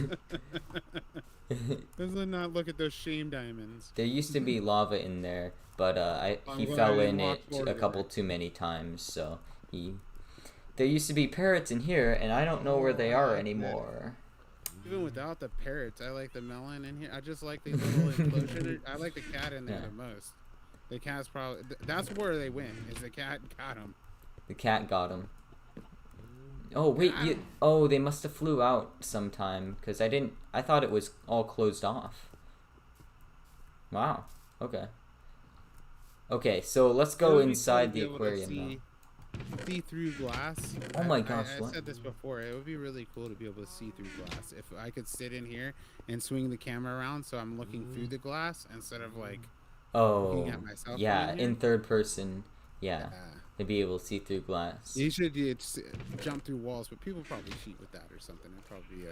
Let's not look at those shame diamonds. There used to be lava in there, but he fell in it a couple too many times, so there used to be parrots in here, and I don't know where they are anymore. Even without the parrots, I like the melon in here. I just like these little enclosure. I like the cat in there the most. The cat's probably that's where they win. Is the cat got him? The cat got him. Oh wait, they must have flew out sometime because I thought it was all closed off. Wow. Okay, so let's go inside the aquarium now. See through glass. Oh my gosh! I said this before. It would be really cool to be able to see through glass. If I could sit in here and swing the camera around, so I'm looking through the glass instead of like looking at myself. Yeah, in third person. Yeah, to be able to see through glass. You should jump through walls, but people probably cheat with that or something. It'd probably be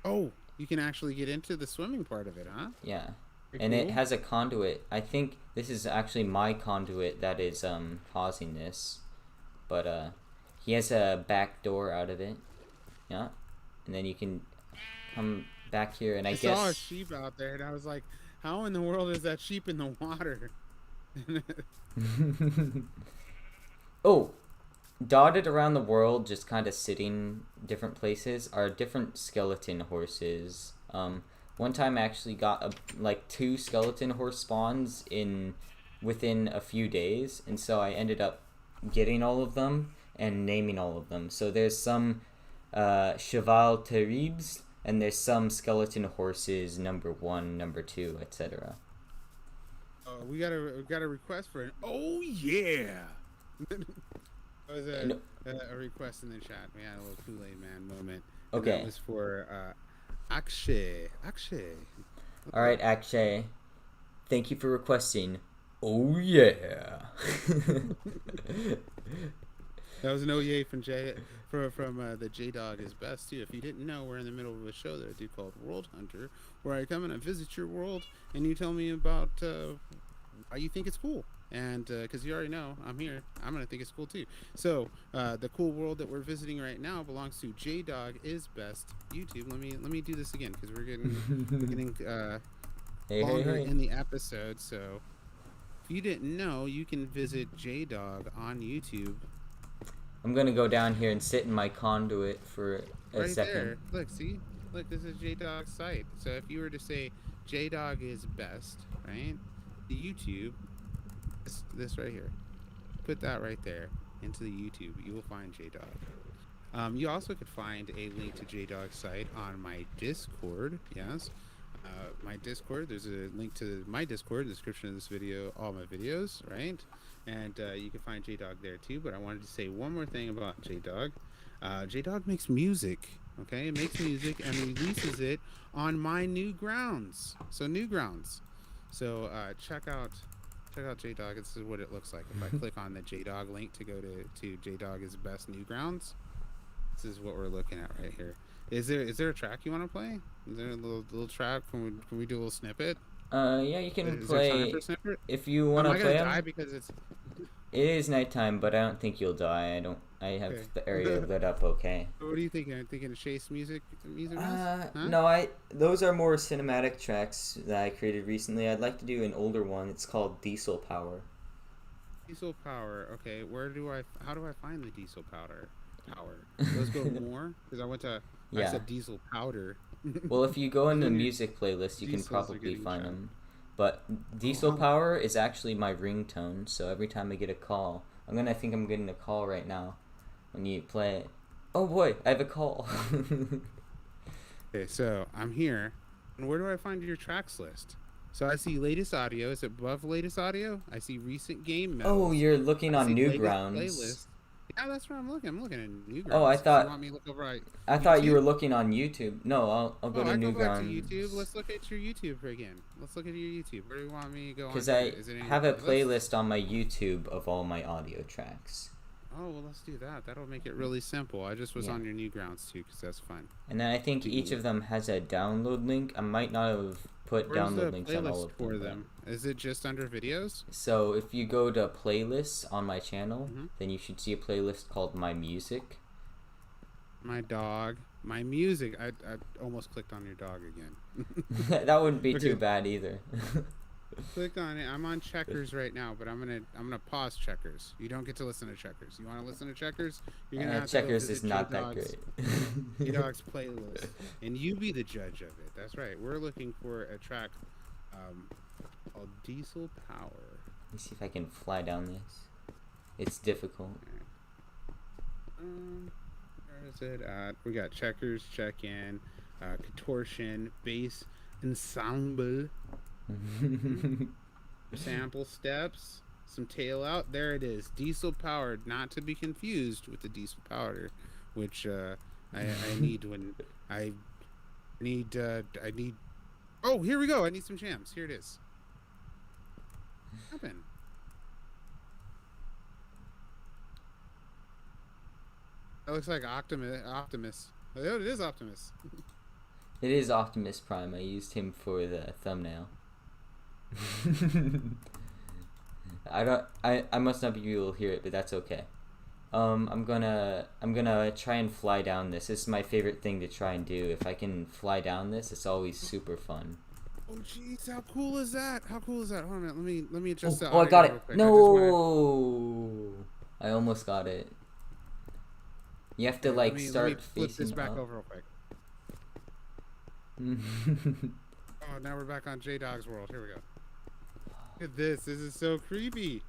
oh, you can actually get into the swimming part of it, huh? Yeah. And it has a conduit. I think this is actually my conduit that is causing this. But he has a back door out of it. Yeah. And then you can come back here, and I guess saw a sheep out there, and I was like, how in the world is that sheep in the water? Oh, dotted around the world, just kind of sitting different places, are different skeleton horses. One time I actually got like 2 skeleton horse spawns within a few days, and so I ended up getting all of them and naming all of them. So there's some cheval terribles, and there's some skeleton horses number 1, number 2, etc. We got a request for an oh yeah. That was a request in the chat. We had a little Kool-Aid Man moment. Okay. That was for Akshay. All right, Akshay. Thank you for requesting. Oh yeah. That was an oh yeah from the J Dog is best too. If you didn't know, we're in the middle of a show that I do called World Hunter, where I come and I visit your world, and you tell me about why you think it's cool. And because you already know I'm here, I'm gonna think it's cool too. So the cool world that we're visiting right now belongs to J Dog is best YouTube. Let me do this again because we're getting longer in the episode. So if you didn't know, you can visit J Dog on YouTube. I'm gonna go down here and sit in my conduit for a second. There. Look, this is J Dog's site. So if you were to say J Dog is best, right? The YouTube. This right here, put that right there into the YouTube. You will find J-Dog. You also could find a link to J-Dog's site on my Discord. Yes, my Discord. There's a link to my Discord in the description of this video, all my videos, right? And you can find J-Dog there too. But I wanted to say one more thing about J-Dog. J-Dog makes music. Okay, it makes music and releases it on my new grounds. So new grounds. So check out J-Dog. This is what it looks like. If I click on the J-Dog link to go to J-Dog is best new grounds, this is what we're looking at right here. Is there a track you want to play? Is there a little track? Can we do a little snippet? Yeah, you can is play there time for snippet? If you want to play them. Die because it's... It is nighttime, but I don't think you'll die. I have the area lit up okay. What are you thinking? Are you thinking of Chase music? Huh? No, those are more cinematic tracks that I created recently. I'd like to do an older one. It's called Diesel Power. Diesel Power. Okay, how do I find the Diesel Power? Let's go more because I said Diesel Powder. Well, if you go in the Your music playlist, you can diesels are probably getting find shot. them. But diesel power is actually my ringtone, so every time I get a call, I think I'm getting a call right now when you play it. Oh boy, I have a call. Okay, so I'm here. And where do I find your tracks list? So I see latest audio. Is it above latest audio? I see recent game Oh, medals. you're looking I on see latest Newgrounds. playlist. Yeah, that's where I'm looking. I'm looking at Oh, I Newgrounds. So you thought want me to look over at I thought you YouTube? were looking on YouTube. No, I'll go Oh, to I go back to YouTube. Newgrounds Let's look at your YouTube again. Let's look at your YouTube. Where do you want me to go because onto I it? Is it in your have a playlists? playlist on my YouTube of all my audio tracks. Oh, well, let's do that. That'll make it really simple. I just was Yeah. on your Newgrounds too, because that's fun. And then I think each of them has a download link. I might not have put Where's download the links on all playlist of for them. them? Is it just under videos? So if you go to playlists on my channel, Mhm. then you should see a playlist called My Music. My dog, my music. I almost clicked on your dog again. That wouldn't be Okay. too bad either. Click on it. I'm on Checkers right now, but I'm gonna pause Checkers. You don't get to listen to Checkers. You want to listen to Checkers? You're gonna have to go Checkers visit is not that J-Dog's great. J-Dog's playlist, and you be the judge of it. That's right. We're looking for a track called Diesel Power. Let me see if I can fly down this. It's difficult. Where is it at? We got Checkers, Check-In, Contortion, Bass Ensemble, Sample Steps, some Tail Out. There it is. Diesel Powered, not to be confused with the Diesel Powder, which I need when I need. Oh, here we go. I need some jams. Here it is. What happened? That looks like Optimus. Oh, it is Optimus. It is Optimus Prime. I used him for the thumbnail. I must not be able to hear it, but that's okay. I'm gonna try and fly down this. This is my favorite thing to try and do. If I can fly down this, it's always super fun. Oh jeez, how cool is that? How cool is that? Hold on a minute. Let me adjust the Oh, I audio got real it. quick. No, I almost got it. You have to Let like me start flip this facing back up. over real quick. Oh, now we're back on J-Dog's world. Here we go. Look at this. This is so creepy.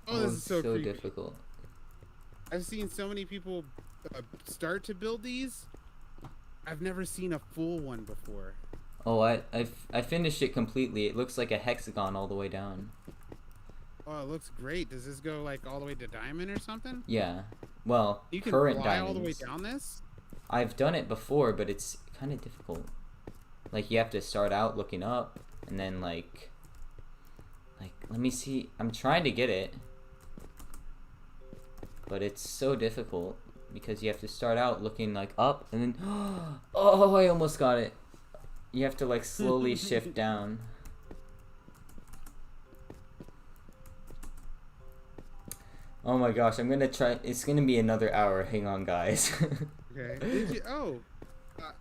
Oh, this is it's so creepy. difficult. I've seen so many people start to build these. I've never seen a full one before. Oh, I finished it completely. It looks like a hexagon all the way down. Oh, it looks great. Does this go like all the way to diamond or something? Yeah. Well, You can current fly diamonds. all the way down this? I've done it before, but it's kind of difficult. Like you have to start out looking up, and then like let me see. I'm trying to get it, but it's so difficult because you have to start out looking like up, and then oh, I almost got it. You have to like slowly shift down. Oh my gosh, I'm gonna try. It's gonna be another hour. Hang on, guys. Okay. Did you? Oh,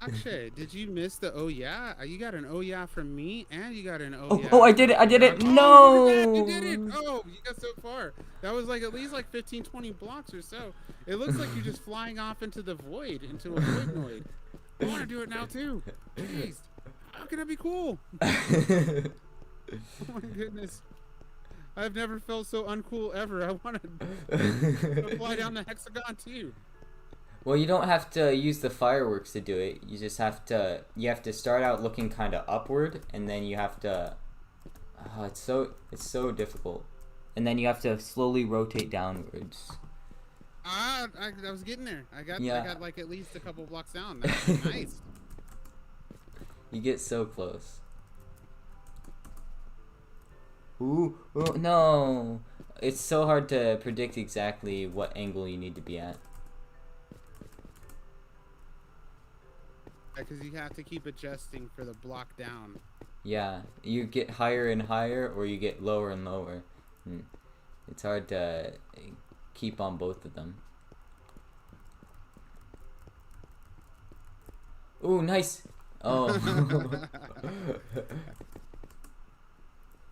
Akshay, did you miss the oh yeah? You got an oh yeah from me, and you got an oh yeah. Oh, I did it! I did it! Oh, No! look at that, you did it! Oh, you got so far. That was like at least like 15, 20 blocks or so. It looks like you're just flying off into the void, into a voidnoid. I want to do it now too. Jeez, how can that be cool? Oh my goodness. I've never felt so uncool ever. I want to fly down the hexagon too. Well, you don't have to use the fireworks to do it. You just have to. You have to start out looking kind of upward, and then you have to. Oh, it's so difficult, and then you have to slowly rotate downwards. I was getting there. I got like at least a couple blocks down. That's nice. You get so close. Ooh, oh, no! It's so hard to predict exactly what angle you need to be at. Because you have to keep adjusting for the block down. Yeah, you get higher and higher, or you get lower and lower. It's hard to keep on both of them. Ooh, nice! Oh.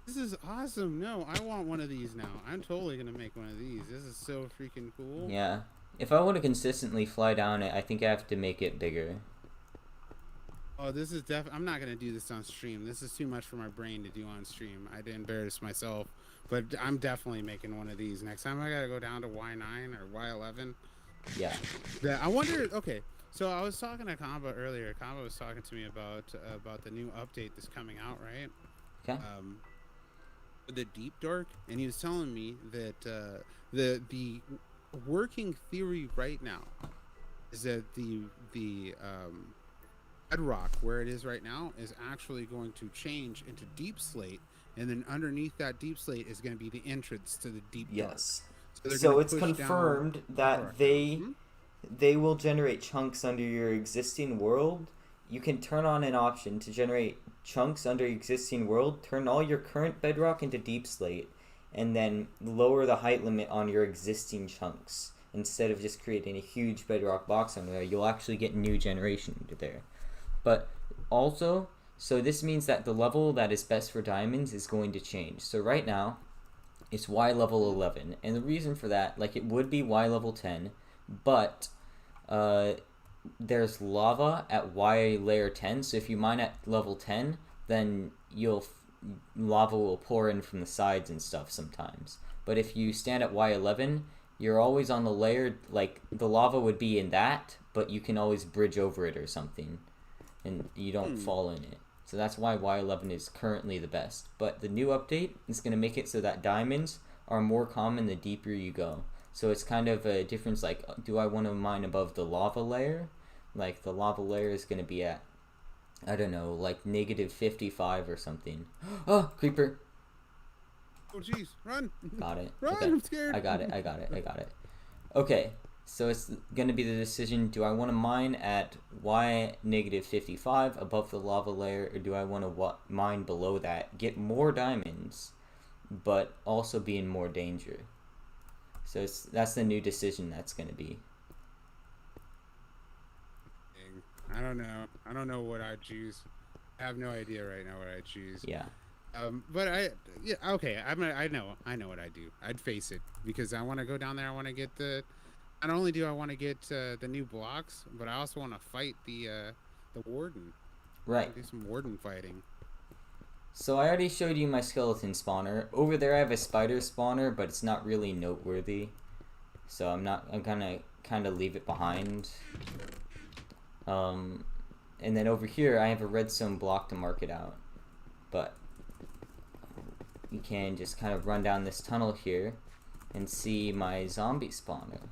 This is awesome. No, I want one of these now. I'm totally going to make one of these. This is so freaking cool. Yeah. If I want to consistently fly down it, I think I have to make it bigger. Oh, this is I'm not gonna do this on stream. This is too much for my brain to do on stream. I'd embarrass myself, but I'm definitely making one of these next time. I gotta go down to Y9 or Y11. Yeah. I wonder. Okay, so I was talking to Kamba earlier. Kamba was talking to me about the new update that's coming out, right? Okay. The Deep Dark, and he was telling me that the working theory right now is that the bedrock where it is right now is actually going to change into deep slate, and then underneath that deep slate is going to be the entrance to the deep dark. Yes. So it's confirmed that they will generate chunks under your existing world. You can turn on an option to generate chunks under existing world, turn all your current bedrock into deep slate, and then lower the height limit on your existing chunks. Instead of just creating a huge bedrock box under there, you'll actually get new generation into there. But also, so this means that the level that is best for diamonds is going to change. So right now, it's Y level 11. And the reason for that, like it would be Y level 10, but there's lava at Y layer 10. So if you mine at level 10, then lava will pour in from the sides and stuff sometimes. But if you stand at Y11, you're always on the layer, like the lava would be in that, but you can always bridge over it or something. And you don't fall in it. So that's why Y11 is currently the best. But the new update is going to make it so that diamonds are more common the deeper you go. So it's kind of a difference, like, do I want to mine above the lava layer? Like, the lava layer is going to be at, I don't know, like negative 55 or something. Oh, creeper. Oh, jeez. Run. Got it. Run, okay. I'm scared. I got it. Okay. So it's going to be the decision, do I want to mine at Y negative 55 above the lava layer, or do I want to mine below that, get more diamonds, but also be in more danger? So that's the new decision that's going to be. I don't know what I'd choose. I have no idea right now what I'd choose. Yeah. But okay. I know what I'd do. I'd face it because I want to go down there. I want to get not only do I want to get the new blocks, but I also want to fight the warden. Right. Do some warden fighting. So I already showed you my skeleton spawner. Over there I have a spider spawner, but it's not really noteworthy. So I'm gonna kind of leave it behind. And then over here I have a redstone block to mark it out. But you can just kind of run down this tunnel here and see my zombie spawner.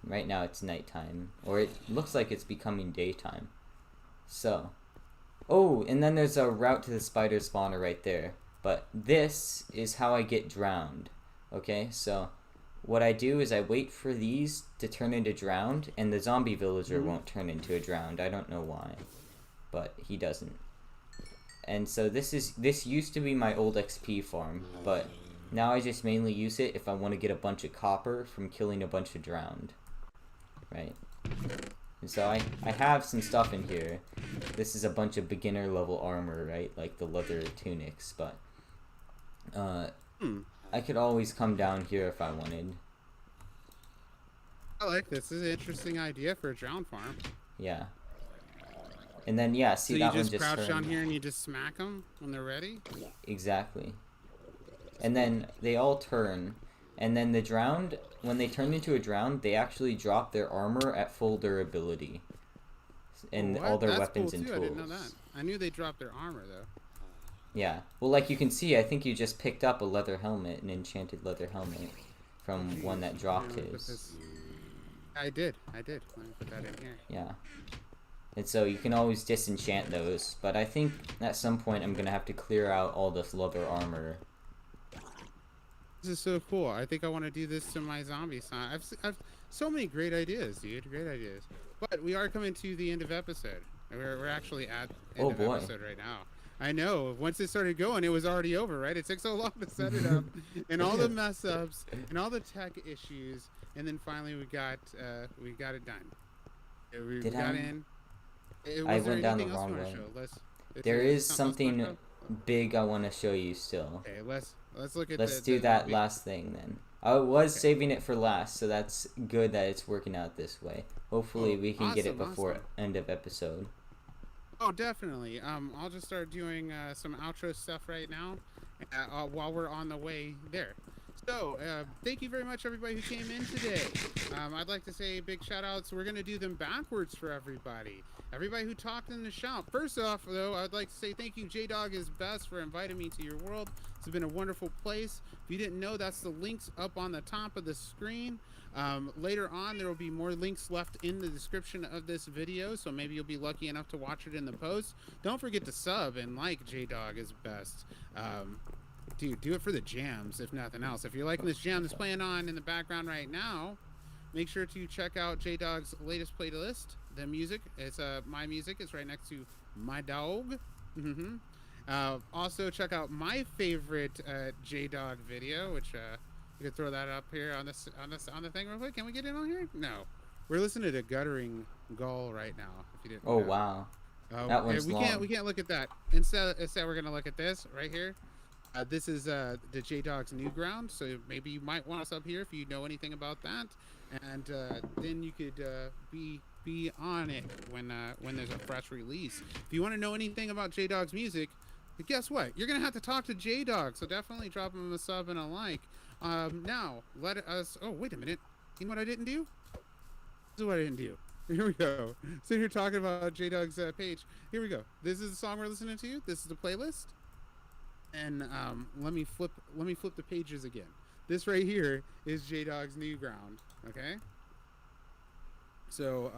Right now it's nighttime, or it looks like it's becoming daytime. So, oh, and then there's a route to the spider spawner right there. But this is how I get drowned. Okay, so what I do is I wait for these to turn into drowned, and the zombie villager won't turn into a drowned. I don't know why, but he doesn't. And so this used to be my old XP farm, but now I just mainly use it if I want to get a bunch of copper from killing a bunch of drowned. Right. And so I have some stuff in here. This is a bunch of beginner level armor, right? Like the leather tunics, but I could always come down here if I wanted. I like this. This is an interesting idea for a drown farm. Yeah. And then yeah, see, so that you one just just crouch turned. down here and you just smack them when they're ready. Exactly. And then they all turn, and then the drowned, when they turn into a drowned, they actually drop their armor at full durability, and all their weapons and tools. I didn't know that. I knew they dropped their armor though. Yeah. Well, like you can see, I think you just picked up a leather helmet, an enchanted leather helmet, from one that dropped his. I did. Let me put that in here. Yeah. And so you can always disenchant those, but I think at some point I'm gonna have to clear out all this leather armor. This is so cool. I think I want to do this to my zombies. I've so many great ideas, dude. Great ideas. But we are coming to the end of episode. We're actually at end of episode right now. I know. Once it started going, it was already over, right? It took so long to set it up, and all the mess ups, and all the tech issues, and then finally we got it done. We got in. I went down the wrong way. There is something big I want to show you still. Okay, let's look at. Let's do that last thing then. I was saving it for last, so that's good that it's working out this way. Hopefully we can get it before end of episode. Oh, definitely. I'll just start doing some outro stuff right now while we're on the way there. So, thank you very much, everybody who came in today. I'd like to say big shout outs. We're going to do them backwards for everybody. Everybody who talked in the shout. First off, though, I'd like to say thank you, J-Dog is Best, for inviting me to your world. It's been a wonderful place. If you didn't know, that's the links up on the top of the screen. Later on, there will be more links left in the description of this video, so maybe you'll be lucky enough to watch it in the post. Don't forget to sub and like J-Dog is Best. Dude, do it for the jams, if nothing else. If you're liking this jam that's playing on in the background right now, make sure to check out J-Dog's latest playlist. The music, it's my music. It's right next to my dog. Also, check out my favorite J-Dog video, which you could throw that up here on the thing real quick. Can we get it on here? No, we're listening to Guttering Gull right now. If you didn't. Oh wow, that one's long. We can't look at that. Instead, we're gonna look at this right here. This is the J-Dog's new ground, so maybe you might want us up here if you know anything about that, and then you could be on it when there's a fresh release. If you want to know anything about J-Dog's music, guess what? You're gonna have to talk to J-Dog, so definitely drop him a sub and a like. Now let us. Oh, wait a minute. You know what I didn't do? This is what I didn't do. Here we go. So you're talking about J-Dog's page. Here we go. This is the song we're listening to. This is the playlist. And let me flip the pages again. This right here is J-Dog's new ground. Okay. So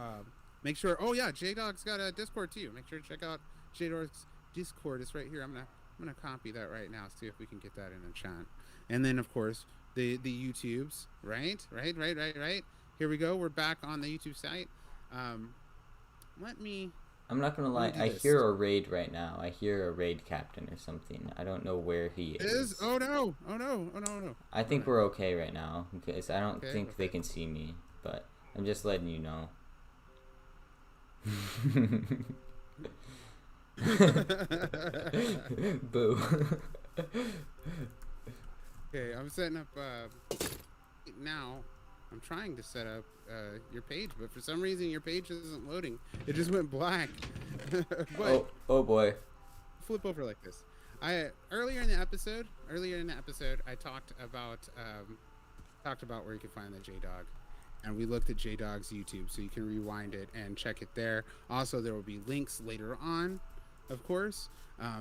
make sure. Oh yeah, J-Dog's got a Discord too. Make sure to check out J-Dog's Discord. It's right here. I'm gonna copy that right now. See if we can get that in the chat. And then of course the YouTubes. Right. Here we go. We're back on the YouTube site. I'm not gonna lie, I hear a raid right now. I hear a raid captain or something. I don't know where he is. Oh no. I think we're okay right now, because I don't think they can see me, but I'm just letting you know. Boo. Okay, I'm setting up now. I'm trying to set up your page, but for some reason your page isn't loading. It just went black. But oh boy. Flip over like this. Earlier in the episode, I talked about where you can find the J-Dog, and we looked at J-Dog's YouTube, so you can rewind it and check it there. Also, there will be links later on, of course.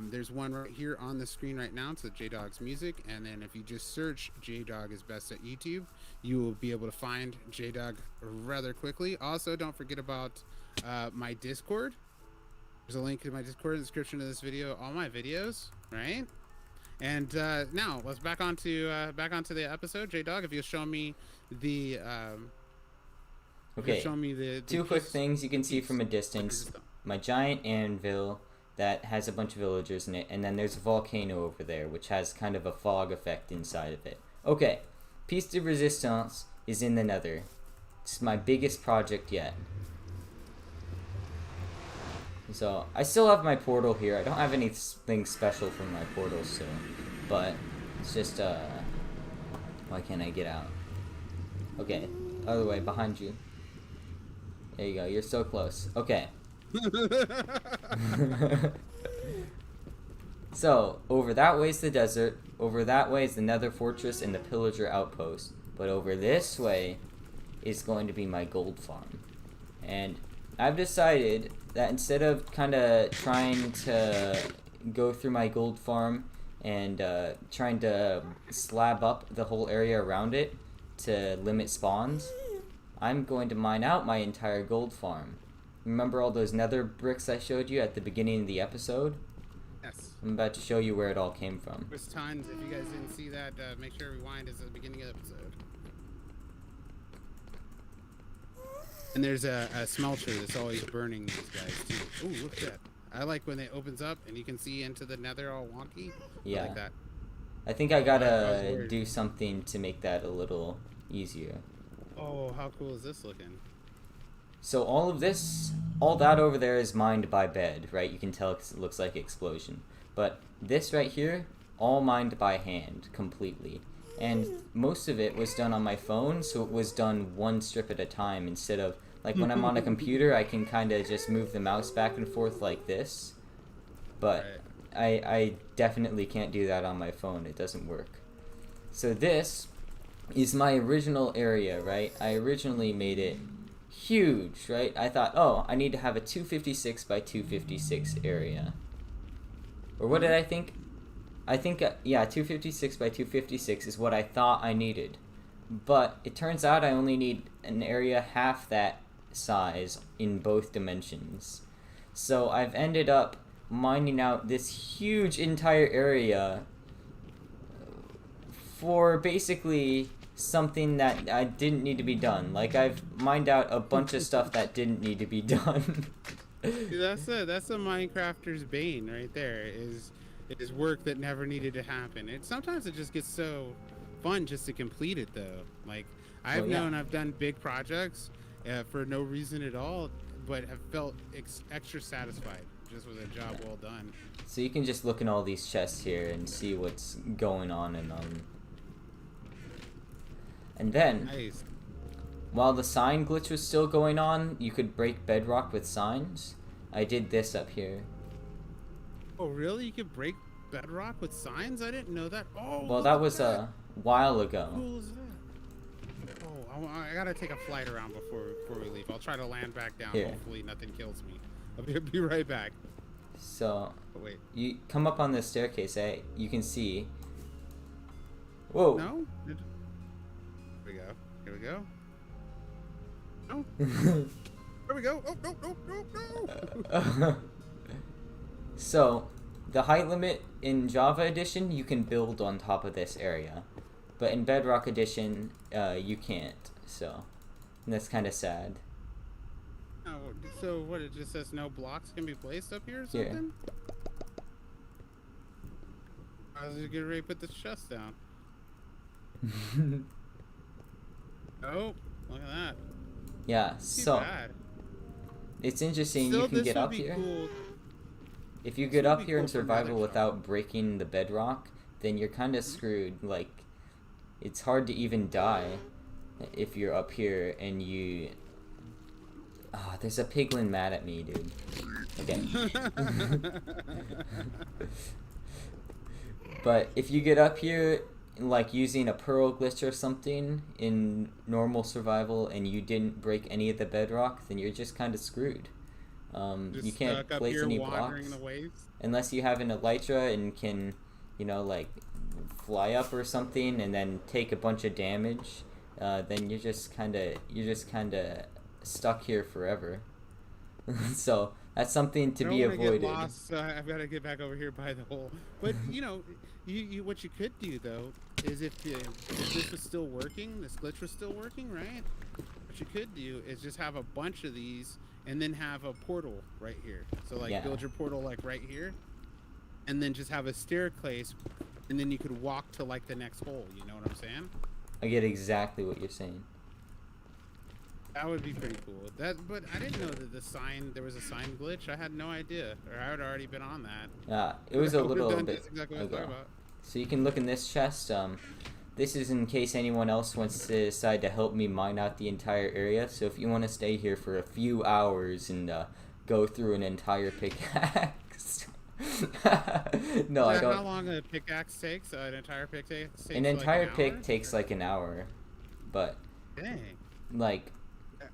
There's one right here on the screen right now to J-Dog's music, and then if you just search J-Dog is Best at YouTube, you will be able to find J-Dog rather quickly. Also, don't forget about my Discord. There's a link to my Discord in the description of this video, all my videos, right? And now let's back onto the episode. J-Dog, if you'll show me the two quick things you can see from a distance. My giant anvil that has a bunch of villagers in it, and then there's a volcano over there which has kind of a fog effect inside of it. Okay, Piece de Resistance is in the Nether. It's my biggest project yet. So I still have my portal here. I don't have anything special for my portal still, but it's just why can't I get out? Okay, other way, behind you. There you go, you're so close. Okay. So, over that way is the desert, over that way is the Nether Fortress and the Pillager Outpost, but over this way is going to be my gold farm. And I've decided that instead of kind of trying to go through my gold farm and trying to slab up the whole area around it to limit spawns, I'm going to mine out my entire gold farm. Remember all those nether bricks I showed you at the beginning of the episode? Yes. I'm about to show you where it all came from. There's tons. If you guys didn't see that, make sure to rewind is at the beginning of the episode. And there's a smelter that's always burning these guys too. Ooh, look at that. I like when it opens up and you can see into the nether all wonky. Yeah. I like that. I think I gotta do something to make that a little easier. Oh, how cool is this looking? So all that over there is mined by bed, right? You can tell because it looks like explosion. But this right here, all mined by hand, completely. And most of it was done on my phone, so it was done one strip at a time instead of Like when I'm on a computer, I can kind of just move the mouse back and forth like this. But I definitely can't do that on my phone. It doesn't work. So this is my original area, right? I originally made it huge, right? I thought, oh, I need to have a 256 by 256 area. Or what did I think? I think, yeah, 256 by 256 is what I thought I needed. But it turns out I only need an area half that size in both dimensions. So I've ended up mining out this huge entire area for basically something that I didn't need to be done. Like, I've mined out a bunch of stuff that didn't need to be done. That's a Minecrafter's bane right there. Is work that never needed to happen. Sometimes it just gets so fun just to complete it though. Like I've known I've done big projects for no reason at all, but have felt extra satisfied just with a job well done. So you can just look in all these chests here and see what's going on in them. And then, nice. While the sign glitch was still going on, you could break bedrock with signs. I did this up here. Oh really? You could break bedrock with signs? I didn't know that. Oh, well, that was a while ago. How cool is that? Oh, I gotta take a flight around before we leave. I'll try to land back down. Here. Hopefully nothing kills me. I'll be right back. So, wait. You come up on this staircase, you can see. Whoa. No? Here we go. Here we go. No. There we go. Oh, no. So, the height limit in Java Edition, you can build on top of this area. But in Bedrock Edition, you can't. So, that's kind of sad. Oh, so what, it just says no blocks can be placed up here or something? I was getting ready to put this chest down. Oh, look at that. Yeah, so bad. It's interesting. Still, you can get up here. Cool. If you get up here in survival without breaking the bedrock, then you're kind of screwed. Like, it's hard to even die if you're up here and you... Oh, there's a piglin mad at me, dude. Okay. But if you get up here, like using a pearl glitch or something in normal survival and you didn't break any of the bedrock, then you're just kind of screwed. You can't place any blocks unless you have an elytra and can, you know, like fly up or something and then take a bunch of damage. Then you're just kind of stuck here forever. So that's something to be avoided. Get lost, so I've got to get back over here by the hole. But you know, you what you could do though is if this was still working, this glitch was still working, right? What you could do is just have a bunch of these and then have a portal right here. So like build your portal like right here, and then just have a staircase, and then you could walk to like the next hole. You know what I'm saying? I get exactly what you're saying. That would be pretty cool. But I didn't know that there was a sign glitch. I had no idea, or I would already been on that. Yeah, it was a little bit ago. So you can look in this chest. This is in case anyone else wants to decide to help me mine out the entire area. So if you want to stay here for a few hours and go through an entire pickaxe. No, I don't. How long a pickaxe takes? An entire pick takes? An entire pick takes like an hour, but dang. Like.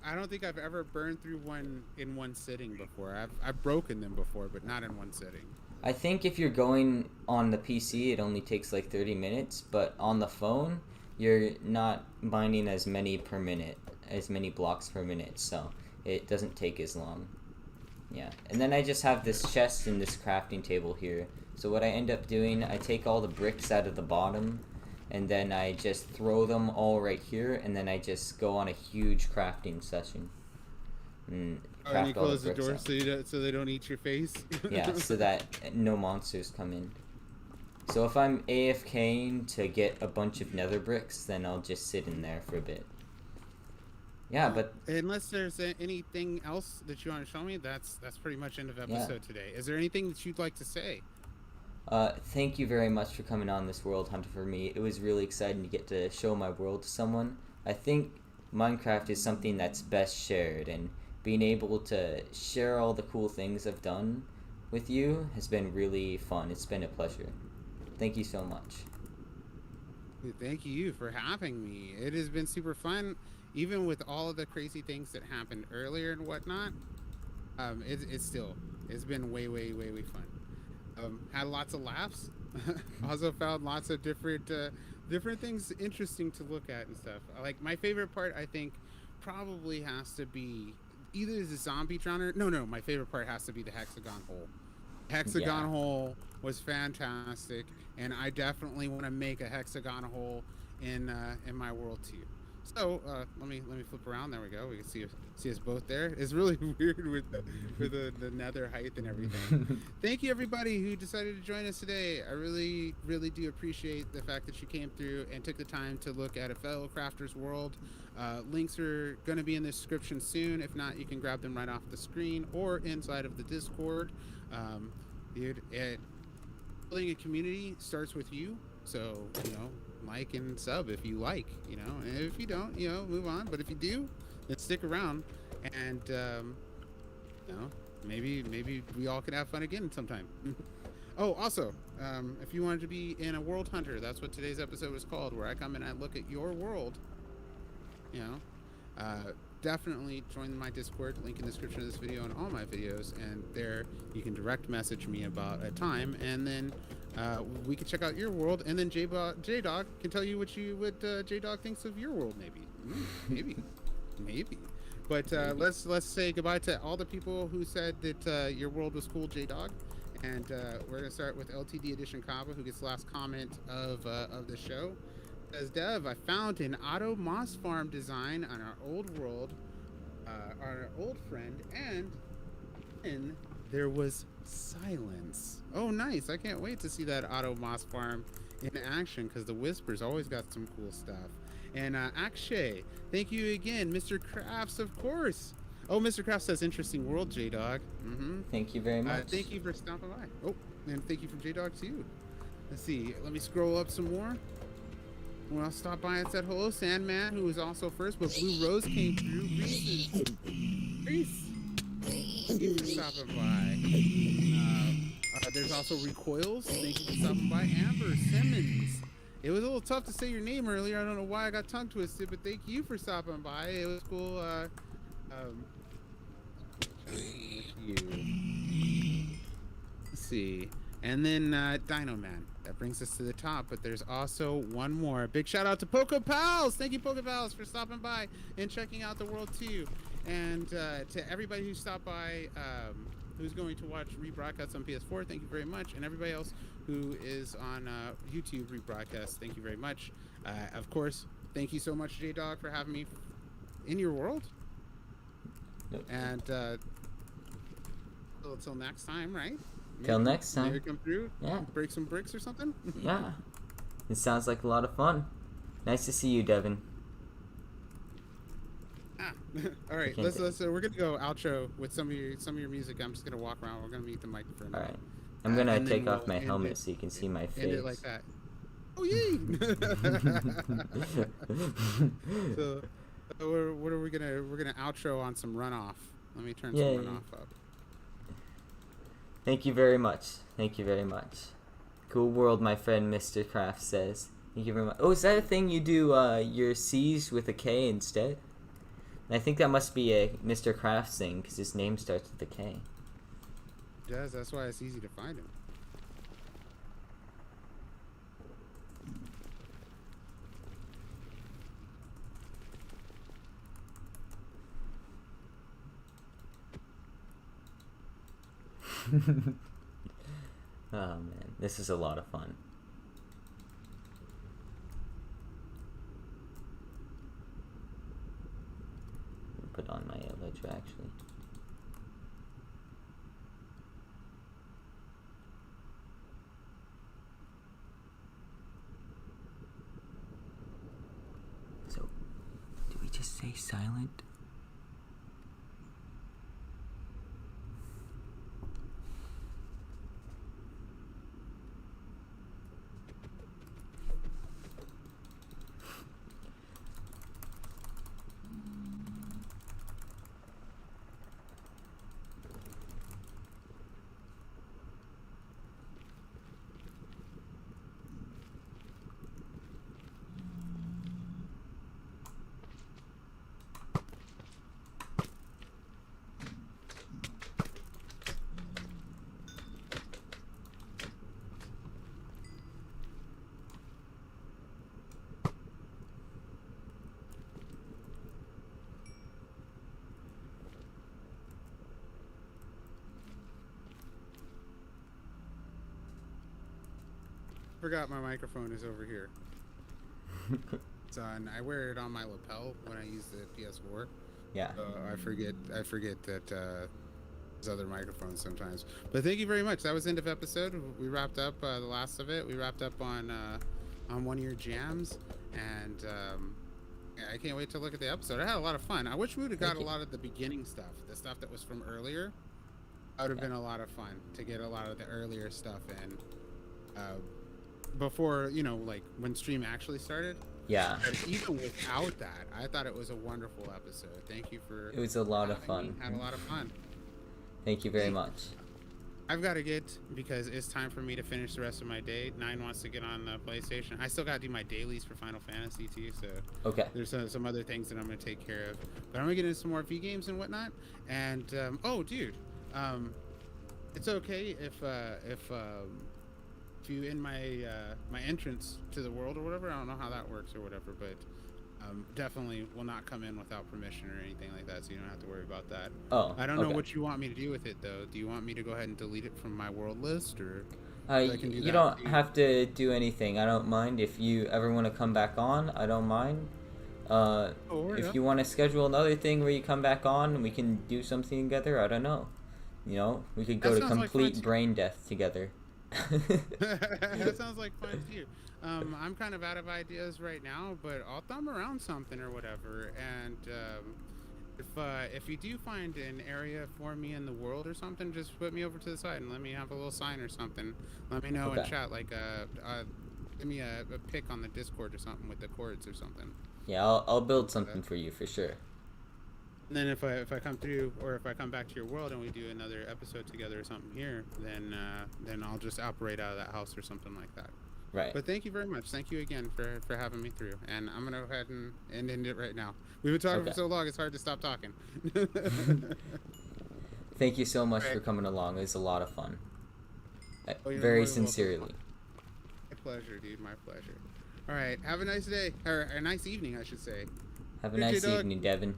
I don't think I've ever burned through one in one sitting before. I've broken them before, but not in one sitting. I think if you're going on the PC, it only takes like 30 minutes, but on the phone, you're not mining as many blocks per minute, so it doesn't take as long. Yeah, and then I just have this chest and this crafting table here. So what I end up doing, I take all the bricks out of the bottom, and then I just throw them all right here, and then I just go on a huge crafting session. And you close the door so they don't eat your face? Yeah, so that no monsters come in. So if I'm AFKing to get a bunch of nether bricks, then I'll just sit in there for a bit. Yeah, but... Unless there's anything else that you want to show me, that's pretty much end of episode today. Is there anything that you'd like to say? Thank you very much for coming on this World Hunter for me. It was really exciting to get to show my world to someone. I think Minecraft is something that's best shared, and being able to share all the cool things I've done with you has been really fun. It's been a pleasure. Thank you so much. Thank you for having me. It has been super fun, even with all of the crazy things that happened earlier and whatnot. It's been way fun. Had lots of laughs. Also found lots of different things interesting to look at and stuff. Like my favorite part, I think, probably has to be either the zombie genre. No, my favorite part has to be the hexagon hole. Hexagon hole was fantastic, and I definitely want to make a hexagon hole in my world too. So let me flip around. There we go. We can see us both there. It's really weird with the nether height and everything. Thank you everybody who decided to join us today. I really do appreciate the fact that you came through and took the time to look at a fellow crafter's world. Links are going to be in the description soon. If not, you can grab them right off the screen or inside of the Discord. Building a community starts with you. So like and sub if you like, and if you don't, move on. But if you do, then stick around, and maybe we all can have fun again sometime. Oh, also, if you wanted to be in a world hunter, that's what today's episode was called, where I come and I look at your world. Definitely join my Discord, link in the description of this video and all my videos, and there you can direct message me about a time, and then we can check out your world, and then J-Dog can tell you what J-Dog thinks of your world, maybe. But let's say goodbye to all the people who said that your world was cool, J-Dog, and we're gonna start with LTD Edition Kava, who gets the last comment of the show. Says Dev, I found an auto moss farm design on our old world, our old friend, and then there was silence. Oh, nice! I can't wait to see that auto moss farm in action, because the Whispers always got some cool stuff. And Akshay, thank you again, Mr. Crafts, of course. Oh, Mr. Crafts says interesting world, J-Dog. Thank you very much. Thank you for stopping by. Oh, and thank you from J-Dog to you. Let's see. Let me scroll up some more. Well, I'll stop by and said hello, Sandman, who was also first, but Blue Rose came through. Reese. Thank you for stopping by. There's also Recoils. Thank you for stopping by. Amber Simmons. It was a little tough to say your name earlier. I don't know why I got tongue twisted, but thank you for stopping by. It was cool. Let's see. And then Dino Man. That brings us to the top, but there's also one more. Big shout out to Poke Pals. Thank you, Poke Pals, for stopping by and checking out the world too. And to everybody who stopped by, who's going to watch rebroadcast on PS4, thank you very much. And everybody else who is on YouTube rebroadcast, thank you very much. Of course, thank you so much, J-Dog, for having me in your world. Yep. And until next time, right? Till next time. Maybe come through. Yeah. Break some bricks or something. Yeah. It sounds like a lot of fun. Nice to see you, Devin. All right. Let's we're gonna go outro with some of your music. I'm just gonna walk around. We're gonna mute the mic for a minute. All right. I'm gonna take off my helmet so you can see my face. End it like that. Oh yay! So, what are we gonna? We're gonna outro on some runoff. Let me turn some runoff up. Thank you very much. Thank you very much. Cool world, my friend Mr. Craft says. Thank you very much. Oh, is that a thing you do your C's with a K instead? And I think that must be a Mr. Craft thing, because his name starts with a K. It does. That's why it's easy to find him. Oh man, this is a lot of fun. Put on my ledger actually. So, do we just say silent? Forgot my microphone is over here. It's on. I wear it on my lapel when I use the PS4. Yeah. I forget that there's other microphones sometimes. But thank you very much. That was the end of episode. We wrapped up the last of it. We wrapped up on one of your jams, and I can't wait to look at the episode. I had a lot of fun. I wish we would have got a lot of the beginning stuff, the stuff that was from earlier. That would have been a lot of fun to get a lot of the earlier stuff in before, like when stream actually started. Yeah. But even without that, I thought it was a wonderful episode. Thank you for. It was a lot of fun. Had a lot of fun. Thank you very much. I've got to get, because it's time for me to finish the rest of my day. 9 wants to get on the PlayStation. I still got to do my dailies for Final Fantasy too, so okay. There's some other things that I'm going to take care of. But I'm going to get into some more V games and whatnot. And oh, dude, it's okay if you in my my entrance to the world or whatever. I don't know how that works or whatever, but definitely will not come in without permission or anything like that, so you don't have to worry about that. Oh, I don't know what you want me to do with it though. Do you want me to go ahead and delete it from my world list, or you don't have to do anything. I don't mind. If you ever want to come back on, I don't mind. If you want to schedule another thing where you come back on and we can do something together, I don't know. We could go to complete brain death together. That sounds like fun too. I'm kind of out of ideas right now, but I'll thumb around something or whatever. And if you do find an area for me in the world or something, just put me over to the side and let me have a little sign or something. Let me know in chat, like give me a pic on the Discord or something with the chords or something. Yeah, I'll build something for you for sure. And then if I come through, or if I come back to your world and we do another episode together or something here, then I'll just operate out of that house or something like that. Right. But thank you very much. Thank you again for having me through. And I'm gonna go ahead and end it right now. We've been talking for so long, it's hard to stop talking. Thank you so much for coming along. It was a lot of fun. Very sincerely. My pleasure, dude. My pleasure. All right. Have a nice day, or a nice evening, I should say. Have a nice evening, Devin.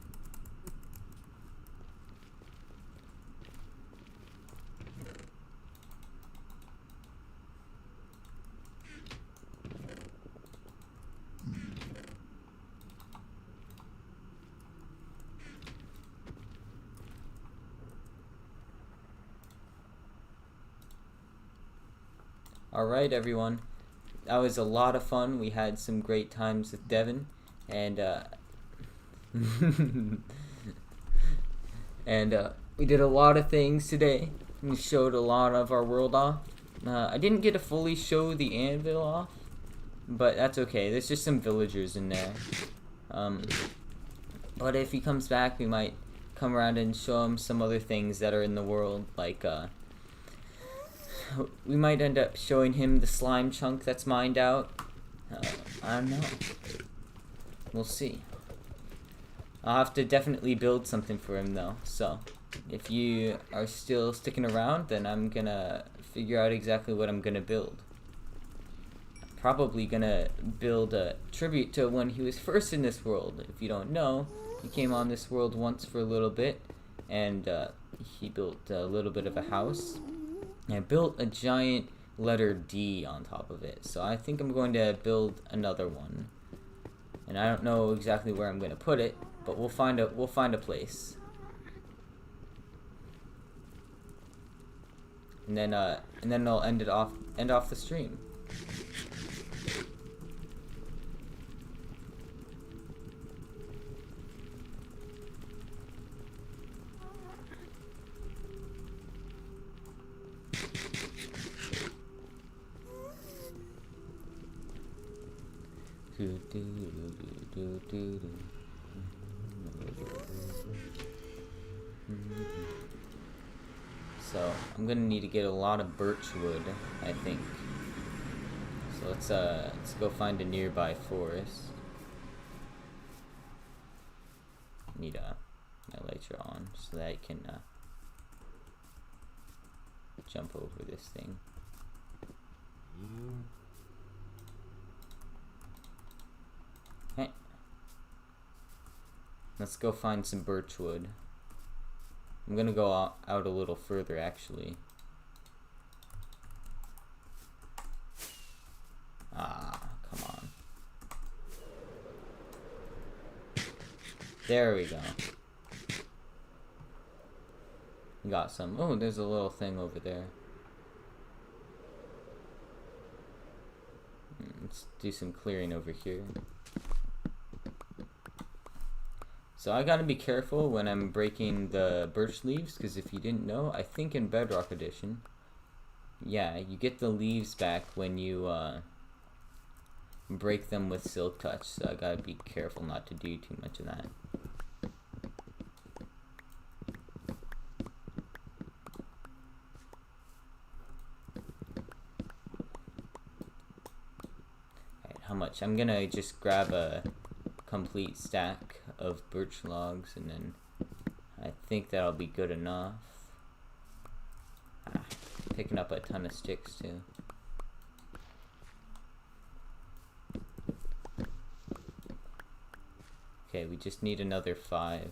Alright everyone, that was a lot of fun. We had some great times with Devin, and we did a lot of things today. We showed a lot of our world off. I didn't get to fully show the anvil off, but that's okay. There's just some villagers in there. But if he comes back, we might come around and show him some other things that are in the world, like we might end up showing him the slime chunk that's mined out. I don't know. We'll see. I'll have to definitely build something for him though, so if you are still sticking around, then I'm gonna figure out exactly what I'm gonna build. Probably gonna build a tribute to when he was first in this world. If you don't know, he came on this world once for a little bit, and he built a little bit of a house. I built a giant letter D on top of it, so I think I'm going to build another one. And I don't know exactly where I'm going to put it, but we'll find a place. And then I'll end off the stream. So I'm gonna need to get a lot of birch wood, I think. So let's go find a nearby forest. Need my elytra on so that I can jump over this thing. Hey. Let's go find some birch wood. I'm gonna go out a little further actually. Ah, come on. There we go. Got some. Oh, there's a little thing over there. Let's do some clearing over here. So I gotta be careful when I'm breaking the birch leaves, because if you didn't know, I think in Bedrock Edition, yeah, you get the leaves back when you break them with Silk Touch, so I gotta be careful not to do too much of that. Alright, how much? I'm gonna just grab a complete stack of birch logs, and then I think that'll be good enough. Picking up a ton of sticks too. Okay, we just need another 5. I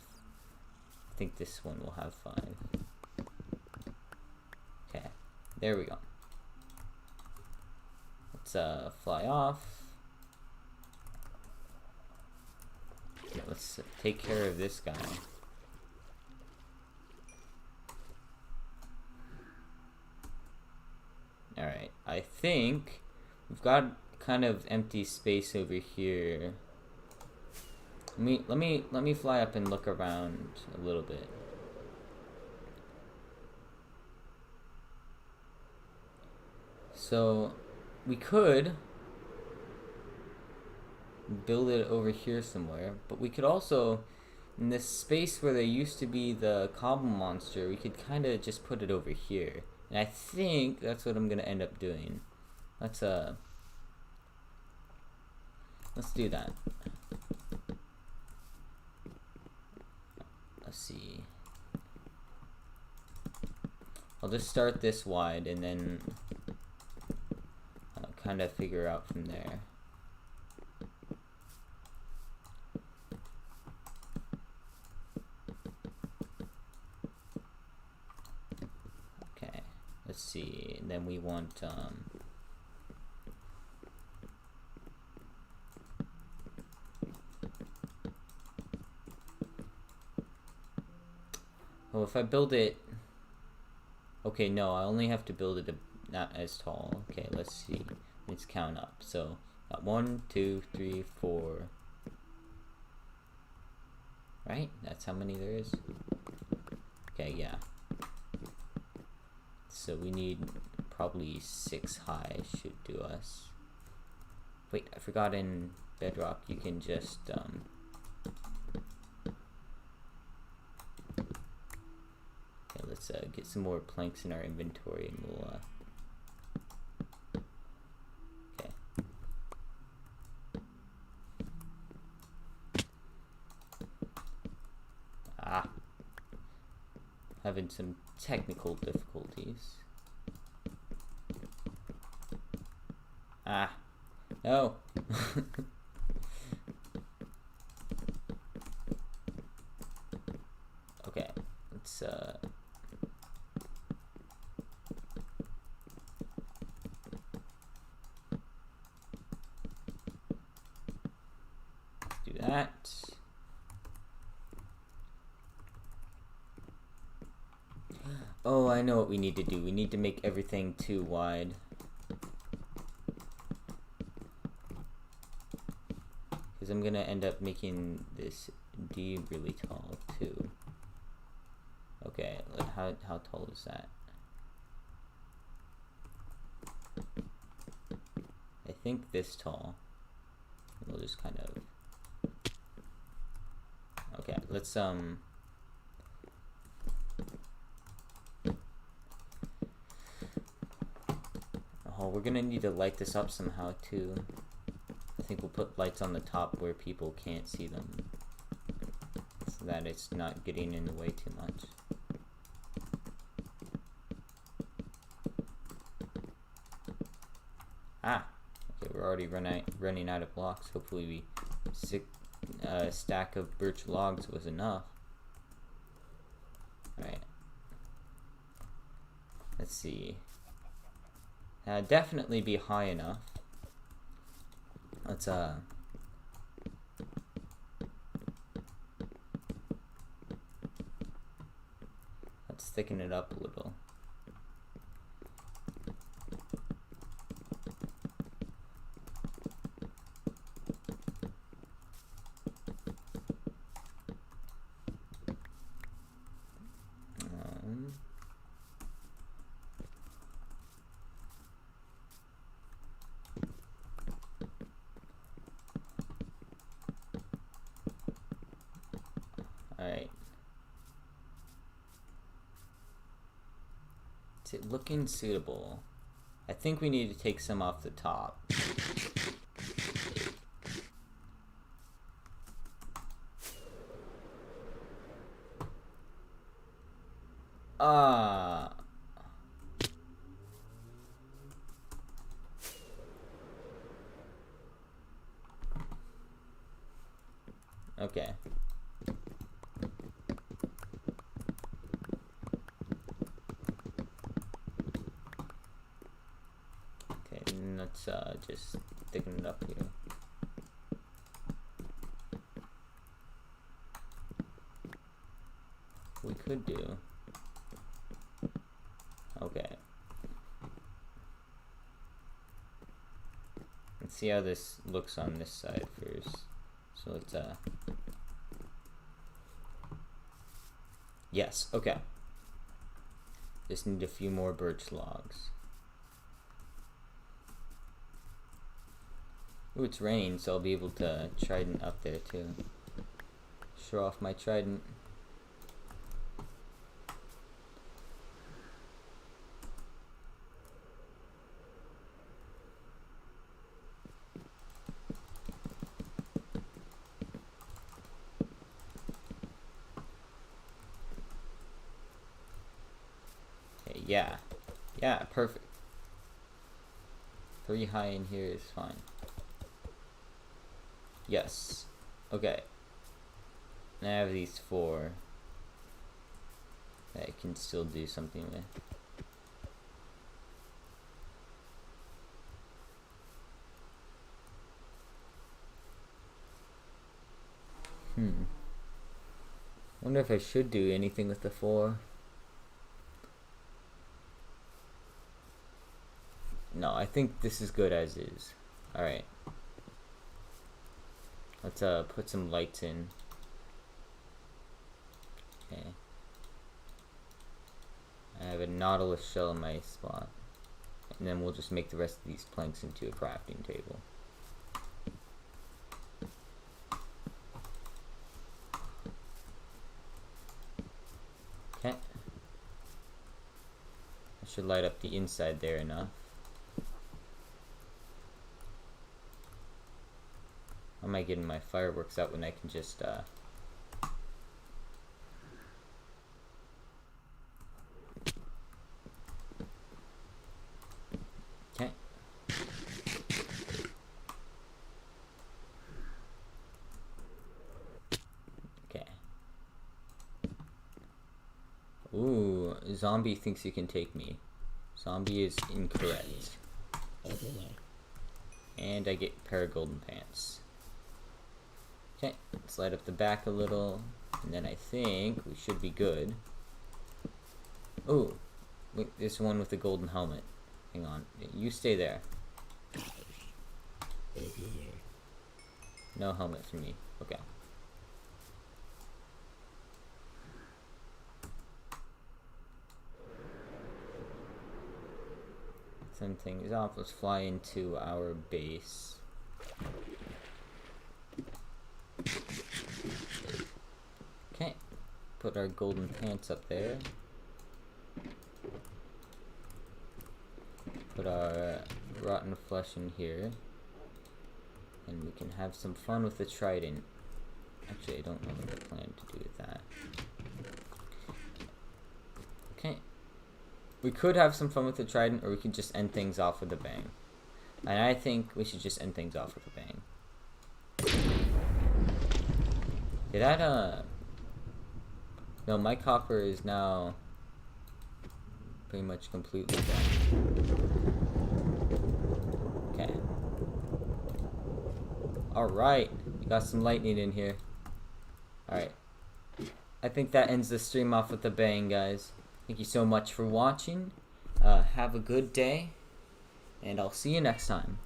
think this one will have 5. Okay, there we go. Let's fly off. Okay, let's take care of this guy. Alright, I think we've got kind of empty space over here. Let me fly up and look around a little bit. So we could build it over here somewhere, but we could also, in this space where there used to be the cobble monster, we could kind of just put it over here. And I think that's what I'm gonna end up doing. Let's do that. Let's see. I'll just start this wide and then kind of figure out from there. Okay, let's see. And then we want well, if I build it, okay, no, I only have to build it not as tall. Okay, let's see. Let's count up. So, 1, 2, 3, 4. Right? That's how many there is. Okay, yeah. So we need probably 6 high should do us. Wait, I forgot in Bedrock you can just let's get some more planks in our inventory and we'll okay. Having some technical difficulties. No. Okay, let's do that. Oh, I know what we need to do. We need to make everything too wide. Because I'm gonna end up making this D really tall too. Okay, how tall is that? I think this tall. We'll just kind of. Okay, let's Oh, we're gonna need to light this up somehow too. I think we'll put lights on the top where people can't see them, so that it's not getting in the way too much. Okay, we're already running out of blocks. Hopefully a stack of birch logs was enough. Alright. Let's see. Definitely be high enough let's thicken it up a little. Alright. Is it looking suitable? I think we need to take some off the top. Okay. Okay, let's just thicken it up here. We could do. Okay. Let's see how this looks on this side first. So let's yes, okay. Just need a few more birch logs. Ooh, it's raining, so I'll be able to trident up there too. Show off my trident. Yeah. Yeah, perfect. 3 high in here is fine. Yes. Okay. Now I have these 4 that I can still do something with. Wonder if I should do anything with the 4. No, I think this is good as is. Alright. Let's put some lights in. Okay. I have a nautilus shell in my spot. And then we'll just make the rest of these planks into a crafting table. Okay. I should light up the inside there enough. How am I getting my fireworks out when I can just okay. Okay. Ooh, zombie thinks he can take me. Zombie is incorrect. And I get a pair of golden pants. Okay, let's light up the back a little, and then I think we should be good. Oh, wait, there's one with the golden helmet. Hang on, you stay there. No helmet for me. Okay. Some things off. Let's fly into our base. Okay, put our golden pants up there. Put our rotten flesh in here. And we can have some fun with the trident. Actually, I don't know what I plan to do with that. Okay. We could have some fun with the trident, or we could just end things off with a bang. And I think we should just end things off with a bang. Did that, no, my copper is now pretty much completely done. Okay. Alright, got some lightning in here. Alright. I think that ends the stream off with a bang, guys. Thank you so much for watching. Have a good day, and I'll see you next time.